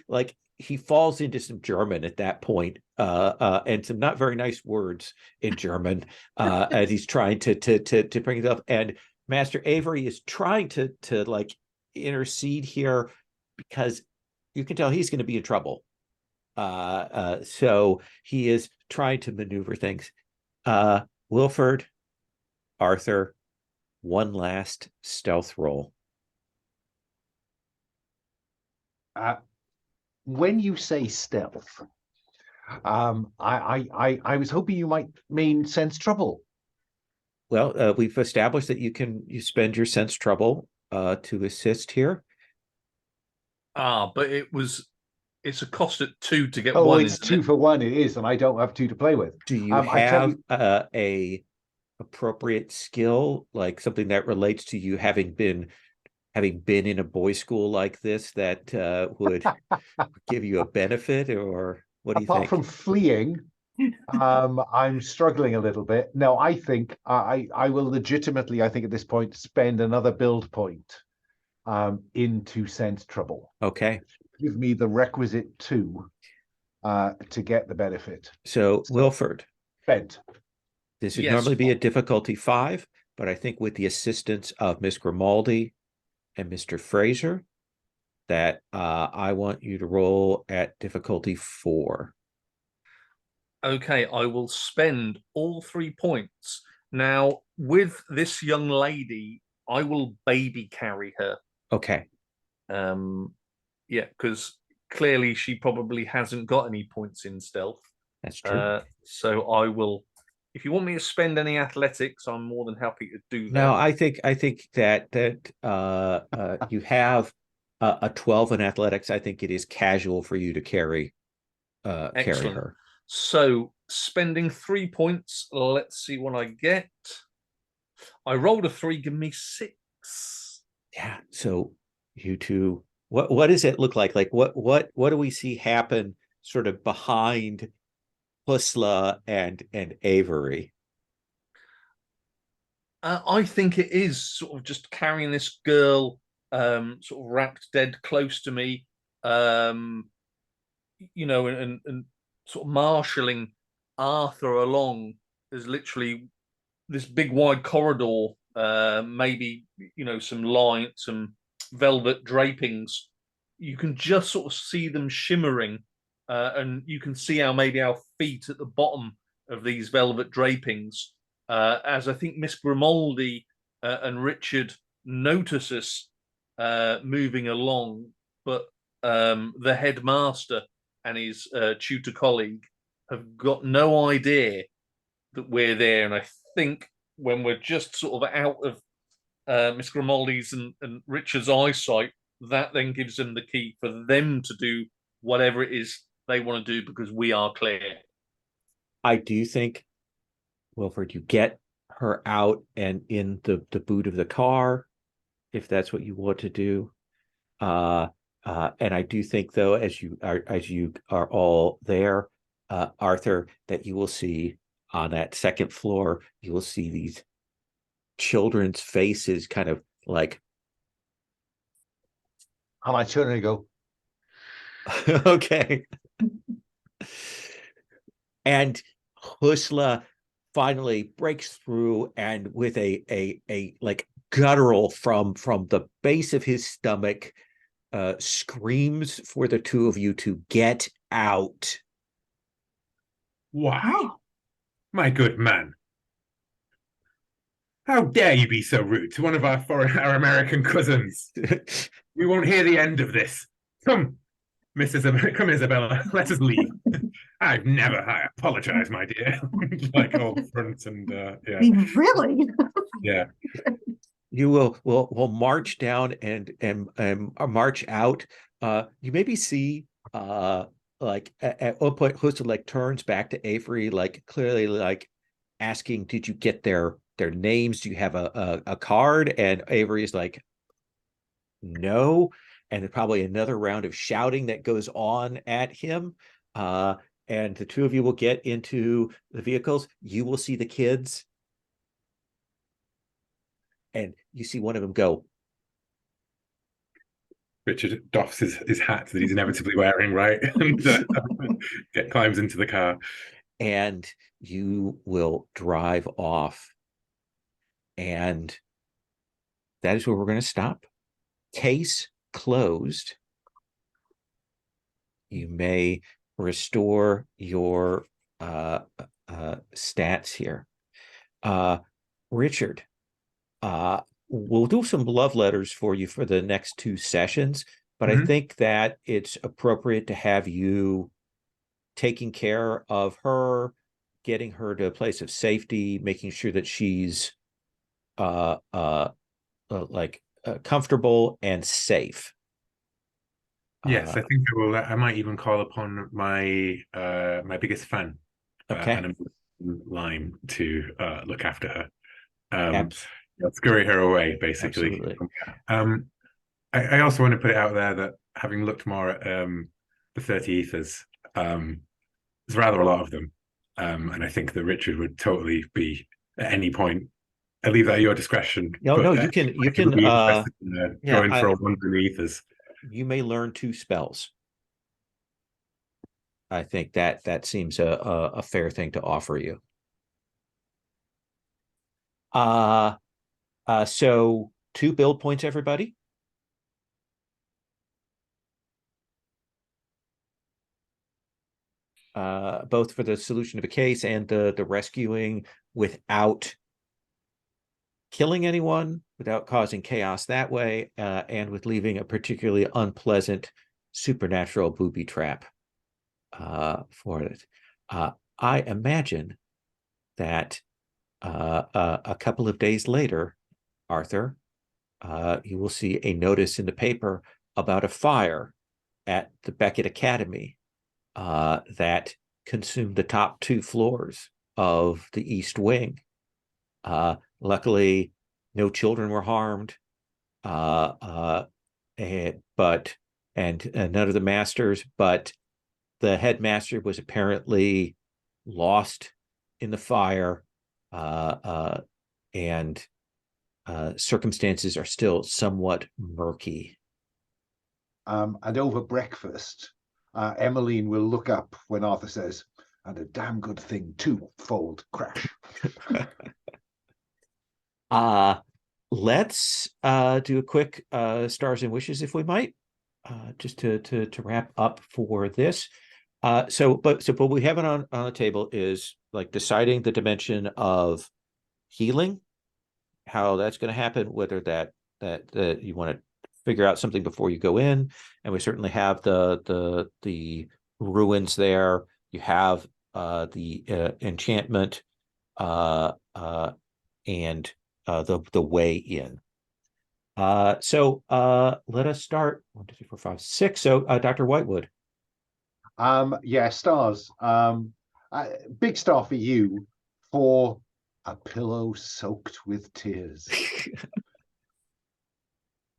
he falls into some German at that point, and some not very nice words in German, as he's trying to bring it up. And Master Avery is trying to intercede here, because you can tell he's going to be in trouble. So he is trying to maneuver things. Wilford, Arthur, one last stealth roll. When you say stealth, I was hoping you might mean sense trouble. Well, we've established that you spend your sense trouble to assist here. But it's a cost at 2 to get Oh, one. it's 2 for 1. It is, and I don't have 2 to play with. Do you I tell have a appropriate skill, like something that relates to you having been in a boys' school like this, that would give you a benefit, or what do you Apart think? from fleeing, I'm struggling a little bit. No, I think I will legitimately, I think at this point, spend another build point into sense trouble. Okay. Give me the requisite 2 to get the benefit. So Wilford, Spent. this would Yes. normally be a difficulty 5, but I think with the assistance of Miss Grimaldi and Mr. Fraser, that I want you to roll at difficulty 4. Okay, I will spend all 3 points. Now, with this young lady, I will baby carry her. Okay. Yeah, because clearly she probably hasn't got any points in stealth. That's true. So I will. If you want me to spend any athletics, I'm more than happy to do that. No, I think that you have a 12 in athletics. I think it is casual for you to carry her. So spending 3 points. Let's see what I get. I rolled a 3. Give me 6. Yeah. So you two, what does it look like? Like what do we see happen sort of behind Hustla and Avery? I think it is sort of just carrying this girl, sort of wrapped dead close to me, and sort of marshalling Arthur along. There's literally this big wide corridor, maybe some velvet drapings. You can just sort of see them shimmering, and you can see maybe our feet at the bottom of these velvet drapings. As I think Miss Grimaldi and Richard notice us moving along, but the headmaster and his tutor colleague have got no idea that we're there. And I think when we're just sort of out of Miss Grimaldi's and Richard's eyesight, that then gives them the key for them to do whatever it is they want to do, because we are clear. I do think, Wilford, you get her out and in the boot of the car, if that's what you want to do. And I do think, though, as you are all there, Arthur, that you will see on that second floor, you will see these children's faces kind of like. And I turn and go, Okay. And Husla finally breaks through, and with a like guttural from the base of his stomach, screams for the two of you to get out. Why, Oh, my good man? How dare you be so rude to one of our American cousins? We won't hear the end of this. Come, come, Isabella. Let us leave. I apologize, my dear. Like all front and yeah, really? yeah. You will march down and march out. You maybe see like at one point Husla like turns back to Avery, like clearly like asking, did you get their names? Do you have a card? And Avery is like, no. And probably another round of shouting that goes on at him. And the two of you will get into the vehicles. You will see the kids. And you see one of them go. Richard doffs his hat that he's inevitably wearing, right? And climbs into the car. And you will drive off. And that is where we're going to stop. Case closed. You may restore your stats here. Richard, we'll do some love letters for you for the next 2 sessions, but I think that it's appropriate to have you taking care of her, getting her to a place of safety, making sure that she's comfortable and safe. Yes, I think I will. I might even call upon my my biggest fan, Okay. Lime, to look after her. Scurry her away, basically. Absolutely. I also want to put it out there that having looked more at the 30 ethers, there's rather a lot of them, and I think that Richard would totally be at any point. I leave that at your discretion. No, you can going for a wander in the ethers. You may learn 2 spells. I think that seems a fair thing to offer you. So 2 build points, everybody. Both for the solution of a case and the rescuing without killing anyone, without causing chaos that way, and with leaving a particularly unpleasant supernatural booby trap for it. I imagine that a couple of days later, Arthur, you will see a notice in the paper about a fire at the Beckett Academy that consumed the top 2 floors of the East Wing. Luckily, no children were harmed, but none of the masters, but the headmaster was apparently lost in the fire, and circumstances are still somewhat murky. And over breakfast, Emmeline will look up when Arthur says, "And a damn good thing, twofold crash." Let's do a quick stars and wishes, if we might, just to wrap up for this. But what we have on the table is like deciding the dimension of healing, how that's going to happen, whether that you want to figure out something before you go in, and we certainly have the ruins there. You have the enchantment and the way in. So let us start. 1, 2, 3, 4, 5, 6. So Dr. Whitewood. Yeah, stars. Big star for you for A Pillow Soaked with Tears.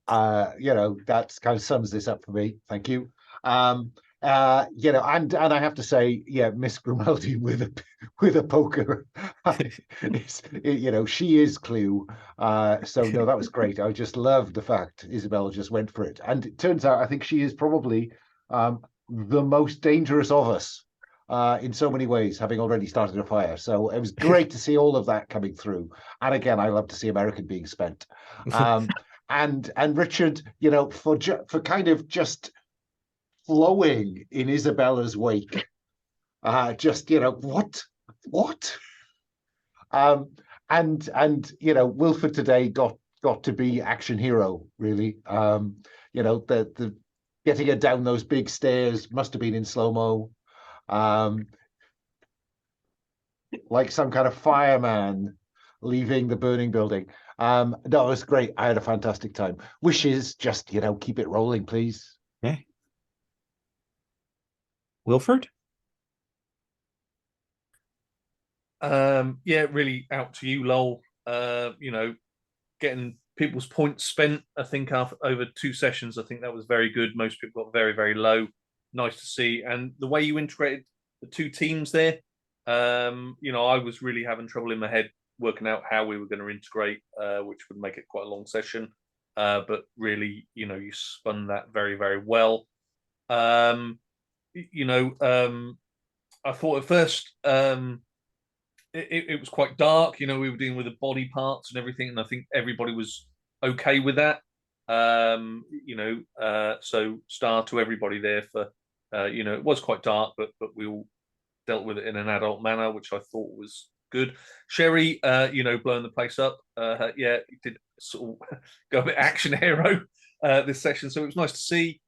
That kind of sums this up for me. Thank you. And I have to say, yeah, Miss Grimaldi with a poker, she is Clue. So no, that was great. I just loved the fact Isabella just went for it, and it turns out I think she is probably the most dangerous of us in so many ways, having already started a fire. So it was great to see all of that coming through. And again, I love to see American being spent. And Richard, for kind of just flowing in Isabella's wake, what? And Wilford today got to be action hero, really. The getting her down those big stairs must have been in slow-mo, like some kind of fireman leaving the burning building. No, it was great. I had a fantastic time. Wishes, just keep it rolling, please. Okay. Wilford? Yeah, really out to you, Lowell. Getting people's points spent, I think, over 2 sessions, I think that was very good. Most people got very, very low. Nice to see. And the way you integrated the 2 teams there, I was really having trouble in my head working out how we were going to integrate, which would make it quite a long session. But really, you spun that very, very well. I thought at first it was quite dark. We were dealing with the body parts and everything, and I think everybody was okay with that. So star to everybody there for, it was quite dark, but we all dealt with it in an adult manner, which I thought was good. Sherry, blowing the place up. You did sort of go a bit action hero this session, so it was nice to see.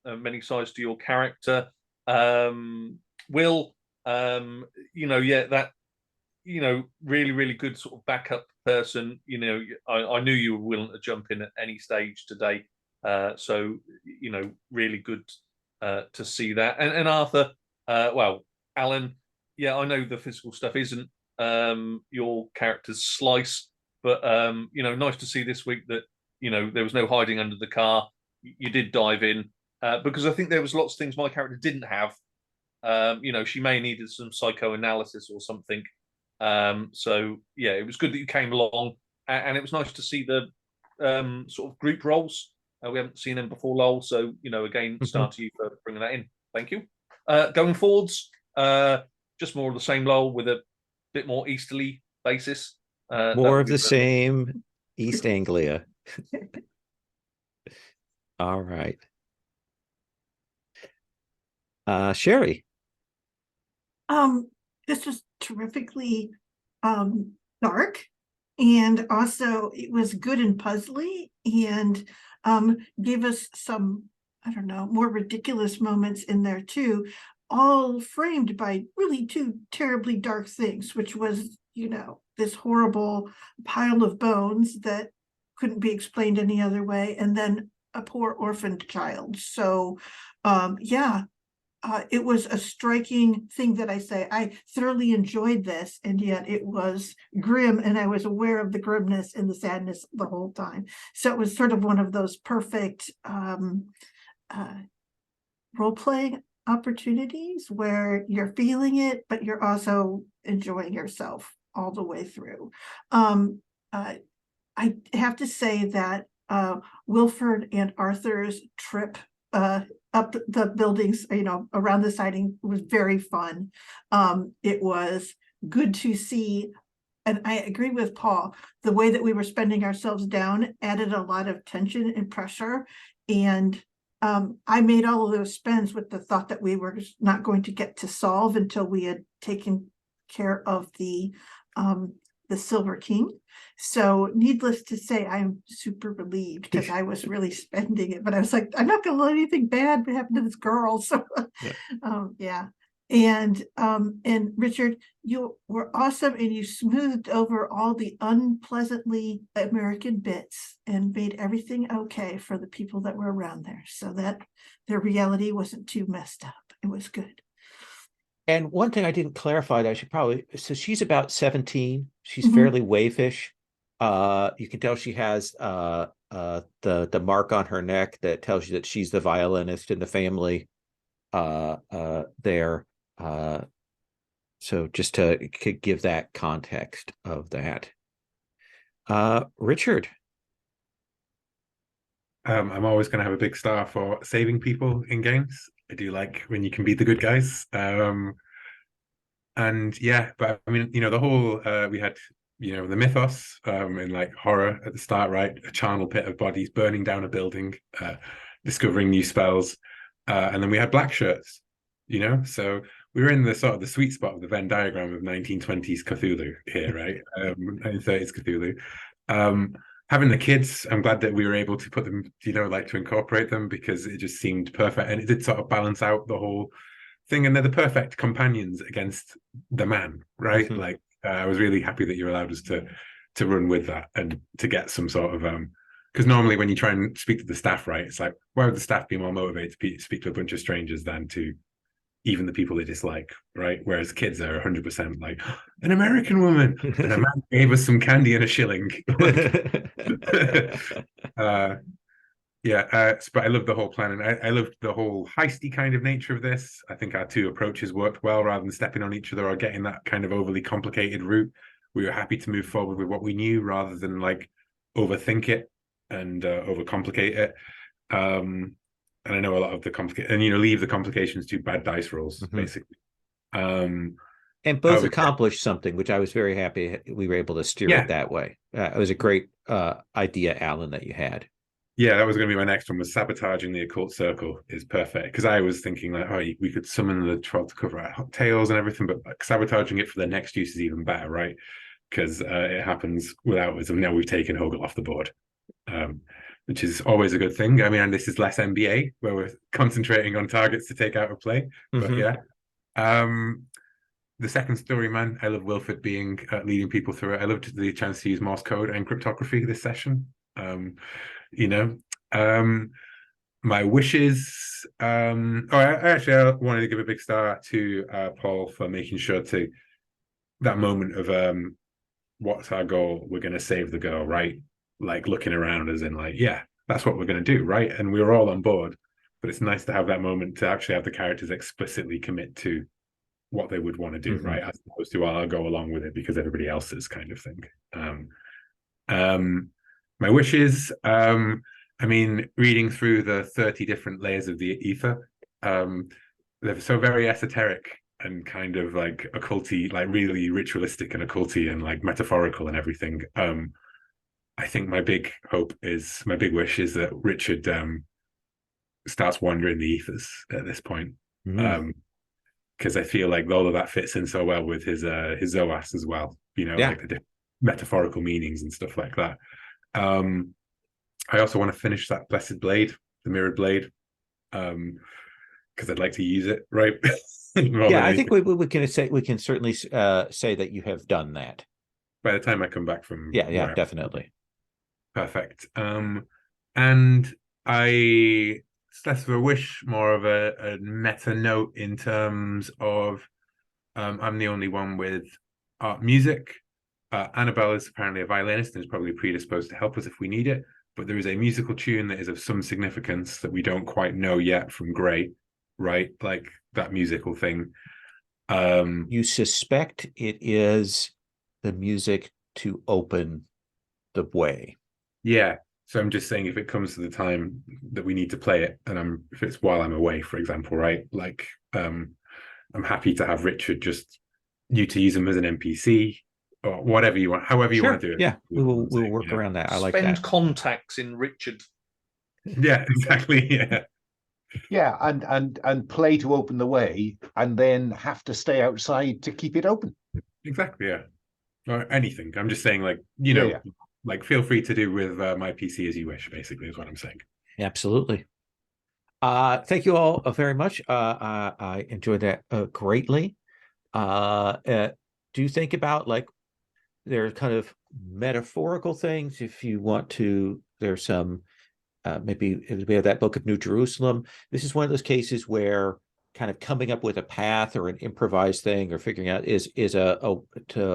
Many sides to your character. Will, that really, really good sort of backup person. I knew you were willing to jump in at any stage today, so really good to see that. And Arthur, Alan, yeah, I know the physical stuff isn't your character's slice, but nice to see this week that there was no hiding under the car. You did dive in, because I think there was lots of things my character didn't have. She may have needed some psychoanalysis or something. So yeah, it was good that you came along, and it was nice to see the sort of group roles. We haven't seen them before, Lowell. So again, start to you for bringing that in. Thank you. Going forwards, just more of the same, Lowell, with a bit more easterly basis. More of the same, East Anglia. All right. Sherry. This was terrifically dark, and also it was good and puzzly, and gave us some, I don't know, more ridiculous moments in there too, all framed by really 2 terribly dark things, which was, this horrible pile of bones that couldn't be explained any other way, and then a poor orphaned child. So it was a striking thing that I thoroughly enjoyed this, and yet it was grim, and I was aware of the grimness and the sadness the whole time. So it was sort of one of those perfect role-playing opportunities where you're feeling it, but you're also enjoying yourself all the way through. I have to say that Wilford and Arthur's trip up the buildings, around the siding was very fun. It was good to see, and I agree with Paul, the way that we were spending ourselves down added a lot of tension and pressure. And I made all of those spends with the thought that we were not going to get to solve until we had taken care of the Silver King. So needless to say, I'm super relieved, because I was really spending it, but I was like, I'm not going to let anything bad happen to this girl. So yeah, And Richard, you were awesome, and you smoothed over all the unpleasantly American bits and made everything okay for the people that were around there, so that their reality wasn't too messed up. It was good. And one thing I didn't clarify that I should probably, so she's about 17. She's Mhm. fairly waifish. You can tell she has the mark on her neck that tells you that she's the violinist in the family there. So just to give that context of that. Richard. I'm always going to have a big star for saving people in games. I do like when you can be the good guys. And yeah, but I mean, the whole we had, the mythos in like horror at the start, right? A charnel pit of bodies burning down a building, discovering new spells, and then we had black shirts, so we were in the sort of the sweet spot of the Venn diagram of 1920s Cthulhu here, right? 1930s Cthulhu. Having the kids, I'm glad that we were able to put them, like to incorporate them, because it just seemed perfect, and it did sort of balance out the whole thing, and they're the perfect companions against the man, right? Mhm. Like I was really happy that you allowed us to run with that and to get some sort of because normally when you try and speak to the staff, right, it's like, why would the staff be more motivated to speak to a bunch of strangers than to even the people they dislike, right? Whereas kids are 100% like, an American woman and a man gave us some candy and a shilling. But I love the whole plan, and I loved the whole heisty kind of nature of this. I think our two approaches worked well. Rather than stepping on each other or getting that kind of overly complicated route, we were happy to move forward with what we knew rather than like overthink it and overcomplicate it. And I know a lot of the leave the complications to bad dice rolls, basically. And both accomplished something, which I was very happy we were able to steer it that way. It was a great idea, Alan, that you had. Yeah, that was going to be my next one, was sabotaging the occult circle is perfect. Because I was thinking like, we could summon the troll to cover our tails and everything, but like, sabotaging it for the next use is even better, right? Because it happens without us. And now we've taken Hogel off the board, which is always a good thing. I mean, and this is less NBA, where we're concentrating on targets to take out of play. But yeah. The second story, man, I love Wilford being leading people through it. I loved the chance to use Morse code and cryptography this session. My wishes. I wanted to give a big star to Paul for making sure to that moment of what's our goal? We're going to save the girl, right? Like looking around as in like, yeah, that's what we're going to do, right? And we were all on board, but it's nice to have that moment to actually have the characters explicitly commit to what they would want to do, right? As opposed to I'll go along with it because everybody else is, kind of thing. My wishes, I mean, reading through the 30 different layers of the ether, they're so very esoteric and kind of like occulty, like really ritualistic and occulty and like metaphorical and everything. I think my big wish is that Richard starts wandering the ethers at this point. Because I feel like all of that fits in so well with his Zoas as well, like the metaphorical meanings and stuff like that. I also want to finish that blessed blade, the mirrored blade, because I'd like to use it, right? I think we can certainly say that you have done that by the time I come back from definitely. Perfect. And it's less of a wish, more of a meta note in terms of I'm the only one with art music. Annabelle is apparently a violinist and is probably predisposed to help us if we need it. But there is a musical tune that is of some significance that we don't quite know yet from Gray, right? Like that musical thing. You suspect it is the music to open the way. Yeah. So I'm just saying, if it comes to the time that we need to play it, and if it's while I'm away, for example, right? Like, I'm happy to have Richard just to use him as an NPC or whatever you want, however you want to do it. Yeah, we'll work around that. I like that. Spend contacts in Richard. Yeah, exactly. Yeah. Yeah, and play to open the way, and then have to stay outside to keep it open. Exactly. Yeah. Or anything. I'm just saying, like, like feel free to do with my PC as you wish. Basically, is what I'm saying. Absolutely. Thank you all very much. I enjoyed that greatly. Do think about like there's kind of metaphorical things if you want to. There's some maybe we have that book of New Jerusalem. This is one of those cases where kind of coming up with a path or an improvised thing or figuring out is a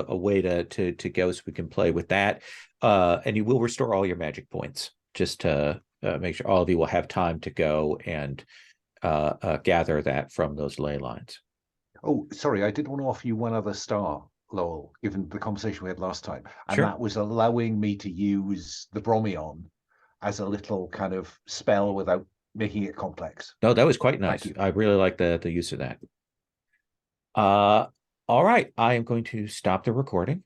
way to go so we can play with that. And you will restore all your magic points just to make sure all of you will have time to go and gather that from those ley lines. Oh, sorry, I did want to offer you one other star, Lowell, given the conversation we had last time, and Sure. that was allowing me to use the Bromion as a little kind of spell without making it complex. No, that was quite Thank nice. you. I really like the use of that. All right, I am going to stop the recording.